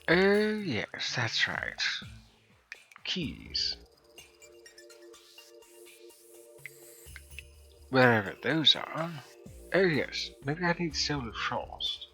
Oh yes, that's right. Keys. Wherever those are. Oh yes, maybe I need solar frost.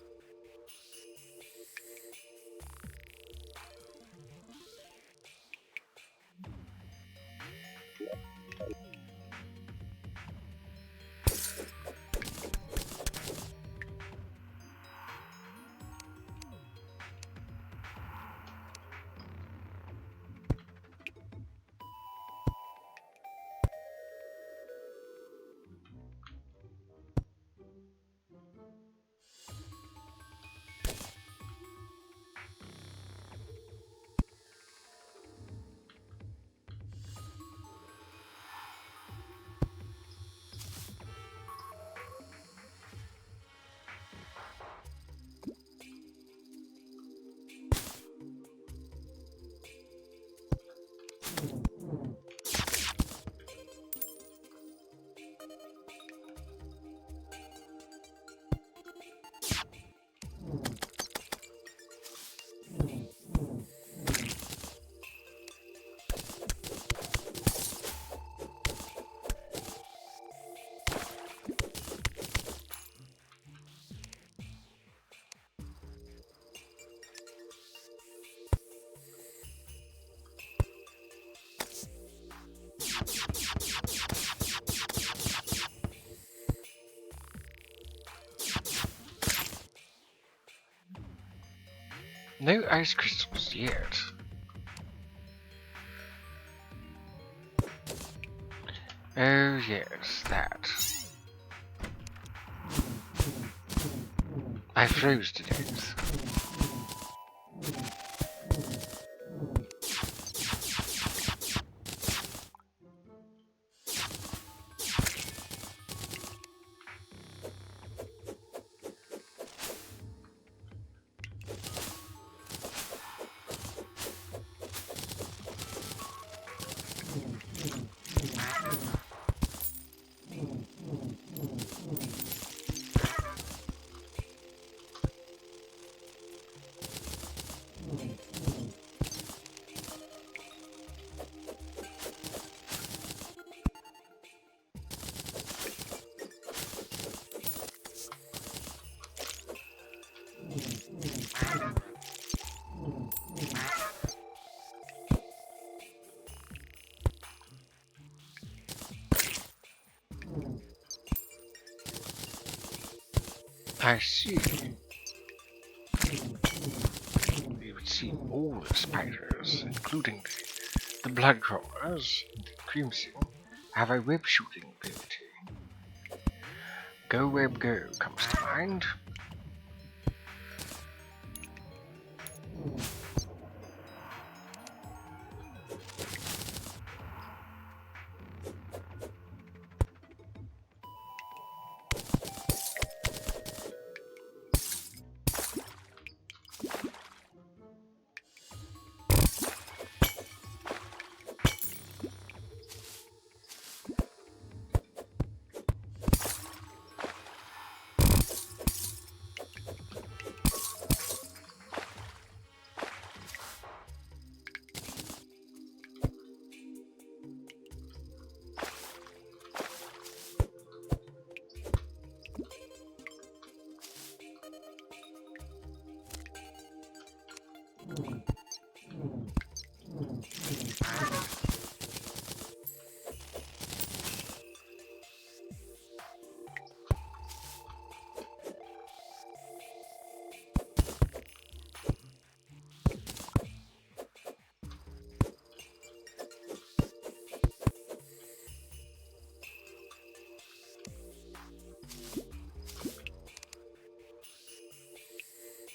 No ice crystals yet. Oh yes, that. I froze to death. I see. You would see all the spiders, including the blood crawlers, and the crimson, have a web shooting ability. Go web go comes to mind.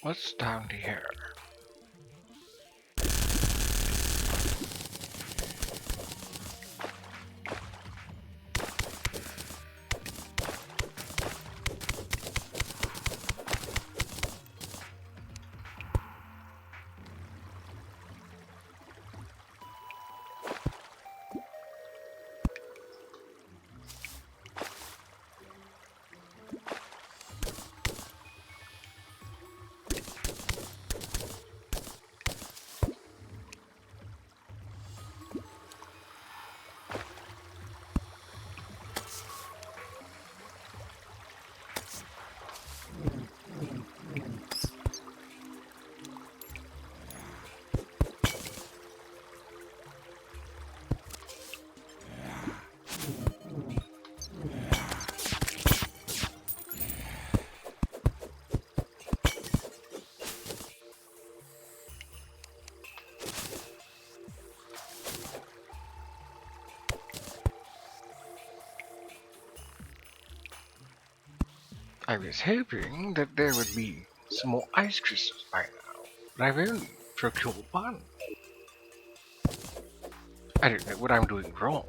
What's down here? I was hoping that there would be some more ice crystals by now, but I've only procured one. I don't know what I'm doing wrong.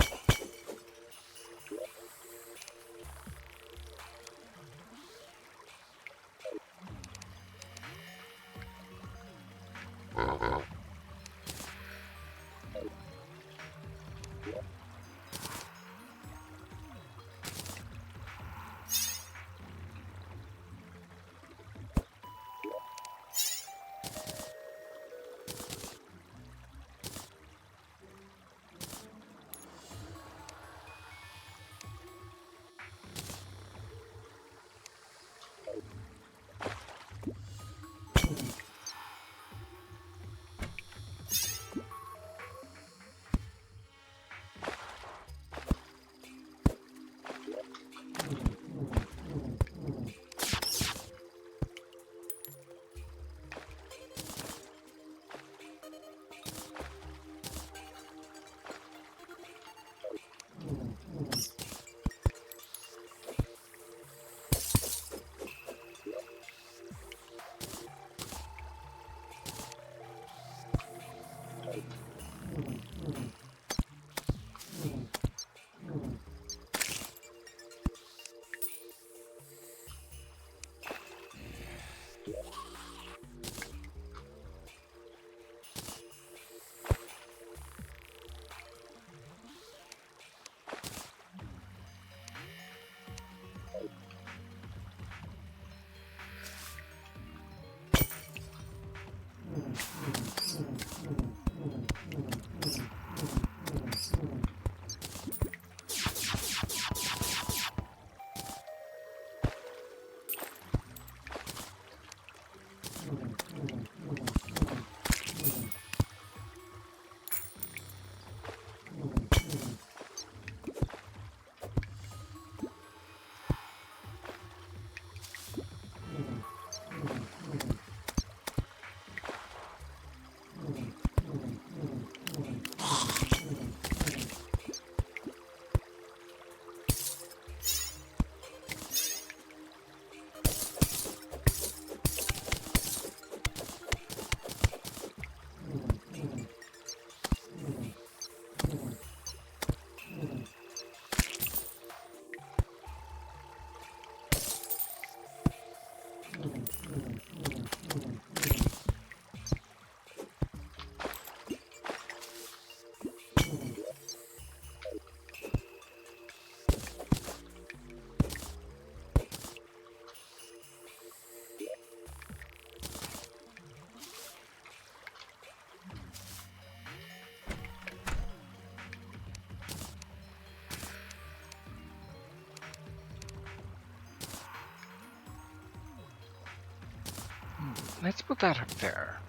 Let's put that up there.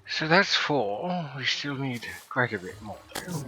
So that's 4. We still need quite a bit more though.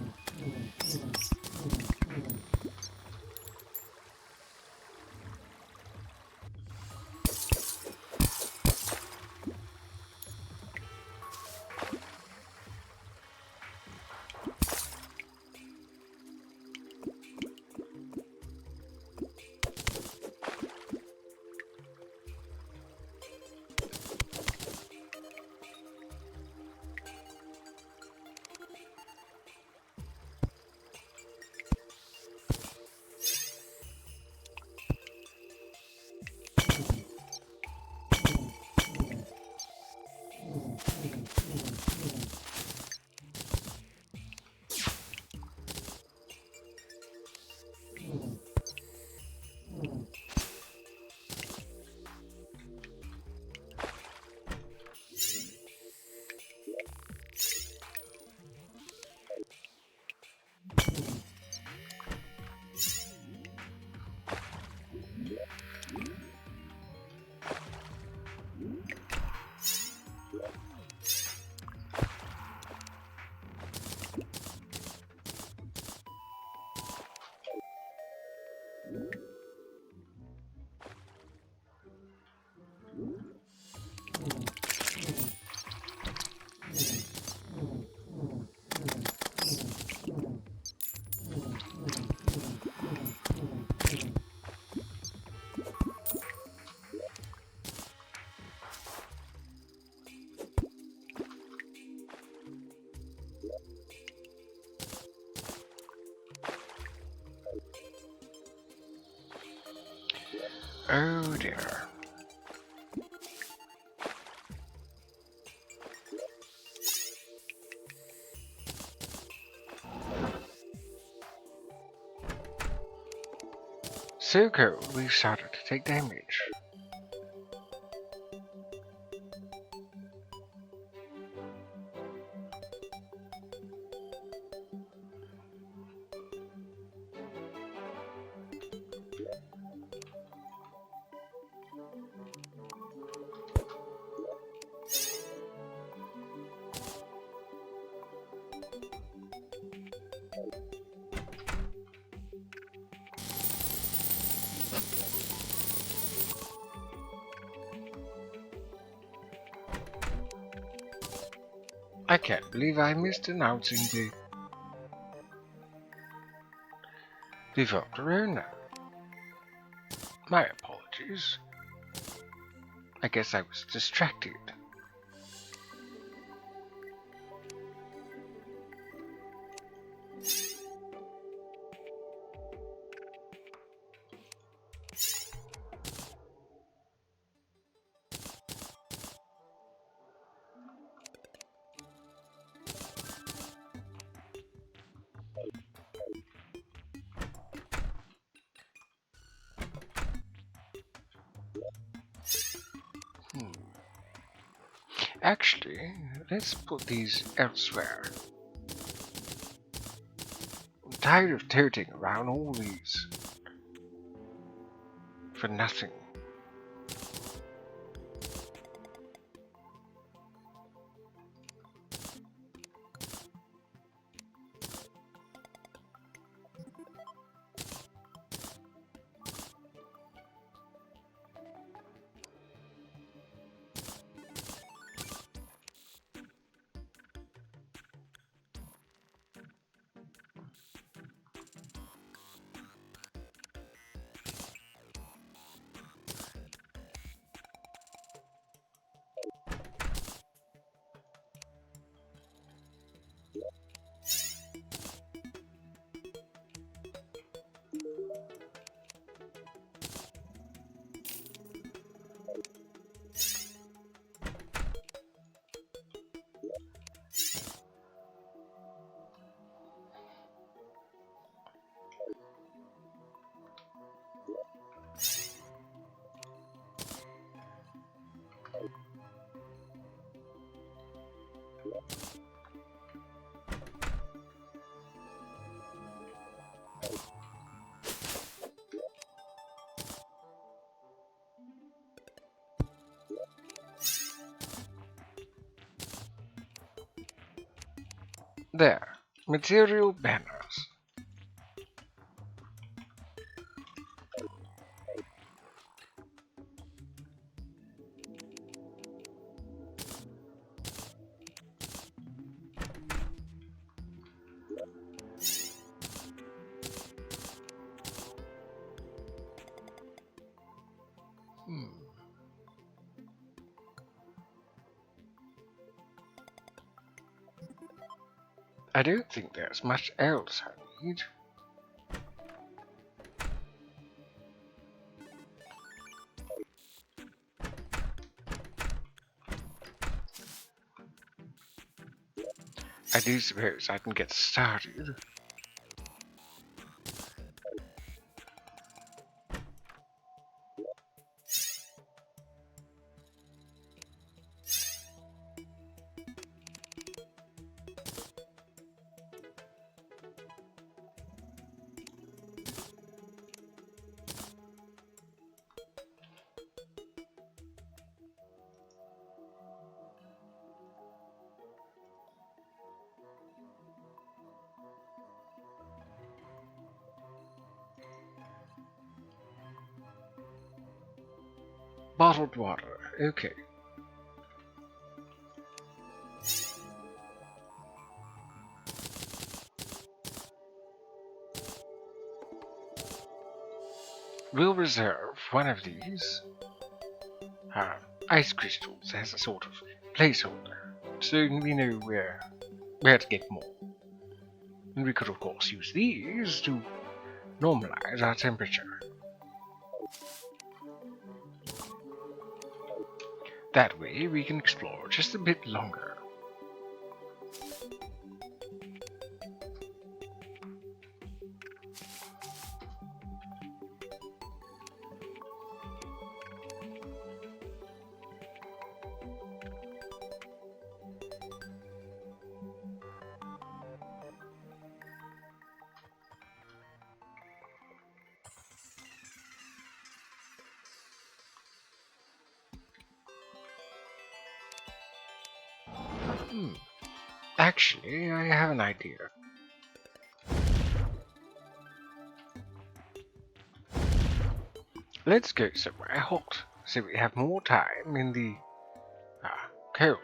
Oh dear. So cold, we've started to take damage. I can't believe I missed announcing the developer owner. My apologies. I guess I was distracted. Actually, let's put these elsewhere. I'm tired of toting around all these for nothing. There. Material banners. I don't think there's much else I need. I do suppose I can get started. Bottled water, okay. We'll reserve one of these ice crystals as a sort of placeholder, so we know where to get more. And we could of course use these to normalize our temperature. That way we can explore just a bit longer. Actually, I have an idea. Let's go somewhere hot, so we have more time in the cold.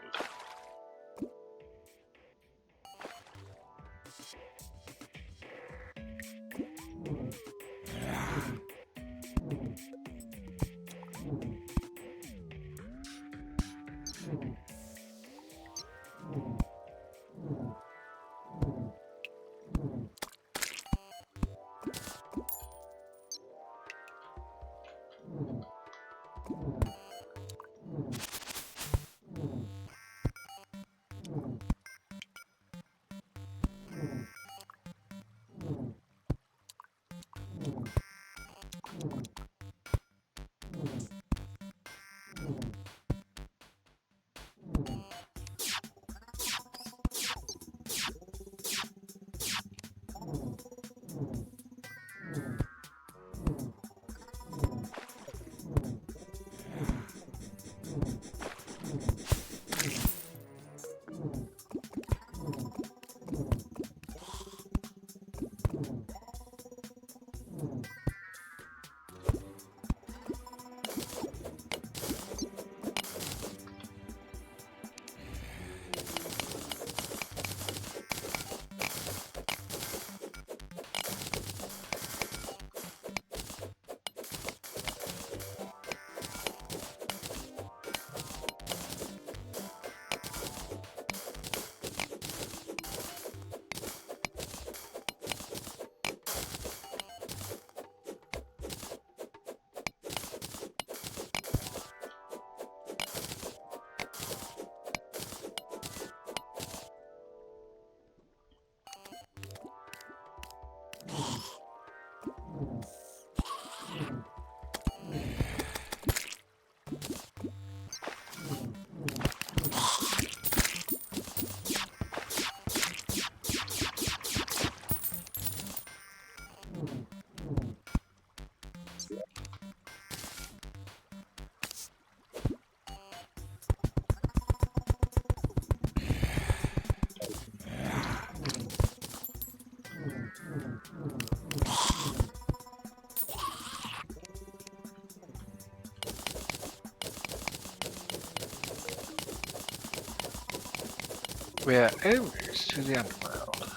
We're almost to the underworld.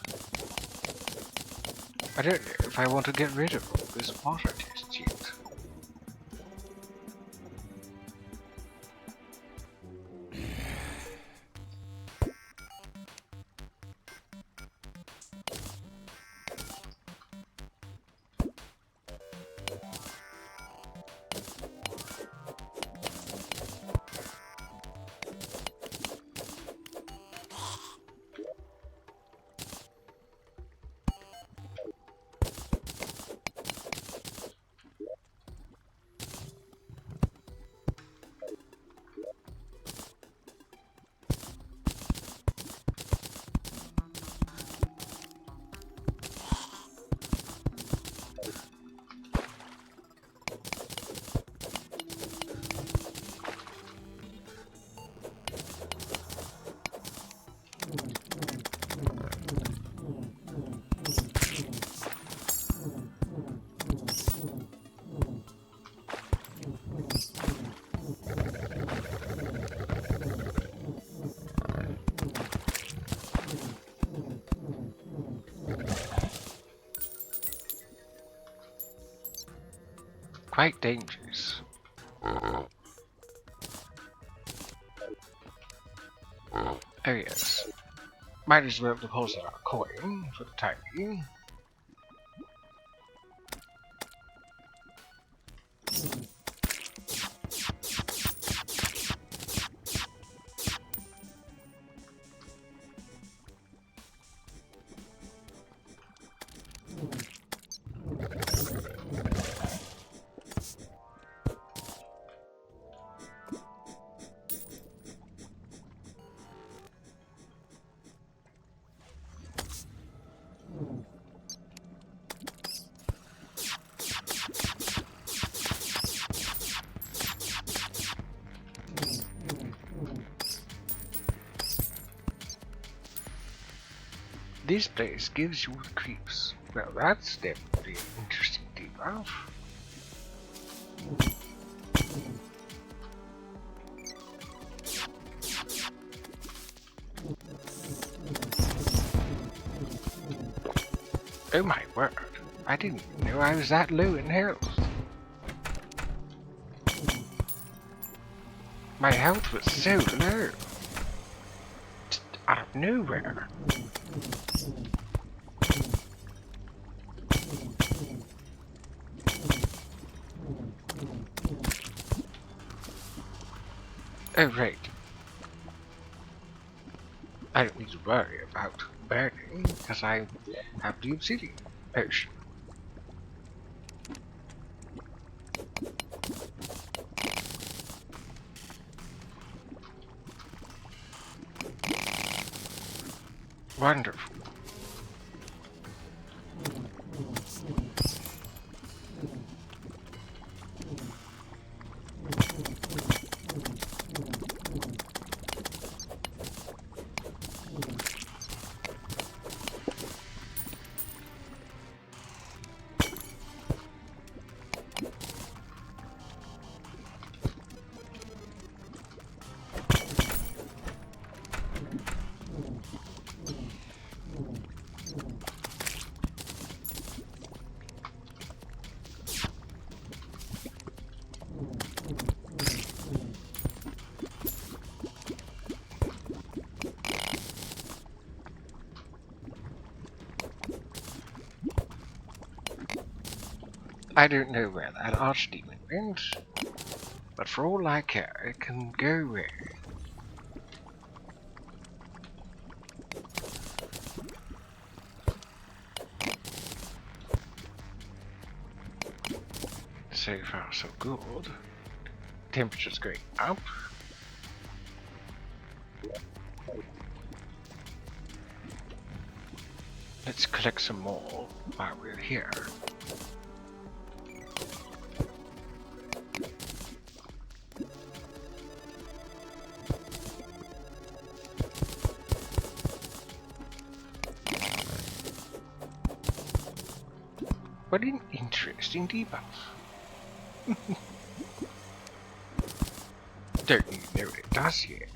I don't know if I want to get rid of all this water test yet. Quite dangerous. Oh yes. Might as well deposit our coin for the time being. This place gives you the creeps. Well, that's definitely an interesting debuff. Oh my word, I didn't even know I was that low in health. My health was so low. Just out of nowhere. Oh right. I don't need to worry about burning because I have the obsidian potion. Wonderful. I don't know where that archdemon went, but for all I care, it can go away. So far, so good. Temperature's going up. Let's collect some more while we're here. What an interesting debuff. Don't even know what it does yet.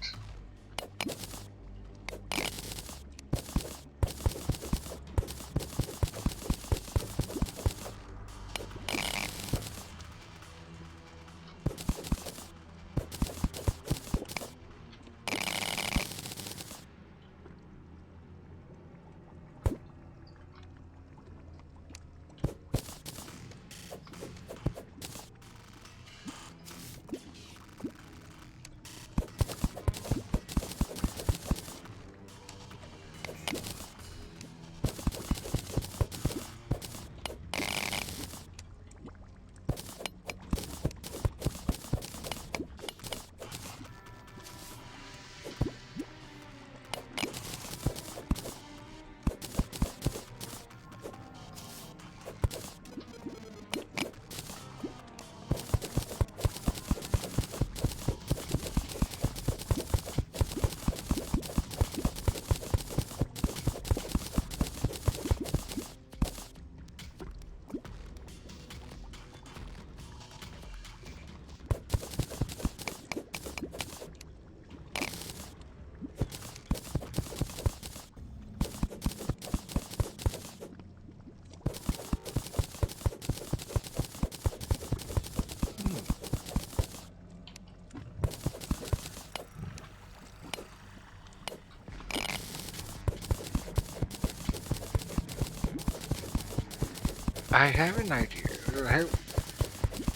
I have an idea that'll help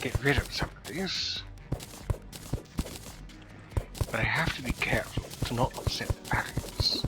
get rid of some of this, but I have to be careful to not upset the balance.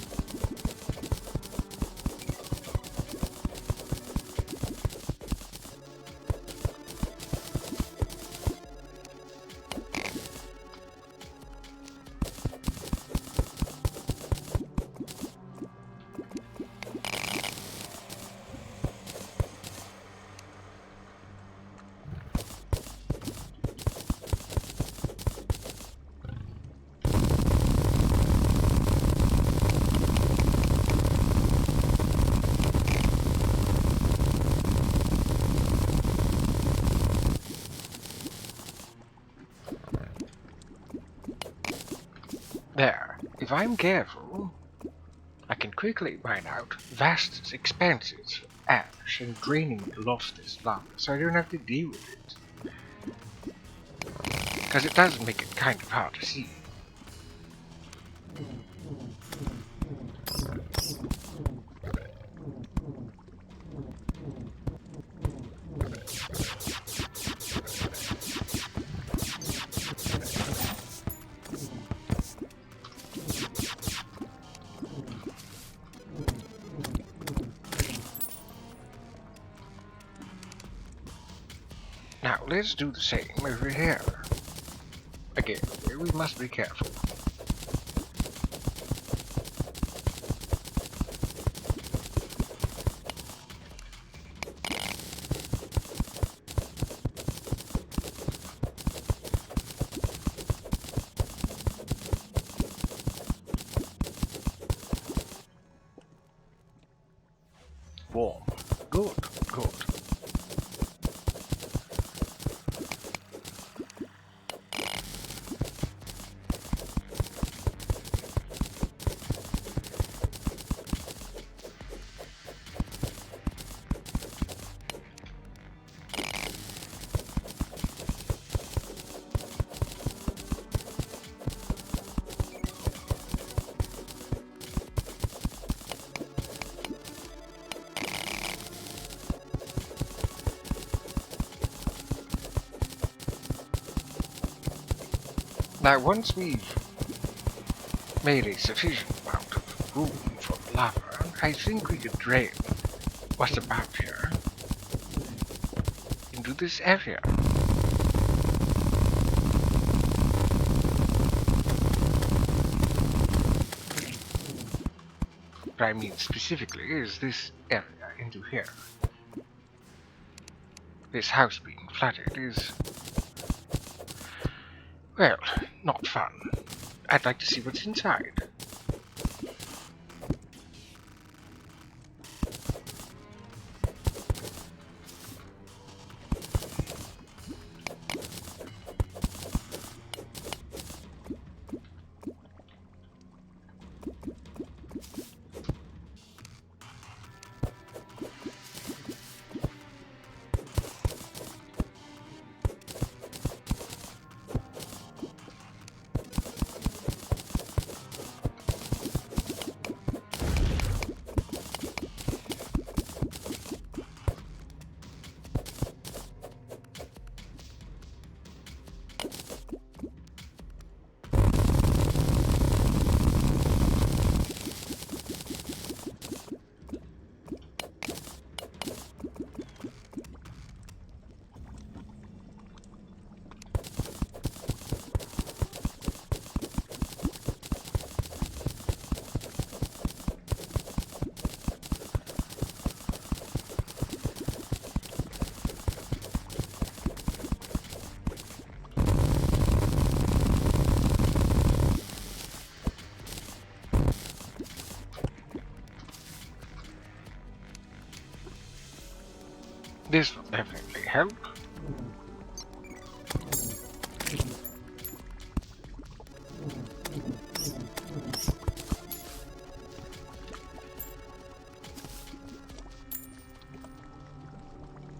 There, if I'm careful, I can quickly mine out vast expanses of ash and draining the lossless lava so I don't have to deal with it. Because it does make it kind of hard to see. Now let's do the same over here. Again, we must be careful. Warm. Good, good. Now, once we've made a sufficient amount of room for lava, I think we could drain what's about here into this area. What I mean specifically is this area into here. This house being flooded is, well, not fun. I'd like to see what's inside. This will definitely help.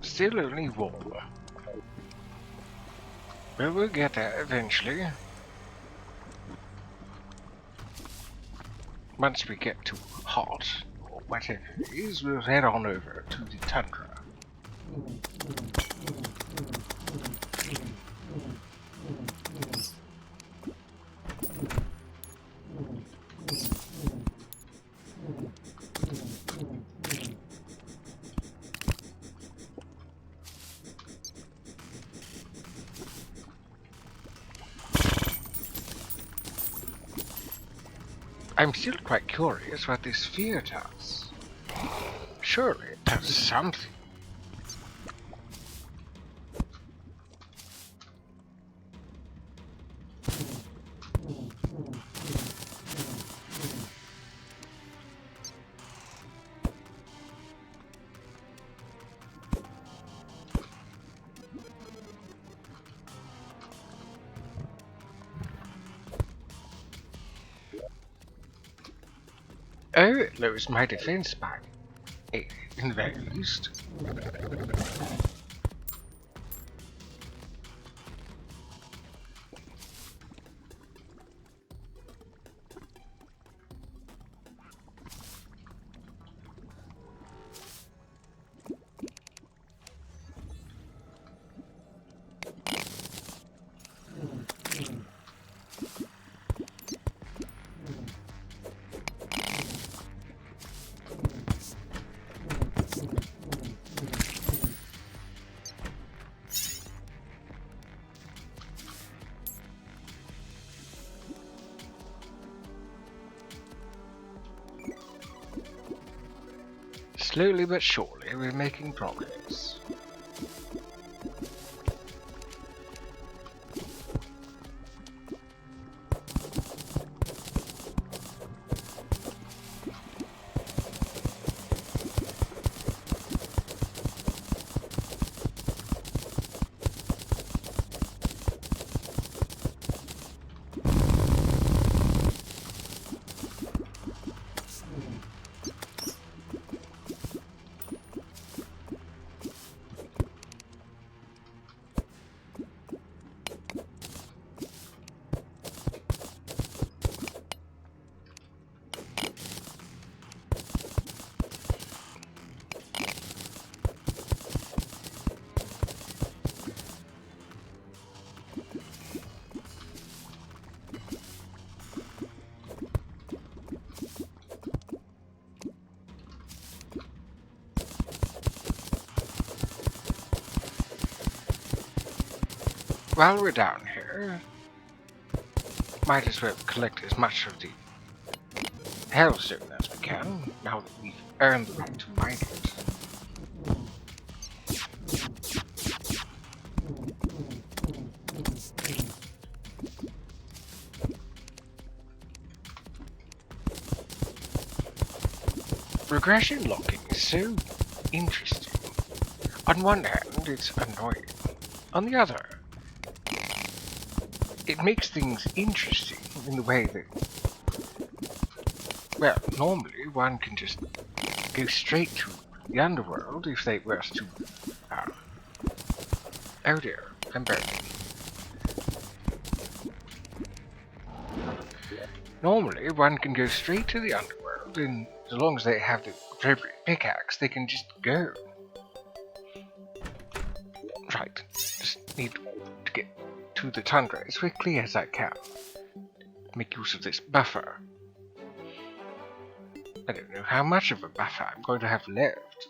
Still only warm. But we'll get there eventually. Once we get too hot, or whatever it is, we'll head on over to the tundra. I'm still quite curious what this sphere does. Surely it does something. Oh, it lowers my defense by, in the very least. Slowly but surely, we're making progress. While we're down here, might as well collect as much of the hellstone as we can, now that we've earned the right to mine it. Regression locking is so interesting. On one hand, it's annoying. On the other, it makes things interesting in the way that, well, normally one can just go straight to the underworld if they were to, oh dear, I'm burning. Normally one can go straight to the underworld, and as long as they have the appropriate pickaxe, they can just go. Right, just need to get to the tundra as quickly as I can. Make use of this buffer. I don't know how much of a buffer I'm going to have left.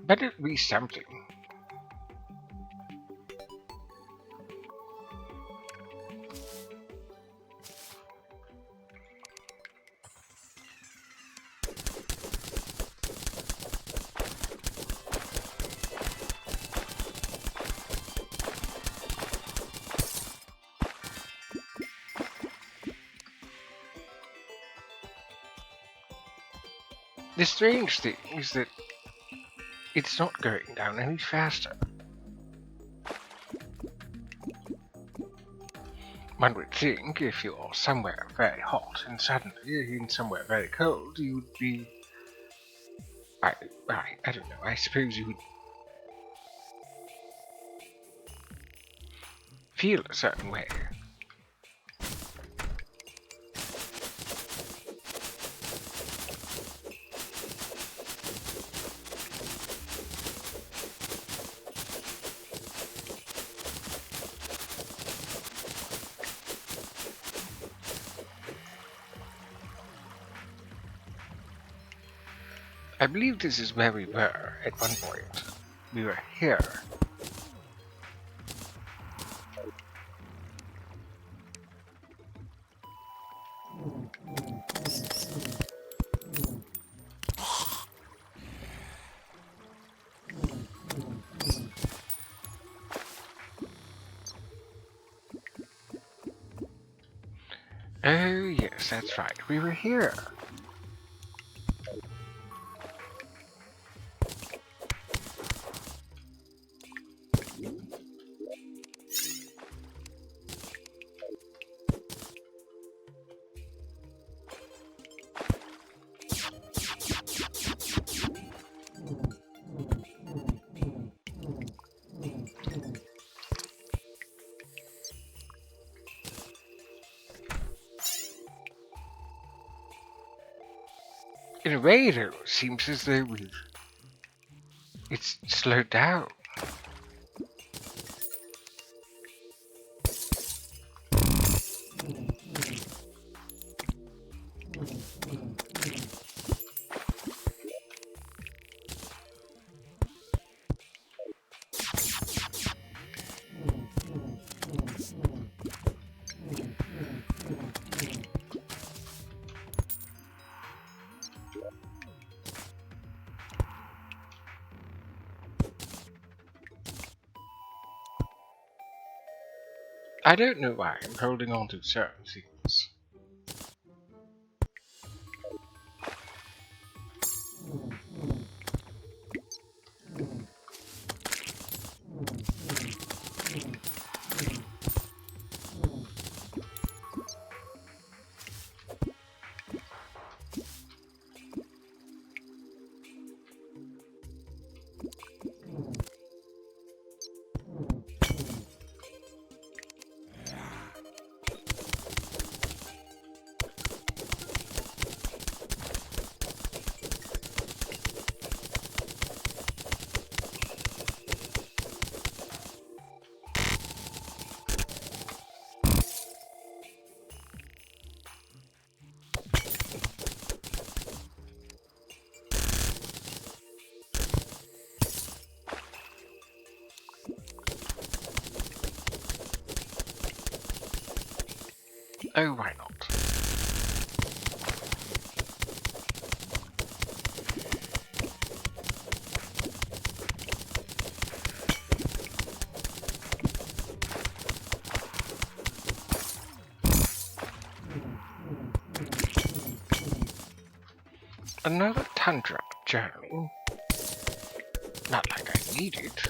But at least something. The strange thing is that it's not going down any faster. One would think if you're somewhere very hot and suddenly in somewhere very cold, you would be... I don't know, I suppose you would feel a certain way. I believe this is where we were at one point. We were here. Oh yes, that's right. We were here. In a way, though, it seems as though it's slowed down. I don't know why I'm holding on to certain things. Oh, why not? Another Tundra journal? Not like I need it.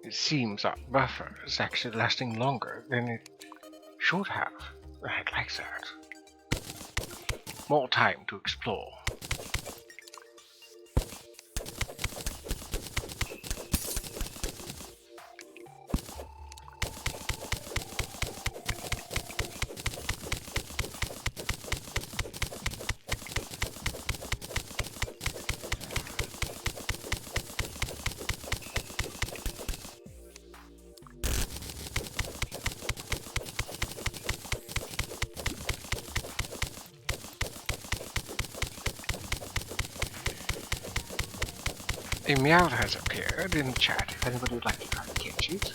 It seems our buffer is actually lasting longer than it should have. I'd like that. More time to explore. A meow has appeared in chat if anybody would like to try to catch it.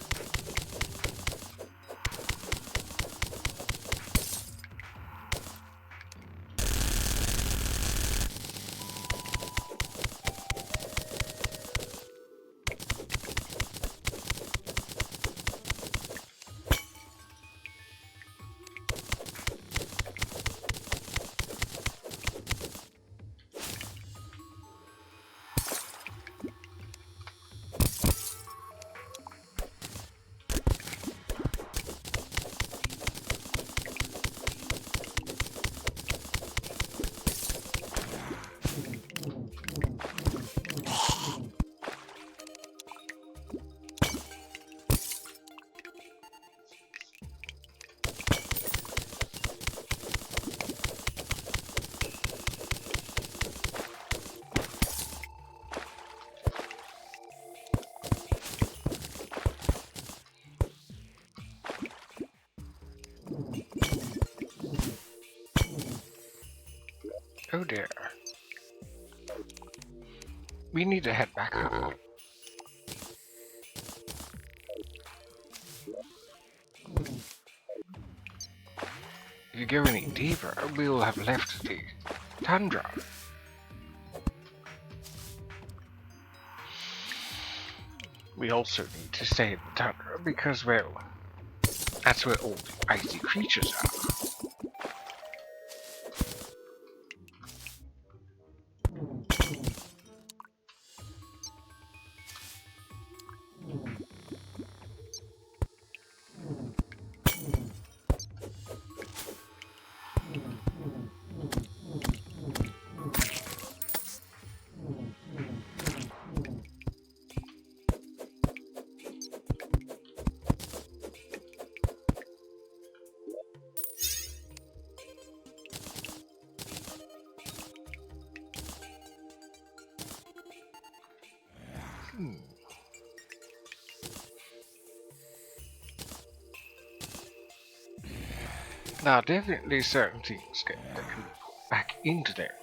Oh dear. We need to head back up. If you go any deeper, we will have left the tundra. We also need to stay in the tundra because, well, that's where all the icy creatures are. Now, definitely certain things that can be put back into there.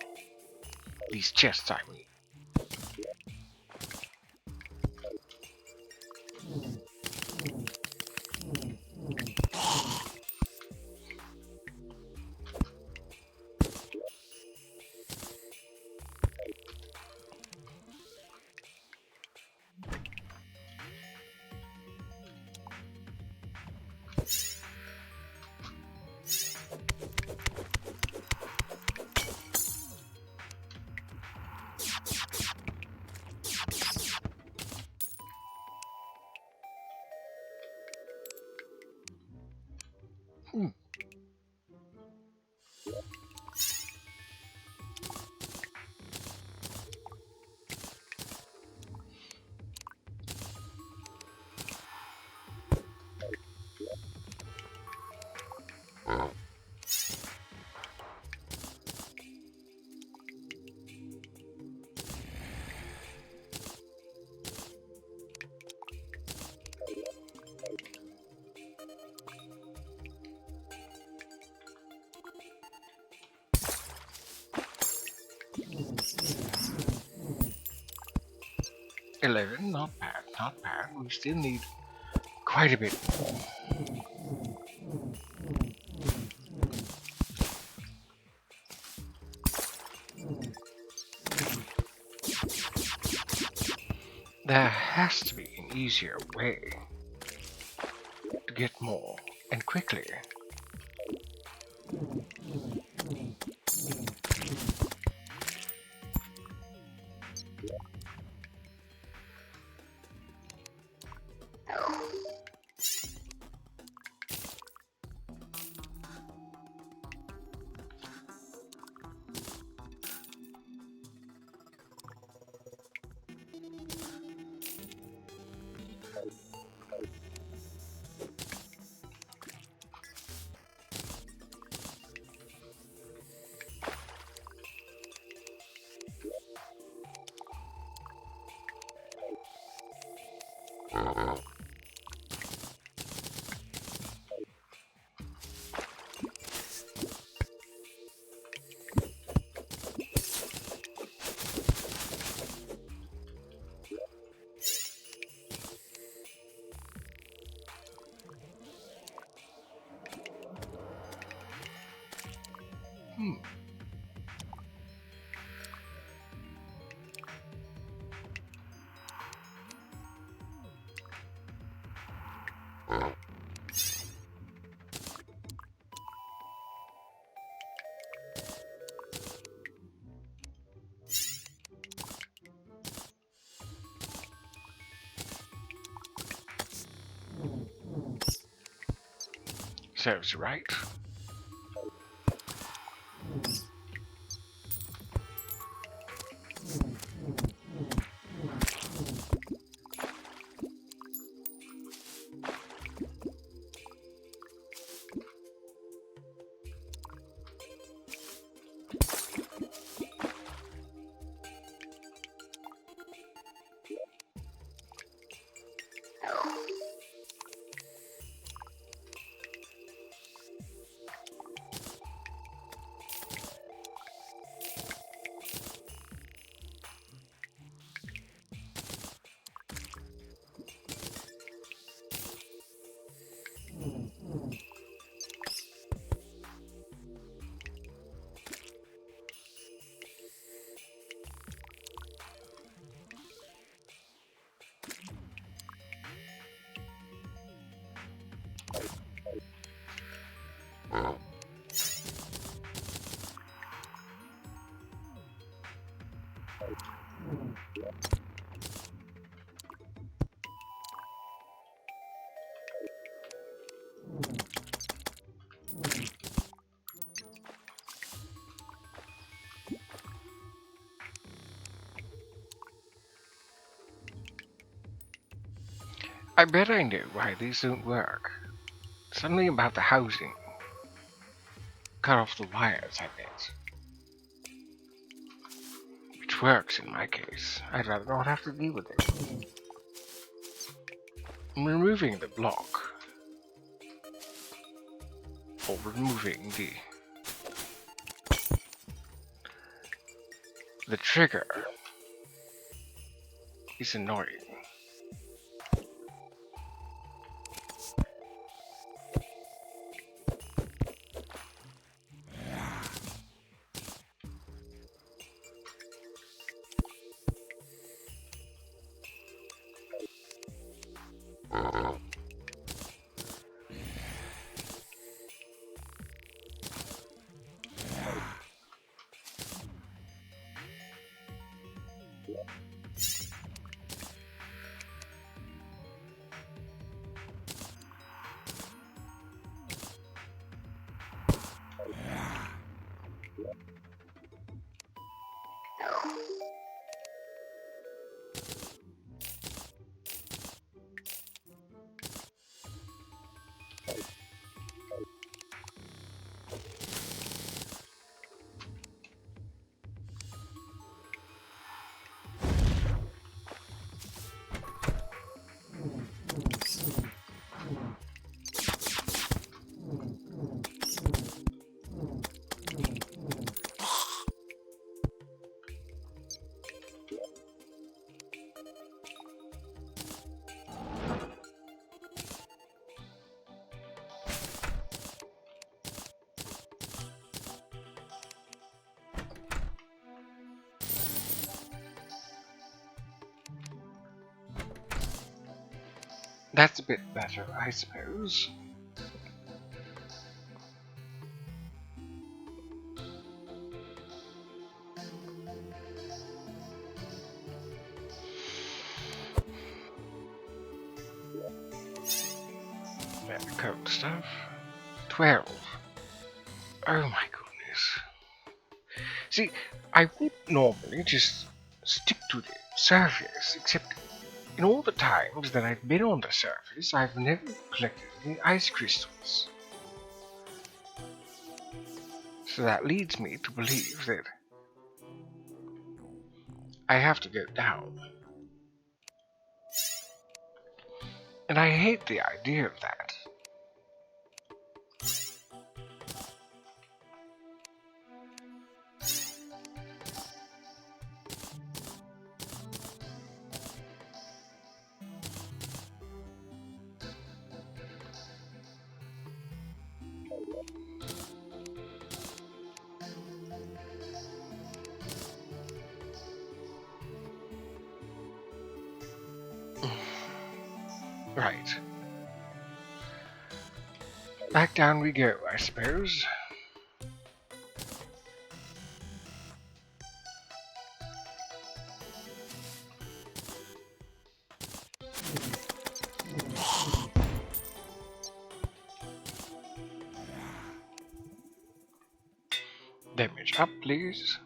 These chests, I mean. $11, not bad, not bad. We still need quite a bit more. There has to be an easier way to get more, and quickly. Serves you right. I bet I know why these don't work. Something about the housing. Cut off the wires, I bet. Which works in my case. I'd rather not have to deal with it. I'm removing the block. Or removing the trigger is annoying. That's a bit better, I suppose. That occult stuff. 12. Oh my goodness. See, I would normally just stick to the surface, except in all the times that I've been on the surface, I've never collected any ice crystals. So that leads me to believe that I have to go down. And I hate the idea of that. Right. Back down we go, I suppose. Damage up, please.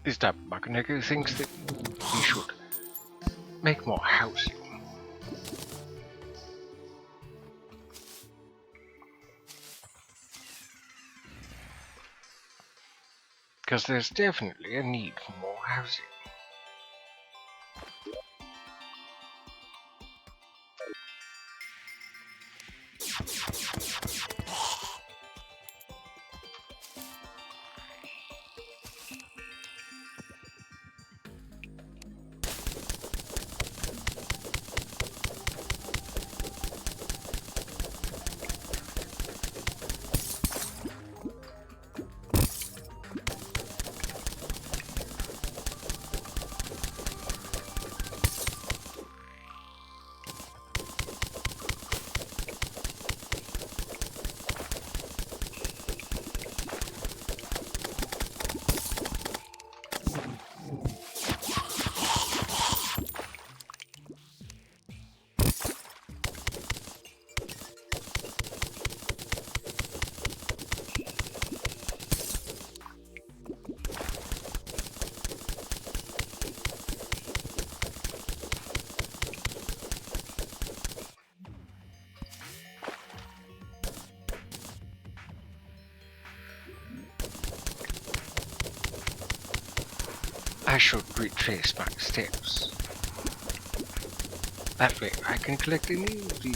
This type of Bakaneko thinks that we should make more housing. Because there's definitely a need for more housing. I should retrace my steps. That way I can collect any of the...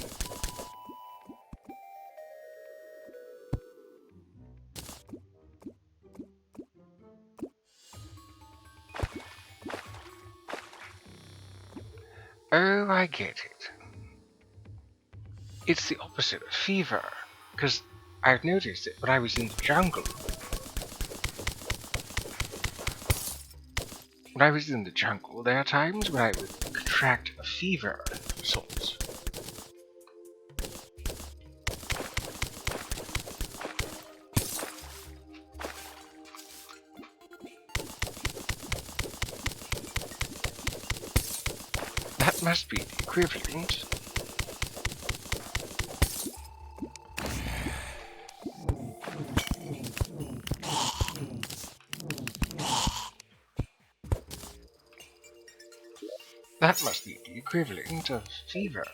Oh, I get it. It's the opposite of fever, because I've noticed that when I was in the jungle, there are times when I would contract a fever of sorts. That must be the equivalent. That must be the equivalent of fever.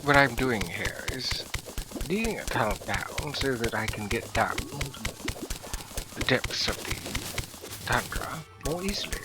What I'm doing here is digging a tunnel down so that I can get down to the depths of the tundra more easily.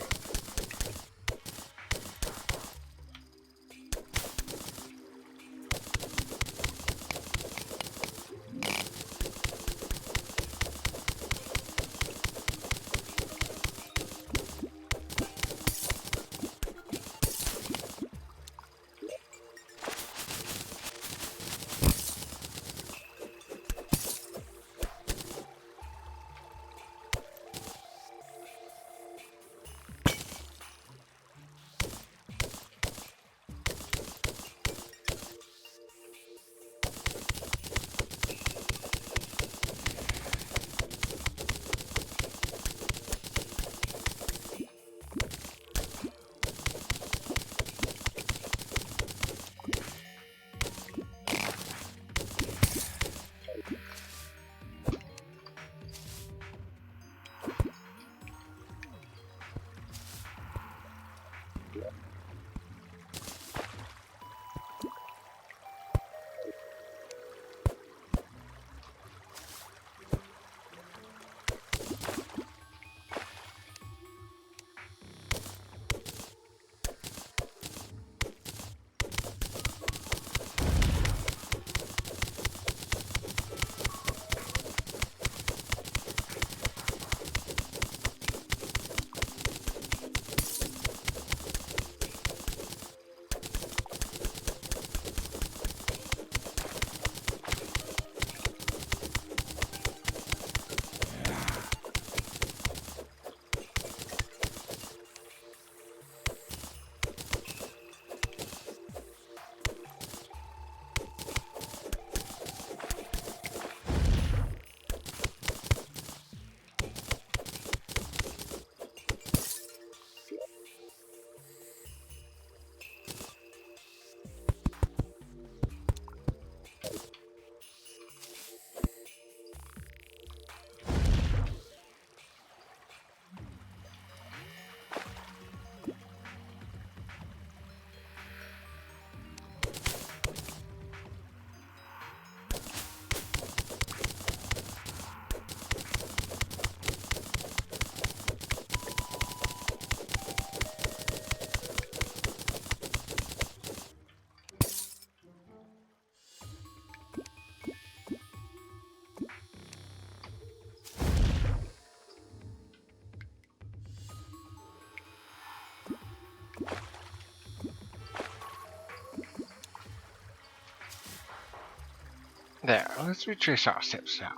There, let's retrace our steps now.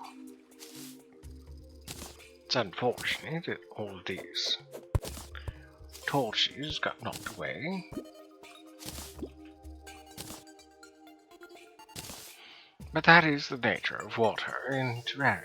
It's unfortunate that all these torches got knocked away. But that is the nature of water in Terraria.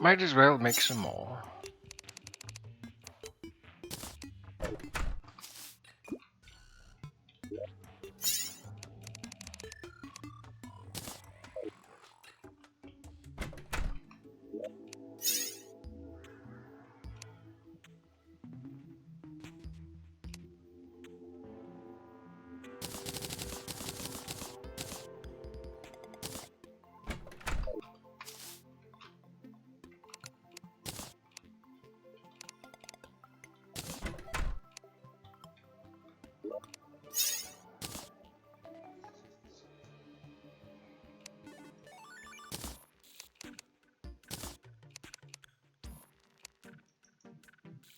Might as well make some more.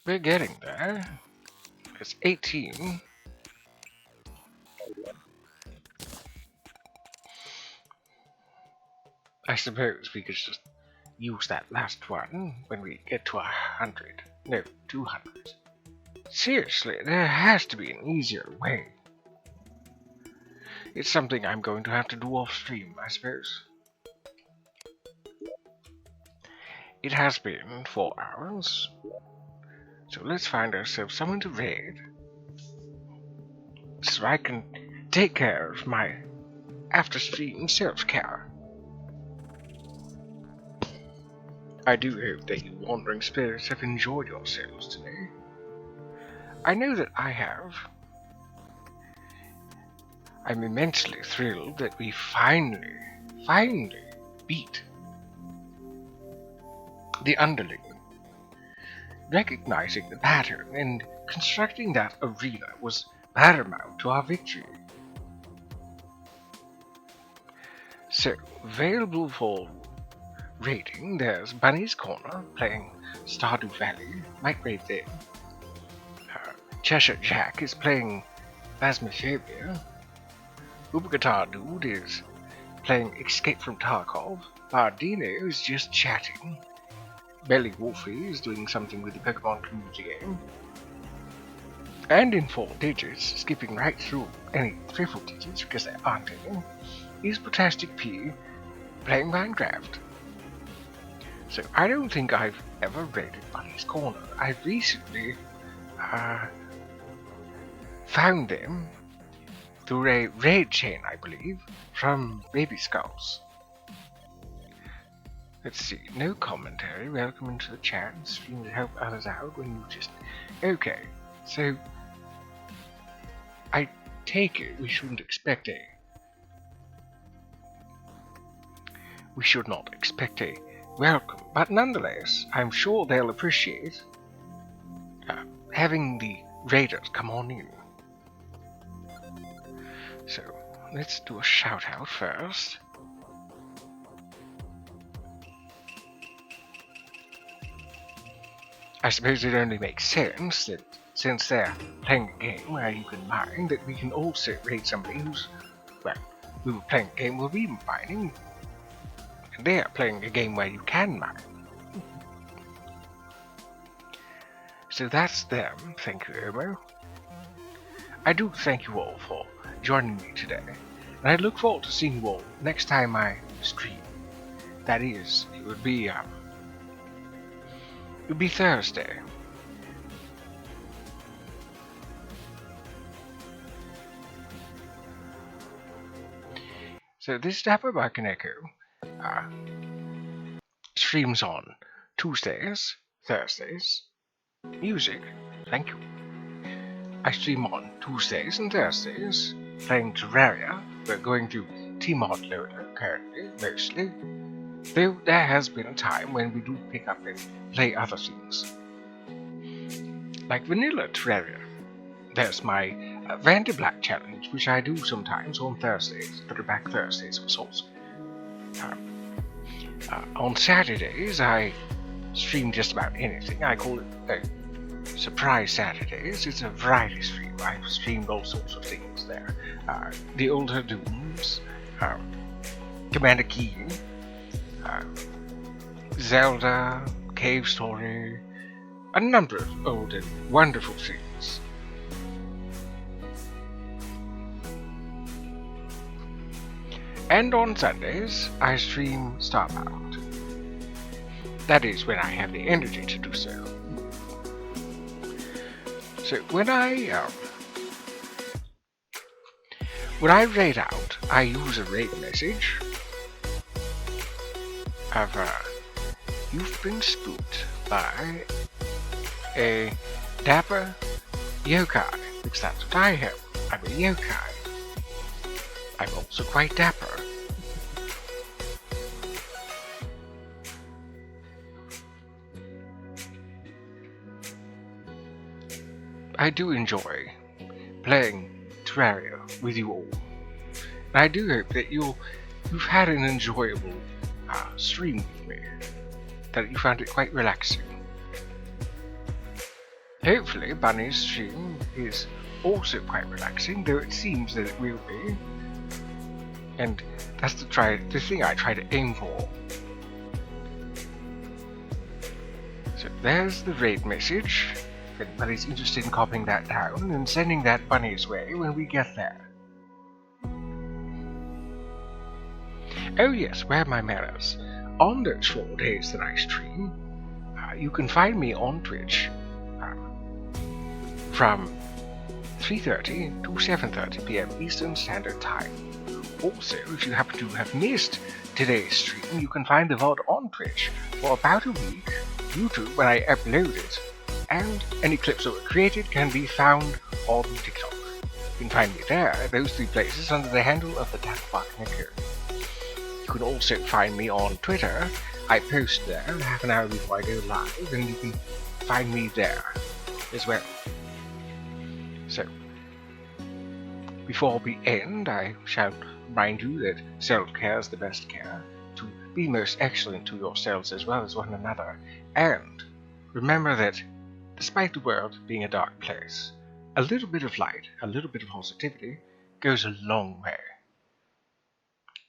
We're getting there. It's 18. I suppose we could just use that last one when we get to 100. No, 200. Seriously, there has to be an easier way. It's something I'm going to have to do off stream, I suppose. It has been 4 hours. So let's find ourselves someone to raid. So I can take care of my after-stream self-care. I do hope that you wandering spirits have enjoyed yourselves today. I know that I have. I'm immensely thrilled that we finally beat the underling, recognizing the pattern and constructing that arena was paramount to our victory. So, available for raiding, there's Bunny's Corner playing Stardew Valley, might raid there. Cheshire Jack is playing Phasmophobia. Uber Dude is playing Escape from Tarkov. Bardino is just chatting. Belly Wolfie is doing something with the Pokemon community game. And in 4 digits, skipping right through any triple digits because there aren't any, is Potastic P playing Minecraft. So I don't think I've ever raided Bunny's Corner. I recently found them through a raid chain, I believe, from Baby Skulls. Let's see, no commentary, welcome into the chat, stream to help others out when you just... Okay, so... I take it we shouldn't expect a... We should not expect a welcome, but nonetheless, I'm sure they'll appreciate having the raiders come on in. So, let's do a shout out first. I suppose it only makes sense that since they're playing a game where you can mine, that we can also raid somebody who's, well, we were playing a game where we were mining, and they're playing a game where you can mine. So that's them. Thank you, Omo. I do thank you all for joining me today, and I look forward to seeing you all next time I stream. That is, it would be Thursday. So this Dapper streams on Tuesdays, Thursdays. Music, thank you. I stream on Tuesdays and Thursdays, playing Terraria. We're going to tModLoader currently, mostly. Though there has been a time when we do pick up and play other things. Like vanilla Terraria. There's my Vanderblack challenge, which I do sometimes on Thursdays, Throwback Thursdays of sorts. On Saturdays, I stream just about anything. I call it Surprise Saturdays. It's a variety stream. I've streamed all sorts of things there. The Older Dooms, Commander Keen, Zelda, Cave Story, a number of old and wonderful things. And on Sundays, I stream Starbound. That is when I have the energy to do so. So when I raid out, I use a raid message of you've been spooked by a dapper yokai, because that's what I am. I'm a yokai. I'm also quite dapper. I do enjoy playing Terraria with you all. And I do hope that you've had an enjoyable stream with me, that you found it quite relaxing. Hopefully Bunny's stream is also quite relaxing, though it seems that it will be. And that's the thing I try to aim for. So there's the raid message. If anybody's interested in copying that down and sending that Bunny's way when we get there. Oh yes, where are my manners? On those 4 days that I stream, you can find me on Twitch from 3:30 to 7:30 PM Eastern Standard Time. Also, if you happen to have missed today's stream, you can find the VOD on Twitch for about a week, YouTube when I upload it, and any clips that were created can be found on TikTok. You can find me there at those 3 places under the handle of the dapper. You can also find me on Twitter. I post there half an hour before I go live, and you can find me there as well. So, before we end, I shall remind you that self-care is the best care, to be most excellent to yourselves as well as one another, and remember that, despite the world being a dark place, a little bit of light, a little bit of positivity, goes a long way.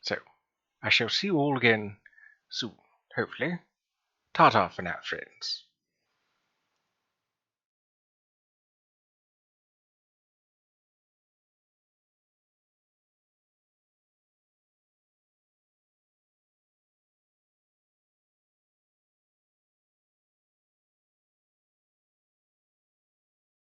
So, I shall see you all again soon, hopefully. Ta-ta for now, friends.